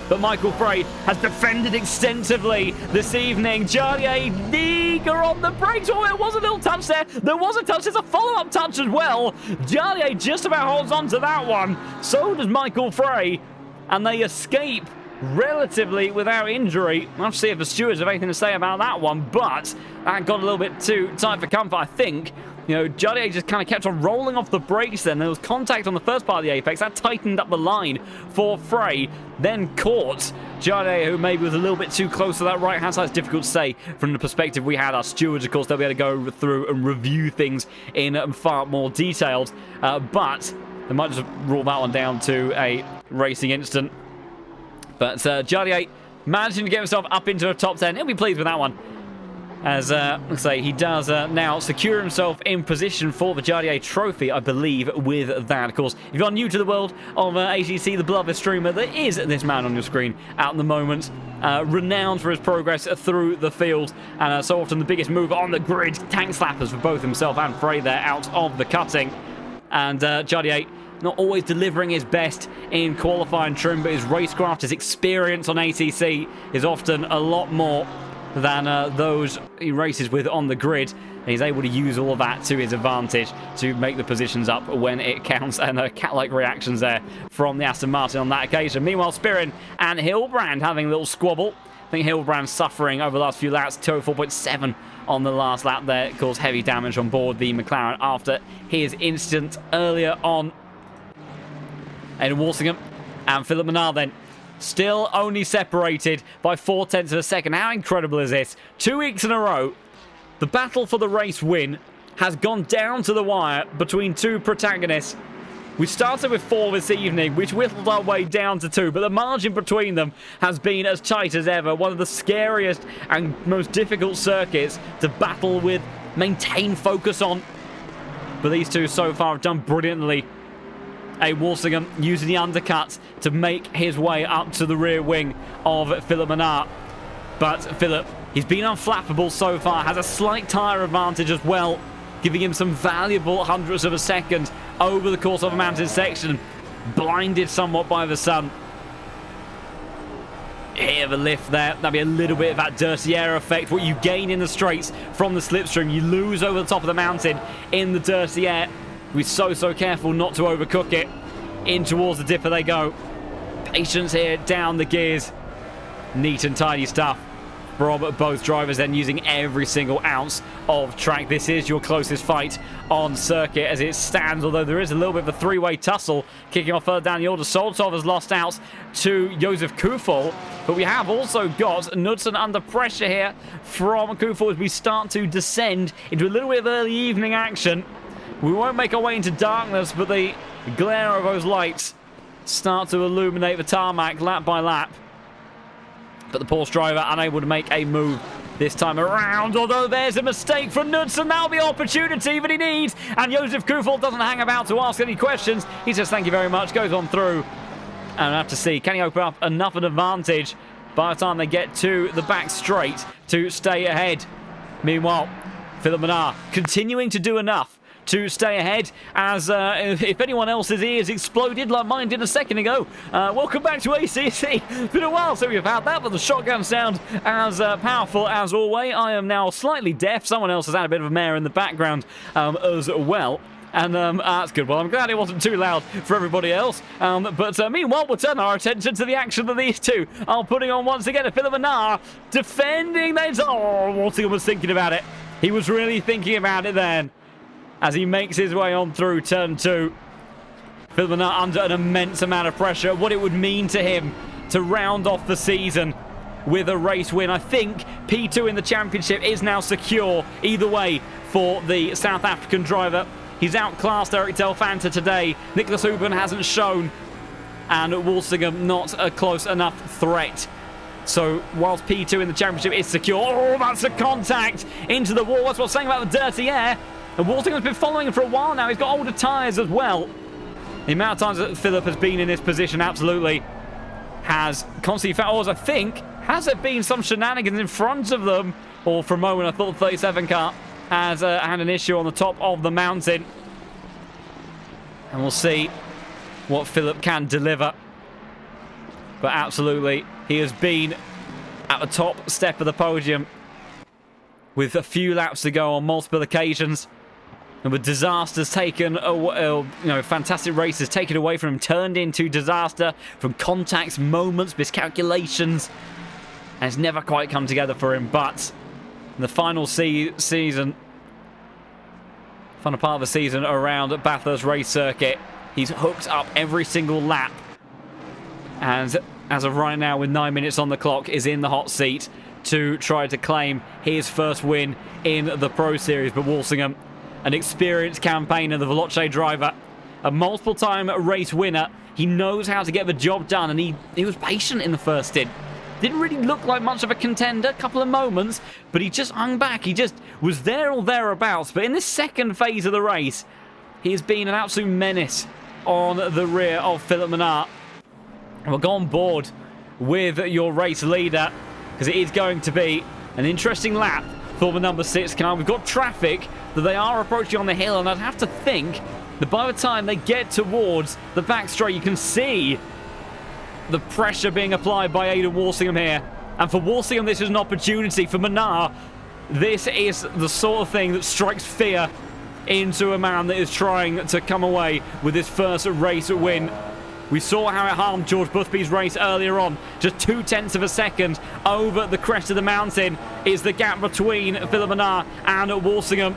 But Michael Frey has defended extensively this evening. Jardier eager on the brakes. Oh, it was a little touch there. There was a touch. There's a follow-up touch as well. Jardier just about holds on to that one. So does Michael Frey. And they escape relatively without injury. I'll see if the stewards have anything to say about that one. But that got a little bit too tight for comfort, I think. You know, Jardier just kind of kept on rolling off the brakes then. There was contact on the first part of the apex. That tightened up the line for Frey. Then caught Jardier, who maybe was a little bit too close to that right-hand side. It's difficult to say from the perspective we had. Our stewards, of course, they'll be able to go through and review things in far more detail. But they might just rule that one down to a racing incident. But Jardier managing to get himself up into a top 10. He'll be pleased with that one. As, let's say, he does now secure himself in position for the Jardier trophy, I believe, with that. Of course, if you're new to the world of ACC, the beloved streamer, there is this man on your screen at the moment, renowned for his progress through the field, and so often the biggest mover on the grid. Tank slappers for both himself and Frey there out of the cutting. And Jardier not always delivering his best in qualifying trim, but his racecraft, his experience on ACC is often a lot more than those he races with on the grid. And he's able to use all of that to his advantage to make the positions up when it counts, and cat-like reactions there from the Aston Martin on that occasion. Meanwhile, Spirin and Hilbrand having a little squabble. I think Hilbrand suffering over the last few laps. 204.7 on the last lap there. Caused heavy damage on board the McLaren after his incident earlier on. And Walsingham and Philip Menard then still only separated by 0.4 of a second. How incredible is this? 2 weeks in a row, the battle for the race win has gone down to the wire between two protagonists. We started with 4 this evening, which whittled our way down to 2, but the margin between them has been as tight as ever. One of the scariest and most difficult circuits to battle with, maintain focus on. But these two so far have done brilliantly. Walsingham using the undercut to make his way up to the rear wing of Philip Menard. But Philip, he's been unflappable so far, has a slight tyre advantage as well, giving him some valuable hundredths of a second over the course of a mountain section. Blinded somewhat by the sun. Here, the lift there. That'll be a little bit of that dirty air effect. What you gain in the straights from the slipstream, you lose over the top of the mountain in the dirty air. We're so careful not to overcook it. In towards the dipper they go. Patience here, down the gears. Neat and tidy stuff from both drivers, then using every single ounce of track. This is your closest fight on circuit as it stands, although there is a little bit of a three-way tussle kicking off further down the order. Soltov has lost out to Josef Kufel, but we have also got Knudsen under pressure here from Kufel as we start to descend into a little bit of early evening action. We won't make our way into darkness, but the glare of those lights start to illuminate the tarmac lap by lap. But the Porsche driver unable to make a move this time around, although there's a mistake from Knudsen. That'll be opportunity that he needs, and Josef Kufel doesn't hang about to ask any questions. He says thank you very much, goes on through, and we'll have to see, can he open up enough of an advantage by the time they get to the back straight to stay ahead. Meanwhile, Philip Menard continuing to do enough to stay ahead, as if anyone else's ears exploded like mine did a second ago. Welcome back to ACC. Been a while since we've had that, but the shotgun sound as powerful as always. I am now slightly deaf. Someone else has had a bit of a mare in the background as well. And that's good. Well, I'm glad it wasn't too loud for everybody else. But meanwhile, we'll turn our attention to the action that these two are putting on once again. Philip Menard defending those. Oh, Walsingham was thinking about it. He was really thinking about it then, as he makes his way on through turn 2. Philip Menard under an immense amount of pressure. What it would mean to him to round off the season with a race win. I think P2 in the championship is now secure either way for the South African driver. He's outclassed Eric Delfanta today. Nicholas Hoopen hasn't shown, and Walsingham not a close enough threat. So whilst P2 in the championship is secure, oh, that's a contact into the wall. That's what's saying about the dirty air. And Walsingham's been following him for a while now. He's got older tyres as well. The amount of times that Philip has been in this position absolutely has constantly found. I think, has there been some shenanigans in front of them? Or for a moment I thought the 37 car has had an issue on the top of the mountain. And we'll see what Philip can deliver. But absolutely, he has been at the top step of the podium with a few laps to go on multiple occasions. And with disasters taken away, fantastic races taken away from him, turned into disaster from contacts, moments, miscalculations. And it's never quite come together for him. But in the final season, final part of the season around Bathurst race circuit, he's hooked up every single lap. And as of right now, with 9 minutes on the clock, is in the hot seat to try to claim his first win in the Pro Series. But Walsingham, an experienced campaigner, the Veloce driver, a multiple-time race winner. He knows how to get the job done, and he was patient in the first stint. Didn't really look like much of a contender, a couple of moments, but he just hung back. He just was there or thereabouts. But in this second phase of the race, he has been an absolute menace on the rear of Philip Menard. We'll go on board with your race leader, because it is going to be an interesting lap for the number 6 car. We've got traffic that they are approaching on the hill, and I'd have to think that by the time they get towards the back straight, you can see the pressure being applied by Aidan Walsingham here. And for Walsingham, this is an opportunity. For Menard, this is the sort of thing that strikes fear into a man that is trying to come away with his first race win. We saw how it harmed George Boothby's race earlier on. Just 0.2 of a second over the crest of the mountain is the gap between Philip Menard and Walsingham.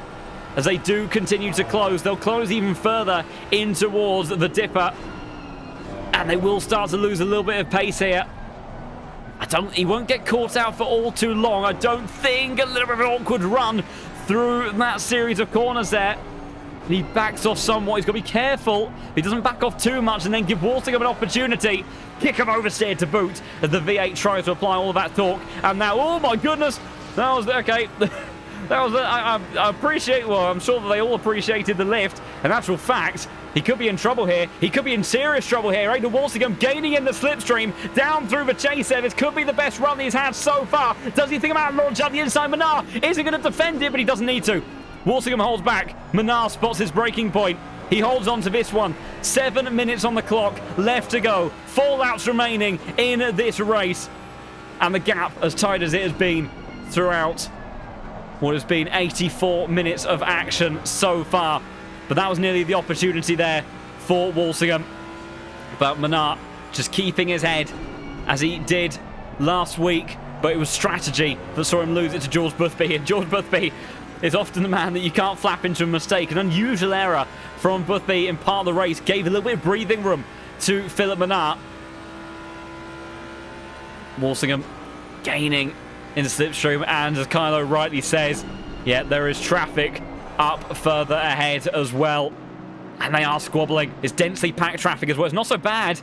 As they do continue to close, they'll close even further in towards the Dipper. And they will start to lose a little bit of pace here. He won't get caught out for all too long. I don't think. A little bit of an awkward run through that series of corners there. And he backs off somewhat. He's got to be careful. He doesn't back off too much and then give Walsingham an opportunity. Kick him oversteered to boot as the V8 tries to apply all of that torque. And now, oh my goodness, that was okay. That was I appreciate. Well, I'm sure that they all appreciated the lift. In actual fact, he could be in trouble here. He could be in serious trouble here. Aidan Walsingham gaining in the slipstream down through the chase there. This could be the best run he's had so far. Does he think about launch out the inside? Menard isn't going to defend it, but he doesn't need to. Walsingham holds back. Menard spots his breaking point. He holds on to this one. 7 minutes on the clock left to go. 4 laps remaining in this race. And the gap as tight as it has been throughout what has been 84 minutes of action so far. But that was nearly the opportunity there for Walsingham. But Menard just keeping his head as he did last week. But it was strategy that saw him lose it to George Boothby. And George Boothby is often the man that you can't flap into a mistake. An unusual error from Boothby in part of the race gave a little bit of breathing room to Philip Menard. Walsingham gaining in the slipstream, and as Kylo rightly says, yeah, there is traffic up further ahead as well. And they are squabbling. It's densely packed traffic as well. It's not so bad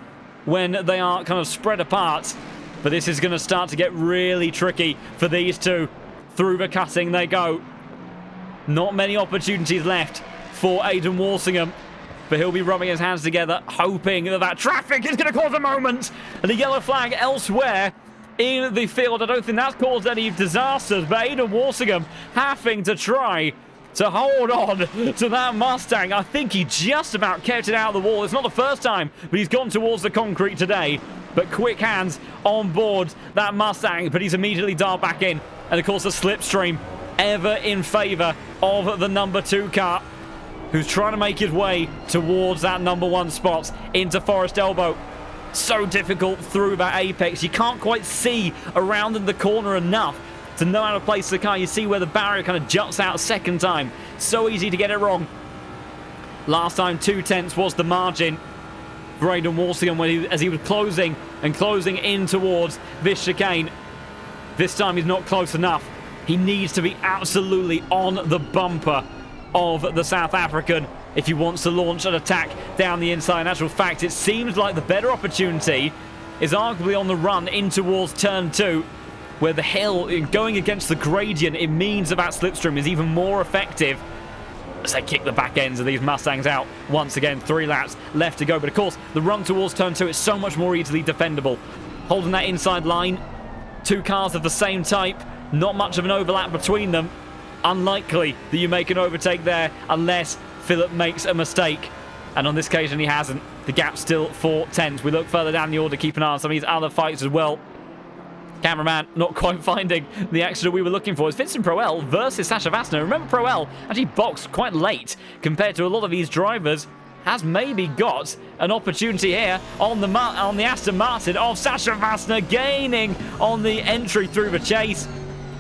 when they are kind of spread apart, but this is going to start to get really tricky for these two. Through the cutting they go. Not many opportunities left for Aidan Walsingham, but he'll be rubbing his hands together, hoping that that traffic is going to cause a moment. And the yellow flag elsewhere in the field. I don't think that's caused any disasters, but Aidan Walsingham having to try to hold on to that Mustang. I think he just about kept it out of the wall. It's not the first time, but he's gone towards the concrete today. But quick hands on board that Mustang, but he's immediately dialed back in. And of course the slipstream ever in favour of the number 2 car, who's trying to make his way towards that number 1 spot into Forest Elbow. So difficult through that apex. You can't quite see around in the corner enough to know how to place the car. You see where the barrier kind of juts out a second time. So easy to get it wrong. Last time 0.2 was the margin for Aidan Walsingham as he was closing in towards this chicane. This time he's not close enough. He needs to be absolutely on the bumper of the South African if he wants to launch an attack down the inside. In actual fact, it seems like the better opportunity is arguably on the run in towards turn 2, where the hill, going against the gradient, it means that slipstream is even more effective as they kick the back ends of these Mustangs out. Once again, 3 laps left to go. But of course, the run towards turn 2 is so much more easily defendable. Holding that inside line, 2 cars of the same type, not much of an overlap between them. Unlikely that you make an overtake there unless Philip makes a mistake. And on this occasion, he hasn't. The gap's still 4 tenths. We look further down the order, keep an eye on some of these other fights as well. Cameraman not quite finding the action that we were looking for. It's Vincent Proel versus Sasha Vassner. Remember, Proel actually boxed quite late compared to a lot of these drivers. Has maybe got an opportunity here on the Aston Martin of Sasha Vassner, gaining on the entry through the chase,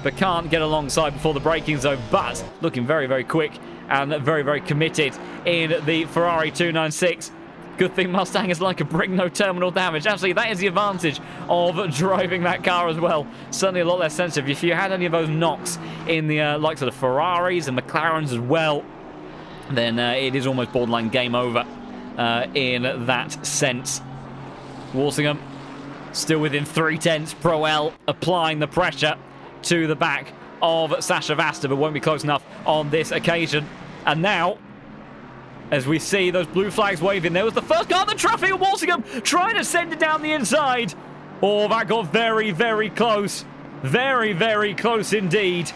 but can't get alongside before the braking zone. But looking very, very quick and very, very committed in the Ferrari 296. Good thing Mustang is like a brick, no terminal damage. Actually, that is the advantage of driving that car as well. Certainly a lot less sensitive. If you had any of those knocks in the likes of the Ferraris and McLarens as well, then it is almost borderline game over in that sense. Walsingham still within 3 tenths. Proel applying the pressure to the back of Sasha Vassner, but won't be close enough on this occasion. And now, as we see those blue flags waving, there was the first car in the traffic of Walsingham trying to send it down the inside. Oh, that got very, very close. Very, very close indeed.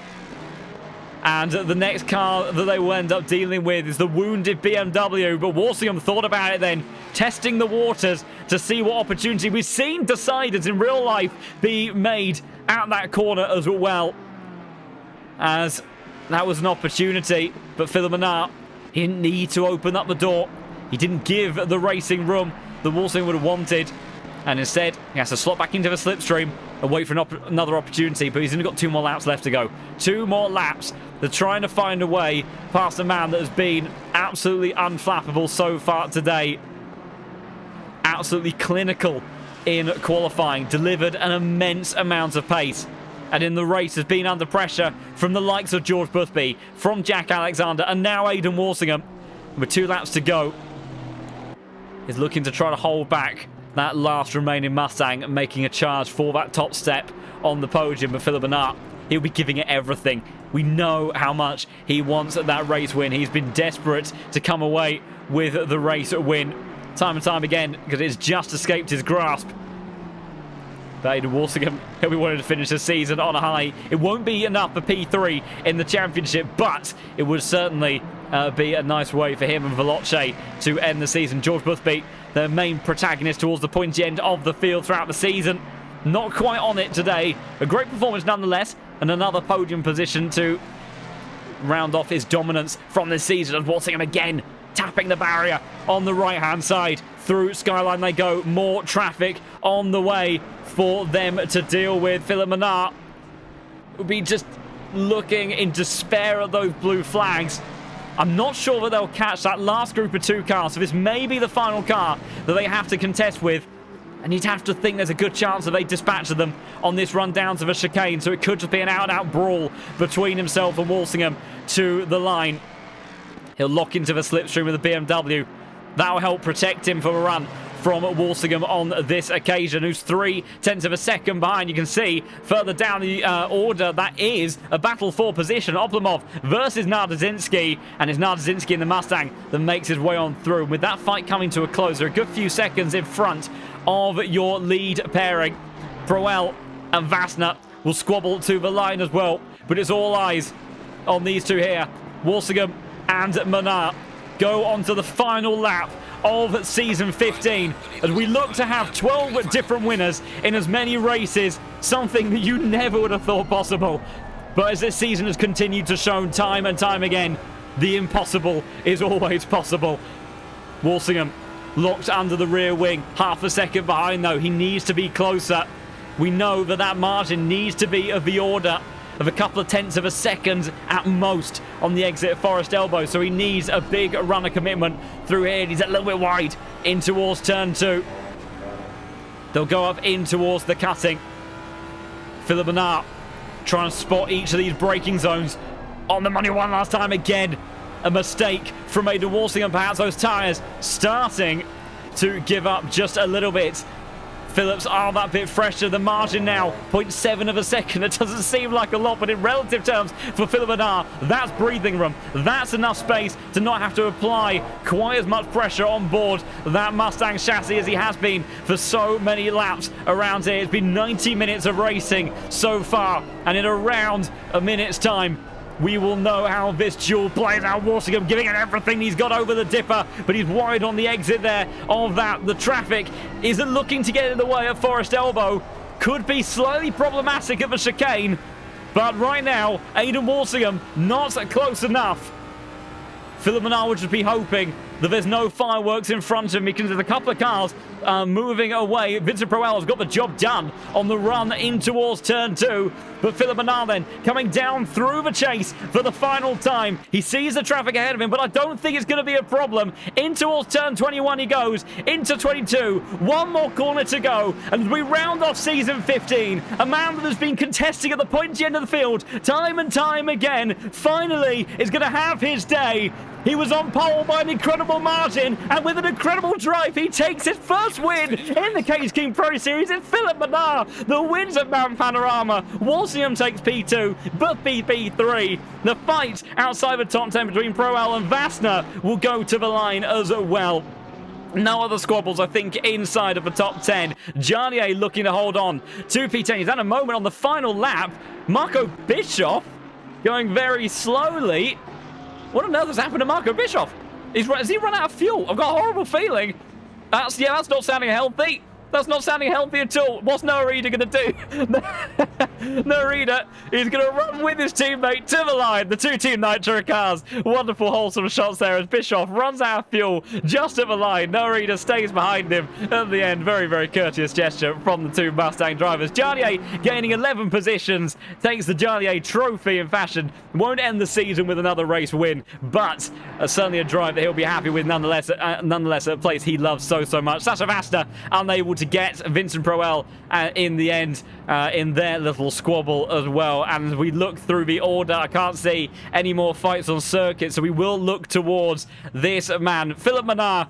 And the next car that they will end up dealing with is the wounded BMW. But Walsingham thought about it then, testing the waters to see what opportunity. We've seen deciders in real life be made at that corner as well, as that was an opportunity. But Philip Menard, he didn't need to open up the door. He didn't give the racing room that Walsingham would have wanted. And instead, he has to slot back into the slipstream and wait for another opportunity. But he's only got 2 more laps left to go. 2 more laps. They're trying to find a way past a man that has been absolutely unflappable so far today. Absolutely clinical in qualifying. Delivered an immense amount of pace. And in the race has been under pressure from the likes of George Boothby, from Jack Alexander, and now Aidan Walsingham. With 2 laps to go, is looking to try to hold back that last remaining Mustang, making a charge for that top step on the podium. But Philip Menard, he'll be giving it everything. We know how much he wants that race win. He's been desperate to come away with the race win time and time again, because it's just escaped his grasp. But Aidan Walsingham, he'll be wanting to finish the season on a high. It won't be enough for P3 in the championship, but it would certainly be a nice way for him and Veloce to end the season. George Boothby, the main protagonist towards the pointy end of the field throughout the season, not quite on it today. A great performance nonetheless, and another podium position to round off his dominance from this season. And Walsingham again tapping the barrier on the right-hand side. Through Skyline they go. More traffic on the way for them to deal with. Philip Menard will be just looking in despair at those blue flags. I'm not sure that they'll catch that last group of 2 cars, so this may be the final car that they have to contest with. And you'd have to think there's a good chance that they dispatch them on this run down to the chicane, so it could just be an out-and-out brawl between himself and Walsingham to the line. He'll lock into the slipstream with the BMW. That'll help protect him from a run from Walsingham on this occasion, who's 3 tenths of a second behind. You can see further down the order, that is a battle for position. Oblomov versus Nardazinski, and it's Nardazinski in the Mustang that makes his way on through. With that fight coming to a close, they're a good few seconds in front of your lead pairing. Proel and Vassner will squabble to the line as well, but it's all eyes on these 2 here. Walsingham and Menard go on to the final lap of season 15 as we look to have 12 different winners in as many races, something that you never would have thought possible. But as this season has continued to show time and time again, the impossible is always possible. Walsingham locked under the rear wing, half a second behind though. He needs to be closer. We know that that margin needs to be of the order of a couple of tenths of a second at most on the exit at Forest Elbow, so he needs a big runner commitment through here. He's a little bit wide in towards turn 2. They'll go up in towards the cutting. Philip Menard trying to spot each of these braking zones. On the money one last time again. A mistake from Aidan Walsingham. Perhaps those tyres starting to give up just a little bit. Phillips are that bit fresher. The margin now, 0.7 of a second. It doesn't seem like a lot, but in relative terms for Philippe Bernard, that's breathing room. That's enough space to not have to apply quite as much pressure on board that Mustang chassis as he has been for so many laps around here. It's been 90 minutes of racing so far, and in around a minute's time, we will know how this duel plays out. Walsingham giving it everything he's got over the dipper, but he's wide on the exit there of that. The traffic isn't looking to get in the way at Forest Elbow. Could be slightly problematic at the chicane, but right now, Aidan Walsingham not close enough. Philippe Bernard would just be hoping that there's no fireworks in front of him because there's a couple of cars moving away. Vincent Proel has got the job done on the run in towards turn 2. But Philippe Bernard then coming down through the chase for the final time. He sees the traffic ahead of him, but I don't think it's going to be a problem. In towards turn 21 he goes, into 22. One more corner to go. And we round off season 15. A man that has been contesting at the pointy end of the field time and time again, finally is going to have his day. He was on pole by an incredible margin, and with an incredible drive, he takes his first win in the Case King Pro Series. It's Philippe Bernard that wins at Mount Panorama. Walsingham takes P2, but P3. The fight outside the top 10 between Proel and Vassner will go to the line as well. No other squabbles, I think, inside of the top 10. Jarnier looking to hold on to P10. He's had a moment on the final lap. Marco Bischoff going very slowly. What on earth has happened to Marco Bischoff? Has he run out of fuel? I've got a horrible feeling. That's not sounding healthy. That's not sounding healthy at all. What's Narita going to do? Narita is going to run with his teammate to the line. The two Team Nitro cars. Wonderful, wholesome shots there as Bischoff runs out of fuel just at the line. Narita stays behind him at the end. Very, very courteous gesture from the two Mustang drivers. Jarnier gaining 11 positions. Takes the Jarnier trophy in fashion. Won't end the season with another race win, but certainly a drive that he'll be happy with nonetheless. Nonetheless, a place he loves so much. Sasha Vassner unable to get Vincent Proel in the end in their little squabble as well. And we look through the order. I can't see any more fights on circuit, so we will look towards this man, Philippe Bernard,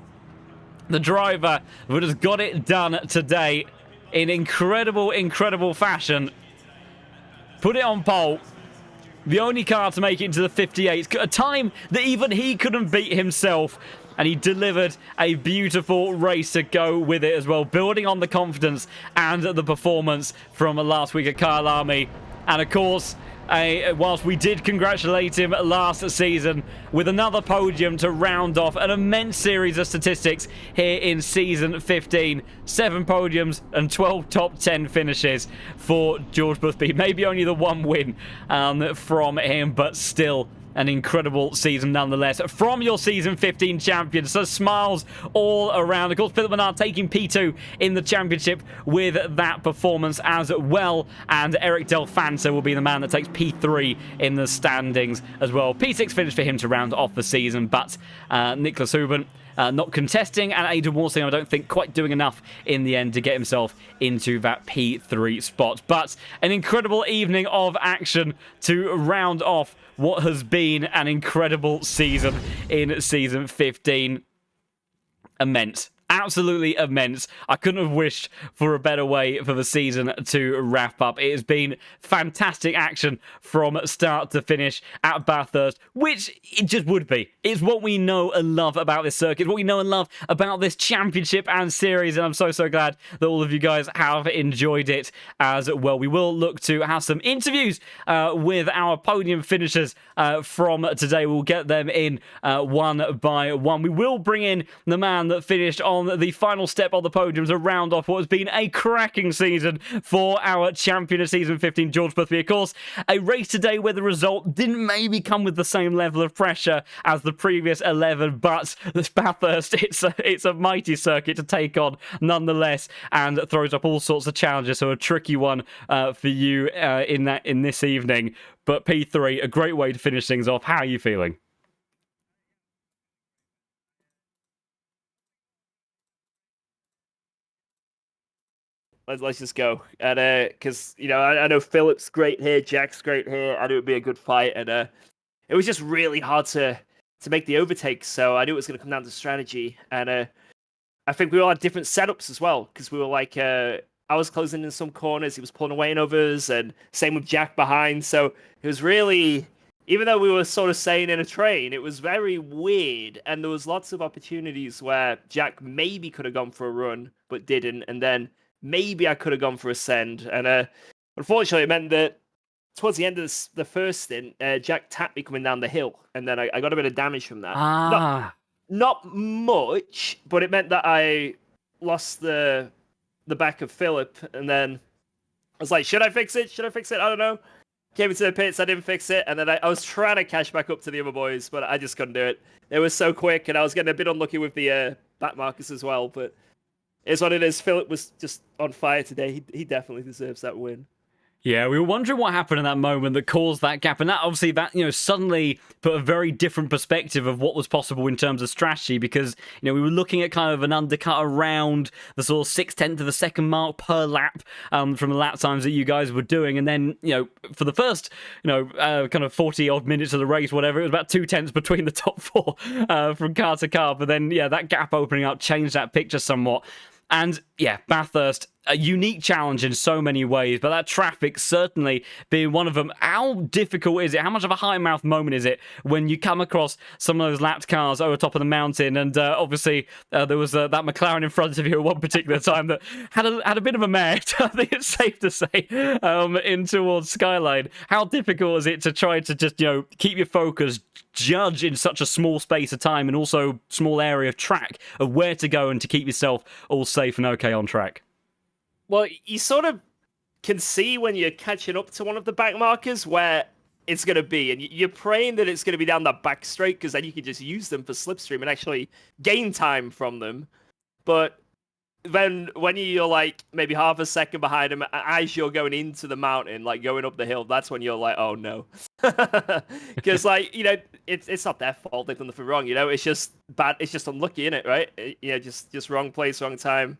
the driver who has got it done today in incredible fashion. Put it on pole. The only car to make it into the 58, a time that even he couldn't beat himself. And he delivered a beautiful race to go with it as well, building on the confidence and the performance from last week at Kyalami. And of course, whilst we did congratulate him last season with another podium to round off an immense series of statistics here in season 15. 7 podiums and 12 top 10 finishes for George Boothby. Maybe only the one win from him, but still an incredible season nonetheless from your season 15 champion. So smiles all around. Of course, Philippe Bernard taking P2 in the championship with that performance as well. And Eric Del Fanta will be the man that takes P3 in the standings as well. P6 finish for him to round off the season, but Nicholas Huben not contesting, and Aidan Walsingham, I don't think, quite doing enough in the end to get himself into that P3 spot. But an incredible evening of action to round off what has been an incredible season in season 15. Immense. Absolutely immense. I couldn't have wished for a better way for the season to wrap up. It has been fantastic action from start to finish at Bathurst, which it just would be. It's what we know and love about this circuit, what we know and love about this championship and series, and I'm so glad that all of you guys have enjoyed it as well. We will look to have some interviews with our podium finishers from today. We'll get them in one by one. We will bring in the man that finished on the final step of the podium to round off what has been a cracking season for our champion of season 15, George Boothby. Of course, a race today where the result didn't maybe come with the same level of pressure as the previous 11, but this Bathurst, it's a mighty circuit to take on nonetheless, and throws up all sorts of challenges. So a tricky one for you in this evening. But P3, a great way to finish things off. How are you feeling? let's just go. And because I know Philip's great here, Jack's great here. I knew it'd be a good fight, and it was just really hard to make the overtakes. So I knew it was going to come down to strategy, and I think we all had different setups as well because we were like, I was closing in some corners, he was pulling away in others, and same with Jack behind. So it was really, even though we were sort of staying in a train, it was very weird, and there was lots of opportunities where Jack maybe could have gone for a run but didn't, and then maybe I could have gone for a send, and unfortunately it meant that towards the end of the first stint, Jack tapped me coming down the hill, and then I got a bit of damage from that. Not much, but it meant that I lost the back of Philip, and then I was like, should I fix it? Should I fix it? I don't know. Came into the pits, I didn't fix it, and then I was trying to catch back up to the other boys, but I just couldn't do it. It was so quick, and I was getting a bit unlucky with the back markers as well, but it's what it is. Philip was just on fire today. He definitely deserves that win. Yeah, we were wondering what happened in that moment that caused that gap, and that obviously suddenly put a very different perspective of what was possible in terms of strategy, because we were looking at kind of an undercut around the sort of 6/10 of a second mark per lap from the lap times that you guys were doing, and then for the first kind of 40 odd minutes of the race, whatever, it was about 2/10 between the top four from car to car, but then that gap opening up changed that picture somewhat. And yeah, Bathurst, a unique challenge in so many ways, but that traffic certainly being one of them. How difficult is it? How much of a high mouth moment is it when you come across some of those lapped cars over top of the mountain? And obviously, there was that McLaren in front of you at one particular time that had a bit of a mare, I think it's safe to say, in towards Skyline. How difficult is it to try to just keep your focus, judge in such a small space of time and also small area of track of where to go and to keep yourself all safe and okay on track? Well, you sort of can see when you're catching up to one of the back markers where it's going to be, and you're praying that it's going to be down that back straight, because then you can just use them for slipstream and actually gain time from them. But then when you're like maybe half a second behind them as you're going into the mountain, like going up the hill, that's when you're like, oh no. Because it's not their fault, they've done nothing wrong, it's just bad, it's just unlucky, innit, right? Just wrong place, wrong time.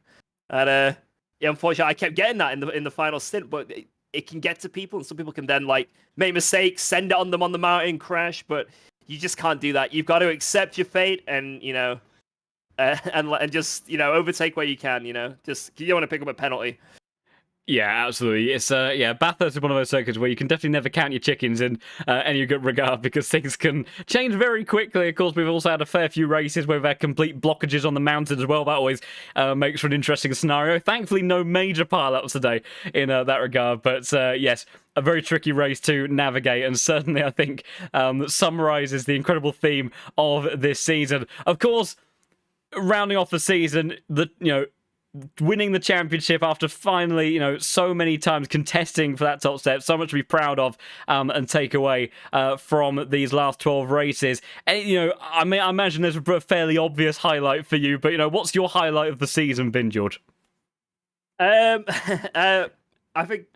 And unfortunately I kept getting that in the final stint, but it can get to people, and some people can then like make mistakes, send it on them on the mountain, crash, but you just can't do that. You've got to accept your fate, and and just overtake where you can. Just you don't want to pick up a penalty. Yeah, absolutely. It's Bathurst is one of those circuits where you can definitely never count your chickens in any good regard, because things can change very quickly. Of course, we've also had a fair few races where we've had complete blockages on the mountains as well. That always makes for an interesting scenario. Thankfully, no major pile-ups today in that regard. But yes, a very tricky race to navigate, and certainly I think summarizes the incredible theme of this season. Of course, rounding off the season, winning the championship after finally, so many times contesting for that top step, so much to be proud of and take away from these last 12 races. And, I imagine there's a fairly obvious highlight for you, but, what's your highlight of the season been, George? I think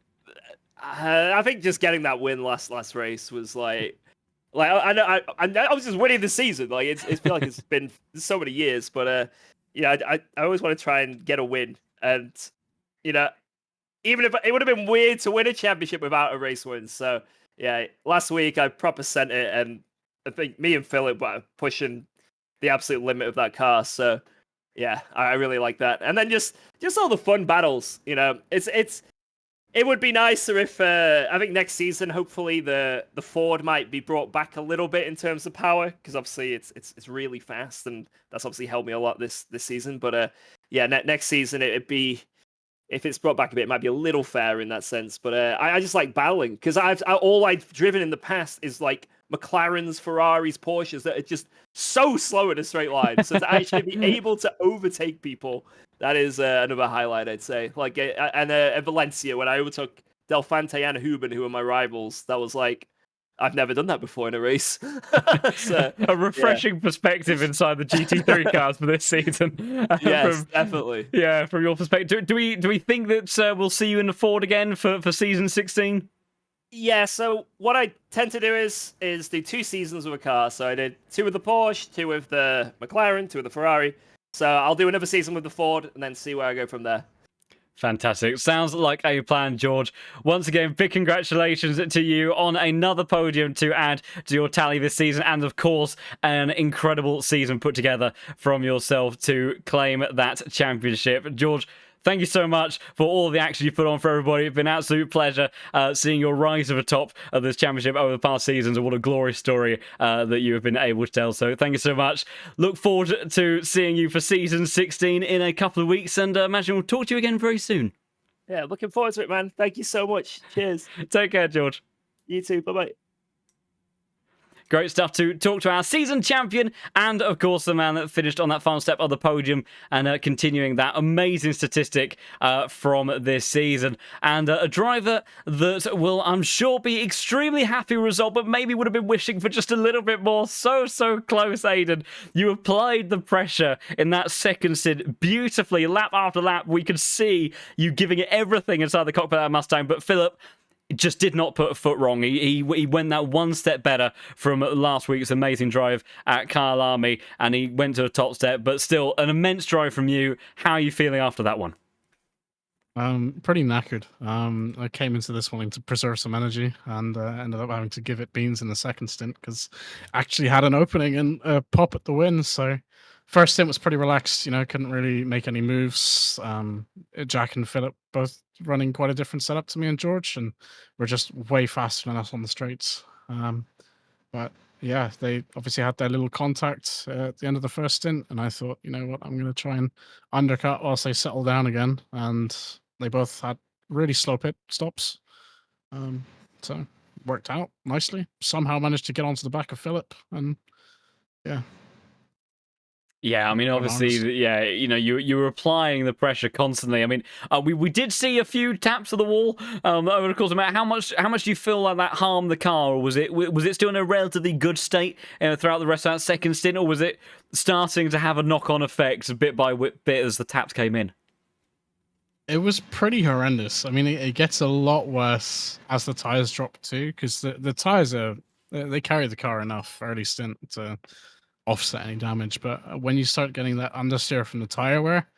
just getting that win last race was like I was just winning the season. Like it's feel like it's been so many years, but I always want to try and get a win, and even if it would have been weird to win a championship without a race win. So yeah, last week I proper sent it, and I think me and Philip were pushing the absolute limit of that car. So yeah, I really like that. And then just all the fun battles. It would be nicer if I think next season, hopefully the Ford might be brought back a little bit in terms of power, because obviously it's really fast, and that's obviously helped me a lot this season. But yeah, next season it'd be, if it's brought back a bit, it might be a little fair in that sense. But I just like battling, because all I've driven in the past is like McLarens, Ferraris, Porsches that are just so slow in a straight line. So to actually be able to overtake people, that is another highlight, I'd say. Like, and at Valencia, when I overtook Delfante and Huben, who were my rivals, that was like, I've never done that before in a race. So, a refreshing perspective inside the GT3 cars for this season. Yes, definitely. Yeah, from your perspective. Do we think that we'll see you in the Ford again for season 16? Yeah, so what I tend to do is do 2 seasons with a car. So I did 2 with the Porsche, 2 with the McLaren, 2 with the Ferrari. So I'll do another season with the Ford, and then see where I go from there. Fantastic. Sounds like a plan, George. Once again, big congratulations to you on another podium to add to your tally this season. And of course, an incredible season put together from yourself to claim that championship. George, thank you so much for all the action you put on for everybody. It's been an absolute pleasure seeing your rise to the top of this championship over the past seasons, and what a glorious story that you have been able to tell. So thank you so much. Look forward to seeing you for season 16 in a couple of weeks, and imagine we'll talk to you again very soon. Yeah, looking forward to it, man. Thank you so much. Cheers. Take care, George. You too. Bye-bye. Great stuff to talk to our season champion, and of course the man that finished on that final step of the podium, and continuing that amazing statistic from this season, and a driver that will, I'm sure, be extremely happy with the result, but maybe would have been wishing for just a little bit more. So close, Aiden. You applied the pressure in that second stint beautifully, lap after lap. We could see you giving it everything inside the cockpit of that Mustang, but Philip just did not put a foot wrong. He went that one step better from last week's amazing drive at Kyle Army, and he went to a top step, but still an immense drive from you. How are you feeling after that one? Pretty knackered. I came into this wanting to preserve some energy, and ended up having to give it beans in the second stint because actually had an opening and pop at the win. So first stint was pretty relaxed. Couldn't really make any moves. Jack and Philip both running quite a different setup to me and George, and we're just way faster than us on the straights. But yeah, they obviously had their little contact at the end of the first stint, and I thought, you know what, I'm going to try and undercut whilst they settle down again, and they both had really slow pit stops. So worked out nicely. Somehow managed to get onto the back of Philip, and yeah. Yeah, I mean, obviously, yeah, you were applying the pressure constantly. I mean, we did see a few taps of the wall over the course of the match. How much do you feel like that harmed the car, or was it still in a relatively good state throughout the rest of that second stint, or was it starting to have a knock-on effect bit by bit as the taps came in? It was pretty horrendous. I mean, it gets a lot worse as the tires drop too, because the tires they carry the car enough early stint to offset any damage, but when you start getting that understeer from the tire wear,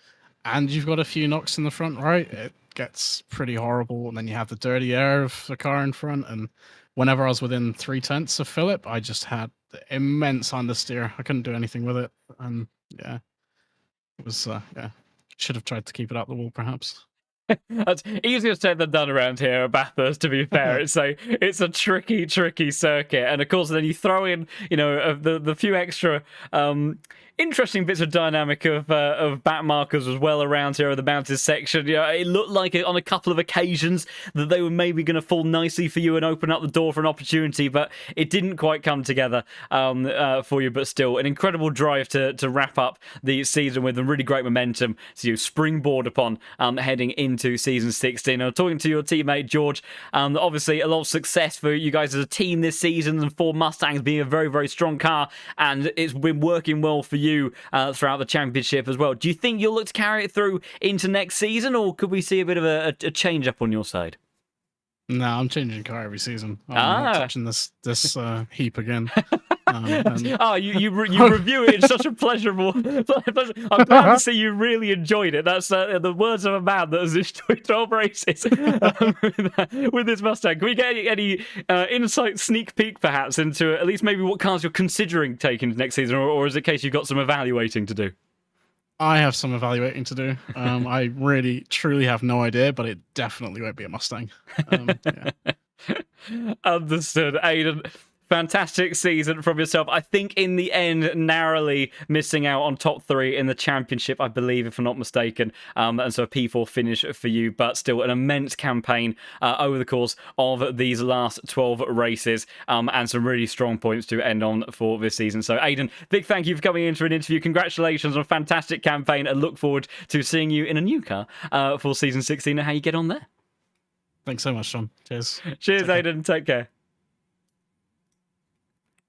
and you've got a few knocks in the front right, it gets pretty horrible. And then you have the dirty air of the car in front, and whenever I was within 3/10 of Philip, I just had immense understeer. I couldn't do anything with it, and yeah, it was should have tried to keep it out the wall perhaps. That's easier said than done around here at Bathurst, to be fair. It's a tricky circuit, and of course then you throw in the few extra interesting bits of dynamic of back markers as well around here in the mountains section. It looked like on a couple of occasions that they were maybe going to fall nicely for you and open up the door for an opportunity, but it didn't quite come together for you. But still, an incredible drive to wrap up the season with a really great momentum to springboard upon heading into season 16. I'm talking to your teammate George. Obviously, a lot of success for you guys as a team this season, and for Mustangs being a very, very strong car, and it's been working well for you throughout the championship as well. Do you think you'll look to carry it through into next season, or could we see a bit of a change up on your side? No, I'm changing car every season. I'm not touching this heap again. You review it in such a pleasurable pleasure. I'm glad to see you really enjoyed it. That's the words of a man that has enjoyed 12 races with this Mustang. Can we get any insight, sneak peek perhaps into at least maybe what cars you're considering taking next season, or is it a case you've got some evaluating to do? I have some evaluating to do. I really, truly have no idea, but it definitely won't be a Mustang. Yeah. Understood, Aiden. Fantastic season from yourself. I think in the end, narrowly missing out on top 3 in the championship, I believe, if I'm not mistaken. And so a P4 finish for you, but still an immense campaign over the course of these last 12 races, and some really strong points to end on for this season. So Aiden, big thank you for coming into an interview. Congratulations on a fantastic campaign, and look forward to seeing you in a new car for season 16 and how you get on there. Thanks so much, John. Cheers. Cheers, Aiden. Take care.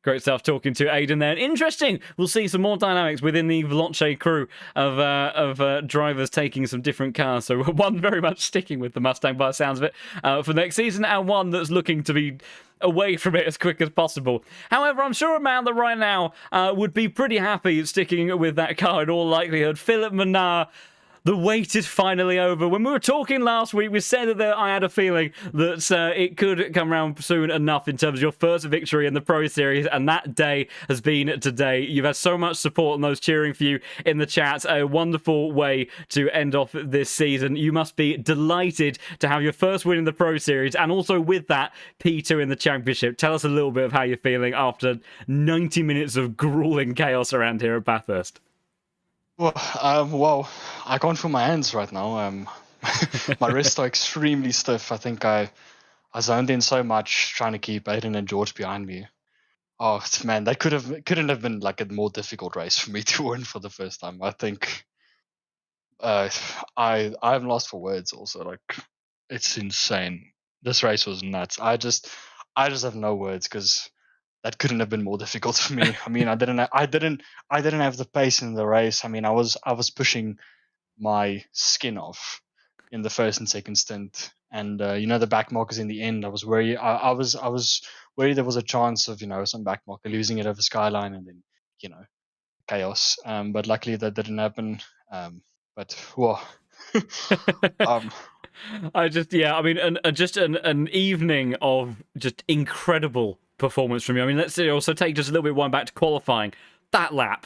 Great stuff talking to Aiden there. And interesting, we'll see some more dynamics within the Veloce crew of drivers taking some different cars. So one very much sticking with the Mustang by the sounds of it for next season, and one that's looking to be away from it as quick as possible. However, I'm sure a man that right now would be pretty happy sticking with that car in all likelihood. Philip Mannar, The wait is finally over. When we were talking last week, we said that I had a feeling that it could come around soon enough in terms of your first victory in the Pro Series, and that day has been today. You've had so much support and those cheering for you in the chat. A wonderful way to end off this season. You must be delighted to have your first win in the Pro Series, and also with that, P2 in the Championship. Tell us a little bit of how you're feeling after 90 minutes of grueling chaos around here at Bathurst. Well, I can't feel my hands right now. My wrists are extremely stiff. I think I zoned in so much trying to keep Aiden and George behind me. Oh man, that couldn't have been like a more difficult race for me to win for the first time. I think I'm lost for words. Also, like it's insane. This race was nuts. I just have no words because that couldn't have been more difficult for me. I mean, I didn't have the pace in the race. I mean, I was pushing my skin off in the first and second stint, and the back markers in the end. I was worried. I was worried there was a chance of some back marker losing it over Skyline and then chaos. But luckily that didn't happen. But whoa. I mean, just an evening of just incredible performance from you. I mean, let's also take just a little bit one back to qualifying. That lap,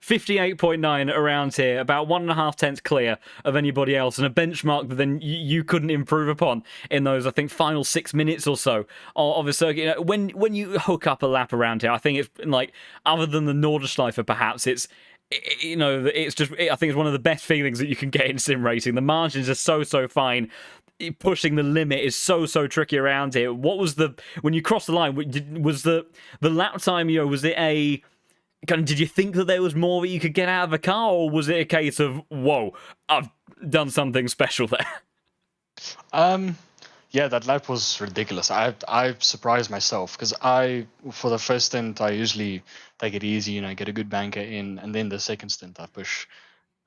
58.9 around here, about 1.5 tenths clear of anybody else, and a benchmark that then you couldn't improve upon in those, I think, final 6 minutes or so of a circuit. When you hook up a lap around here, I think it's like, other than the Nordschleife, perhaps, it's just, I think it's one of the best feelings that you can get in sim racing. The margins are so fine. Pushing the limit is so tricky around here. What was when you crossed the line? Was the lap time? Was it a kind of, did you think that there was more that you could get out of a car, or was it a case of whoa, I've done something special there? Yeah, that lap was ridiculous. I surprised myself because for the first stint I usually take it easy, get a good banker in, and then the second stint I push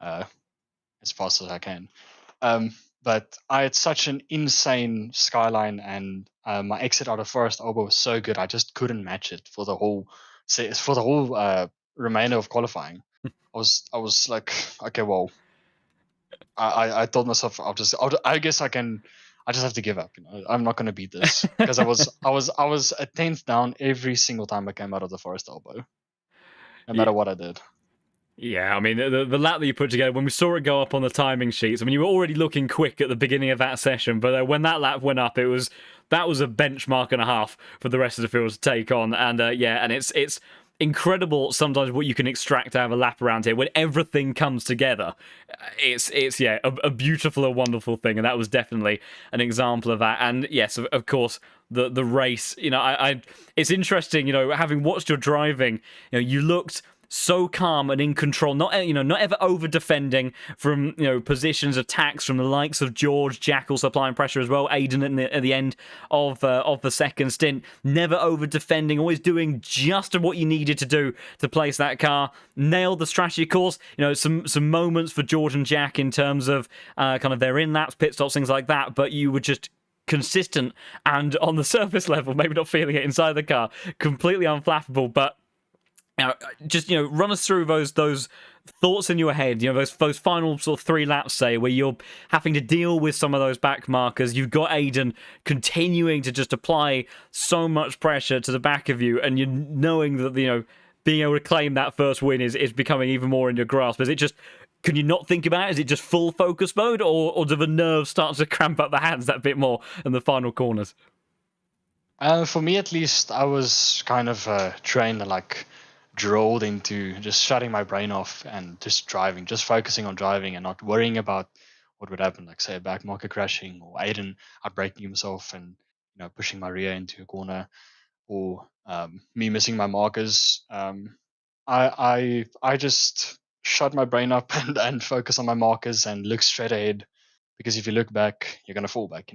as fast as I can. But I had such an insane Skyline, and my exit out of Forest Elbow was so good. I just couldn't match it for the whole remainder of qualifying. I was like, okay, well, I told myself I guess I just have to give up. I'm not going to beat this because I was a tenth down every single time I came out of the Forest Elbow, no matter what I did. Yeah, I mean, the lap that you put together, when we saw it go up on the timing sheets, I mean, you were already looking quick at the beginning of that session, but when that lap went up, that was a benchmark and a half for the rest of the field to take on. And and it's incredible sometimes what you can extract out of a lap around here when everything comes together. It's a beautiful and wonderful thing, and that was definitely an example of that. And yes, of course, the race, it's interesting, having watched your driving, you looked so calm and in control, not ever over defending from positions of attacks from the likes of George, Jackal supplying pressure as well, Aiden at the end of the second stint, never over defending, always doing just what you needed to do to place that car, nailed the strategy course. Some moments for George and Jack in terms of kind of their in laps, pit stops, things like that, but you were just consistent and on the surface level, maybe not feeling it inside the car, completely unflappable. But just run us through those thoughts in your head, those final sort of 3 laps, say, where you're having to deal with some of those back markers. You've got Aiden continuing to just apply so much pressure to the back of you, and you're knowing that being able to claim that first win is becoming even more in your grasp. Is it just, can you not think about it? Is it just full focus mode, or do the nerves start to cramp up the hands that bit more in the final corners? For me, at least, I was kind of trained like drilled into just shutting my brain off and just driving, just focusing on driving and not worrying about what would happen, like say a back marker crashing or Aiden outbraking himself and pushing my rear into a corner, or me missing my markers. I just shut my brain up and focus on my markers and look straight ahead, because if you look back, you're gonna fall back.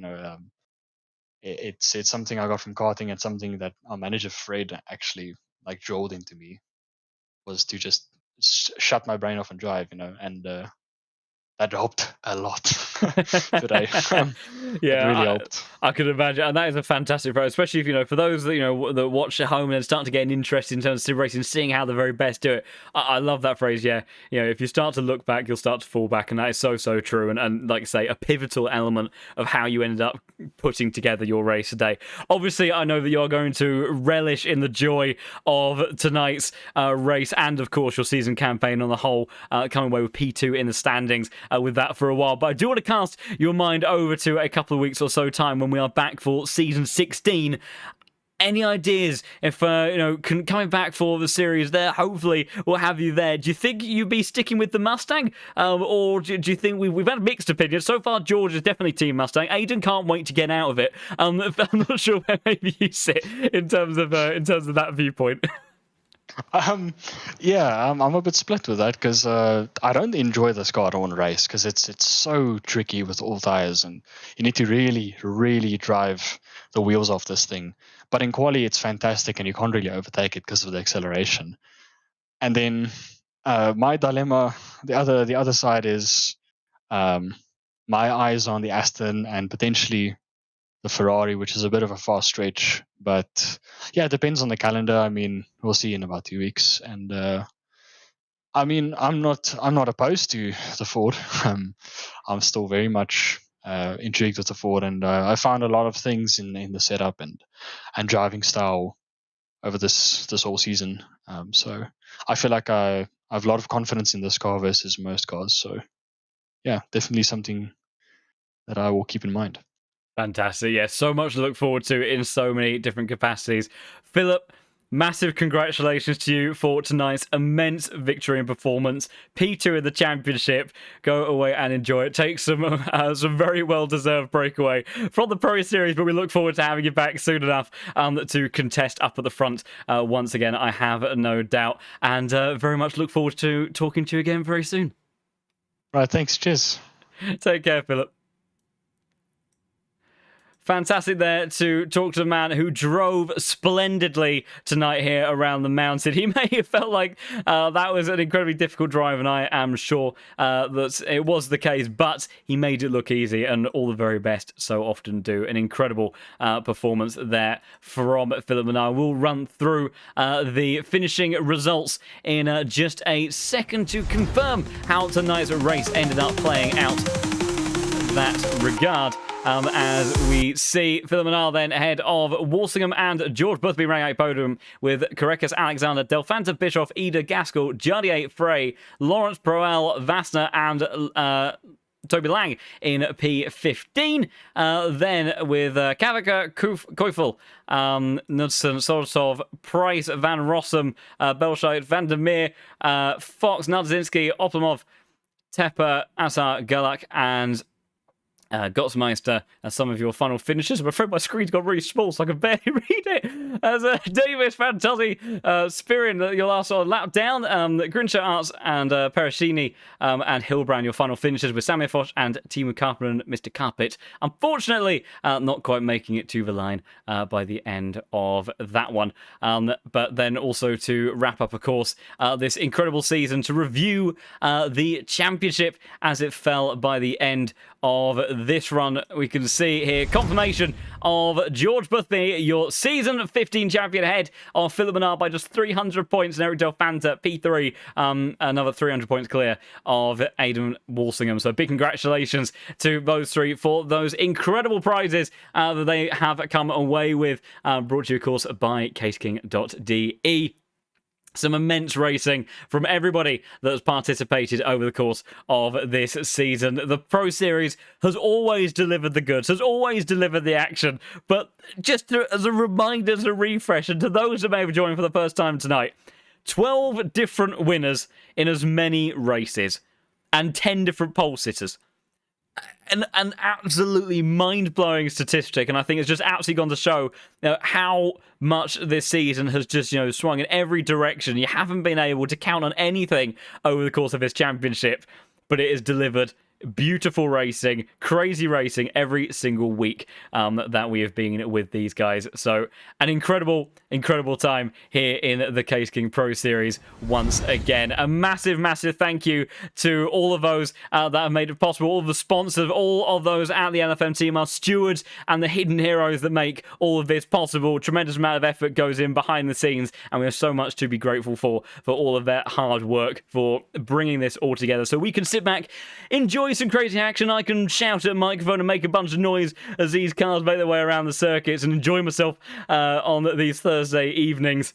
It's something I got from karting, and something that our manager Fred actually like drilled into me, was to just shut my brain off and drive, and that helped a lot today. It really helped. I could imagine, and that is a fantastic pro, especially if for those that that watch at home and start to get an interest in terms of sim racing, seeing how the very best do it. I love that phrase. Yeah, if you start to look back, you'll start to fall back, and that is so true. And like I say, a pivotal element of how you ended up putting together your race today. Obviously, I know that you're going to relish in the joy of tonight's race, and of course your season campaign on the whole, coming away with P2 in the standings with that for a while. But I do want to cast your mind over to a couple of weeks or so time when we are back for season 16. Any ideas if coming back for the series there? Hopefully we'll have you there. Do you think you'd be sticking with the Mustang, or do you think we've had mixed opinions so far? George is definitely team Mustang. Aiden can't wait to get out of it. I'm not sure where maybe you sit in terms of that viewpoint. Yeah, I'm a bit split with that because I don't enjoy this car on race because it's so tricky with all tires, and you need to really drive the wheels off this thing. But in quali, it's fantastic, and you can't really overtake it because of the acceleration. And then my dilemma, the other side is my eyes on the Aston and potentially the Ferrari, which is a bit of a far stretch. But yeah, it depends on the calendar. I mean, we'll see in about 2 weeks. And I mean, I'm not opposed to the Ford. I'm still very much intrigued with the Ford, and I found a lot of things in the setup and driving style over this whole season. So I feel like I have a lot of confidence in this car versus most cars. So yeah, definitely something that I will keep in mind. Fantastic. Yeah, so much to look forward to in so many different capacities. Philip, massive congratulations to you for tonight's immense victory and performance. P2 in the championship. Go away and enjoy it. Take some very well-deserved breakaway from the Pro Series, but we look forward to having you back soon enough to contest up at the front once again, I have no doubt. And very much look forward to talking to you again very soon. Right, thanks. Cheers. Take care, Philip. Fantastic there to talk to the man who drove splendidly tonight here around the mountain. He may have felt like that was an incredibly difficult drive, and I am sure that it was the case, but he made it look easy, and all the very best so often do. An incredible performance there from Philip, and I will run through the finishing results in just a second to confirm how tonight's race ended up playing out in that regard. As we see Philip Manal then ahead of Walsingham and George Boothby running out podium with Karekas, Alexander, Delphanta, Bischoff, Ida, Gaskell, Jardier, Frey, Lawrence, Proel, Vassner, and Toby Lang in P15. Then with Kavika, Koifel, Knudsen, Sorosov, Price, Van Rossum, Belscheid, Van der Meer, Fox, Nadzinski, Oplomov, Tepper, Asar, Gulak, and Gottsmeister as some of your final finishes. I'm afraid my screen's got really small, so I can barely read it. As Davis, Fantozzi, Spirin, your last lap down, Grincha Arts and Perashini and Hilbrand, your final finishes with Samir Foch and Timu Carpenter and Mr. Carpet. Unfortunately, not quite making it to the line by the end of that one. But then also to wrap up, of course, this incredible season, to review the championship as it fell by the end of this run. We can see here confirmation of George Boothby, your season 15 champion, ahead of Philip Menard by just 300 points, and Eric Delphanta, P3, another 300 points clear of Aidan Walsingham. So big congratulations to those three for those incredible prizes that they have come away with, brought to you, of course, by caseking.de. Some immense racing from everybody that has participated over the course of this season. The Pro Series has always delivered the goods, has always delivered the action. But just as a reminder, as a refresh, and to those that may have joined for the first time tonight, 12 different winners in as many races and 10 different pole sitters. An absolutely mind-blowing statistic, and I think it's just absolutely gone to show how much this season has just swung in every direction. You haven't been able to count on anything over the course of this championship, but it has delivered beautiful racing, crazy racing every single week that we have been with these guys. So an incredible time here in the Case King Pro Series once again. A massive thank you to all of those that have made it possible, all of the sponsors, all of those at the LFM team, our stewards and the hidden heroes that make all of this possible. Tremendous amount of effort goes in behind the scenes, and we have so much to be grateful for all of their hard work for bringing this all together so we can sit back, enjoy some crazy action. I can shout at a microphone and make a bunch of noise as these cars make their way around the circuits and enjoy myself on these Thursday evenings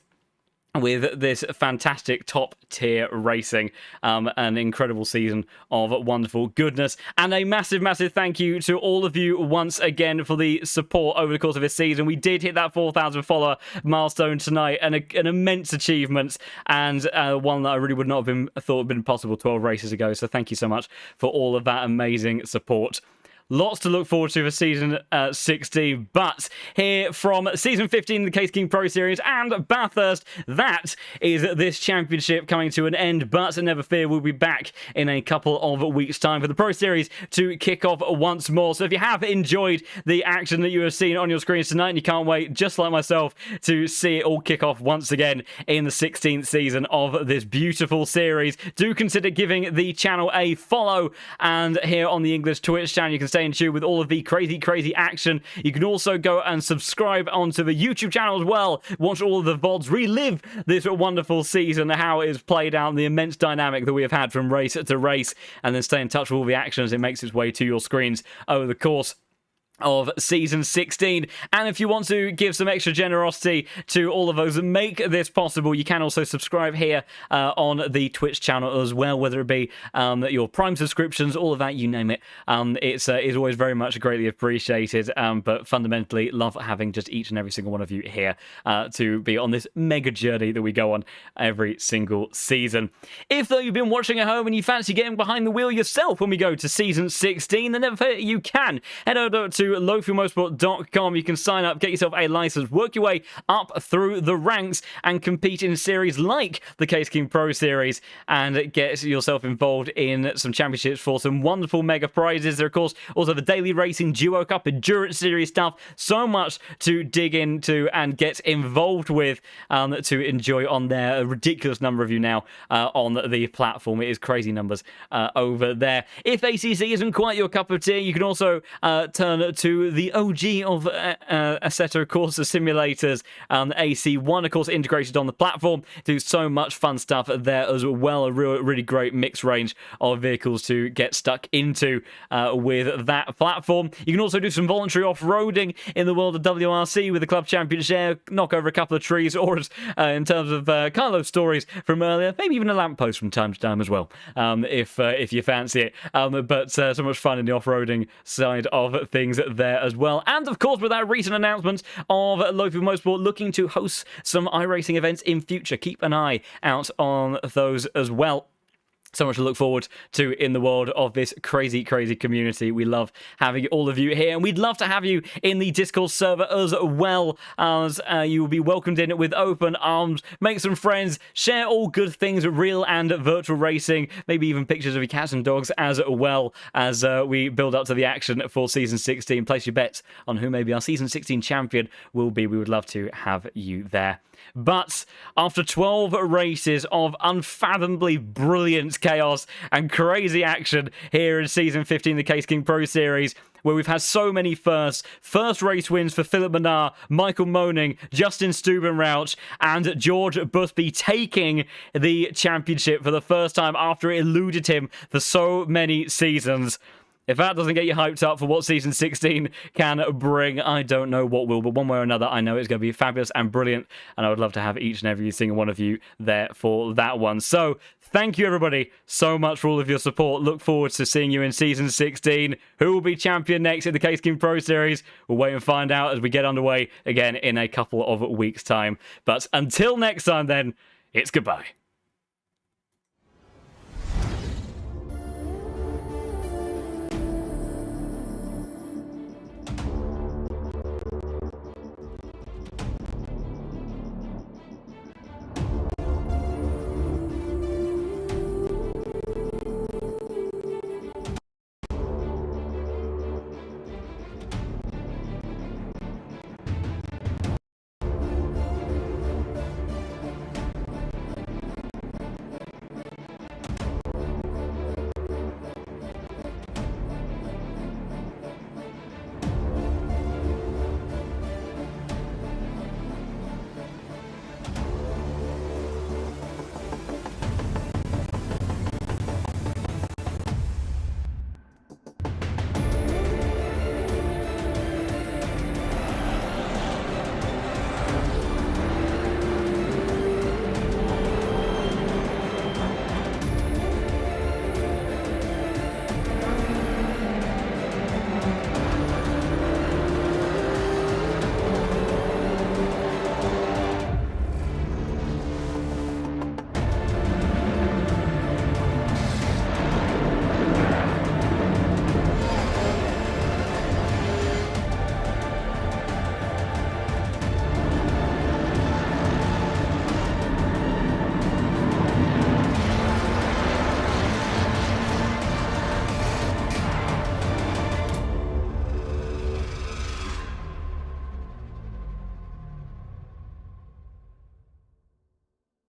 with this fantastic top tier racing. An incredible season of wonderful goodness, and a massive thank you to all of you once again for the support over the course of this season. We did hit that 4,000 follower milestone tonight, and an immense achievement, and one that I really would not have thought been possible 12 races ago. So thank you so much for all of that amazing support. Lots to look forward to for season 16, but here from season 15 of the Case King Pro Series and Bathurst, that is this championship coming to an end. But never fear, we'll be back in a couple of weeks' time for the Pro Series to kick off once more. So if you have enjoyed the action that you have seen on your screens tonight and you can't wait, just like myself, to see it all kick off once again in the 16th season of this beautiful series, do consider giving the channel a follow. And here on the English Twitch channel, you can stay in tune with all of the crazy action. You can also go and subscribe onto the YouTube channel as well. Watch all of the VODs, relive this wonderful season, how it has played out, and the immense dynamic that we have had from race to race, and then stay in touch with all the action as it makes its way to your screens over the course of season 16. And if you want to give some extra generosity to all of those that make this possible, you can also subscribe here on the Twitch channel as well, whether it be your Prime subscriptions, all of that, you name it. It's always very much greatly appreciated, but fundamentally love having just each and every single one of you here to be on this mega journey that we go on every single season. If though you've been watching at home and you fancy getting behind the wheel yourself when we go to season 16, then never fear, you can head over to lofielmotorsport.com. You can sign up, get yourself a license, work your way up through the ranks, and compete in series like the Case King Pro Series, and get yourself involved in some championships for some wonderful mega prizes. There, of course, also the Daily Racing Duo Cup Endurance Series stuff. So much to dig into and get involved with to enjoy on there. A ridiculous number of you now on the platform. It is crazy numbers over there. If ACC isn't quite your cup of tea, you can also turn to the OG of Assetto Corsa simulators, AC1, of course, integrated on the platform. Do so much fun stuff there as well. A really great mixed range of vehicles to get stuck into with that platform. You can also do some voluntary off-roading in the world of WRC with the Club Championship, knock over a couple of trees, or in terms of Carlos stories from earlier, maybe even a lamppost from time to time as well, if you fancy it. But so much fun in the off-roading side of things there as well. And of course, with our recent announcement of Lofield Motorsport looking to host some iRacing events in future, keep an eye out on those as well. So much to look forward to in the world of this crazy community. We love having all of you here, and we'd love to have you in the Discord server as well, as you will be welcomed in with open arms. Make some friends, share all good things, real and virtual racing, maybe even pictures of your cats and dogs, as well as we build up to the action for Season 16. Place your bets on who maybe our Season 16 champion will be. We would love to have you there. But after 12 races of unfathomably brilliant chaos and crazy action here in Season 15 of the Case King Pro Series, where we've had so many first race wins for Philip Menard, Michael Moning, Justin Stubenrauch, and George Busby taking the championship for the first time after it eluded him for so many seasons. If that doesn't get you hyped up for what Season 16 can bring, I don't know what will. But one way or another, I know it's going to be fabulous and brilliant, and I would love to have each and every single one of you there for that one. So thank you, everybody, so much for all of your support. Look forward to seeing you in Season 16. Who will be champion next in the Case King Pro Series? We'll wait and find out as we get underway again in a couple of weeks' time. But until next time, then, it's goodbye.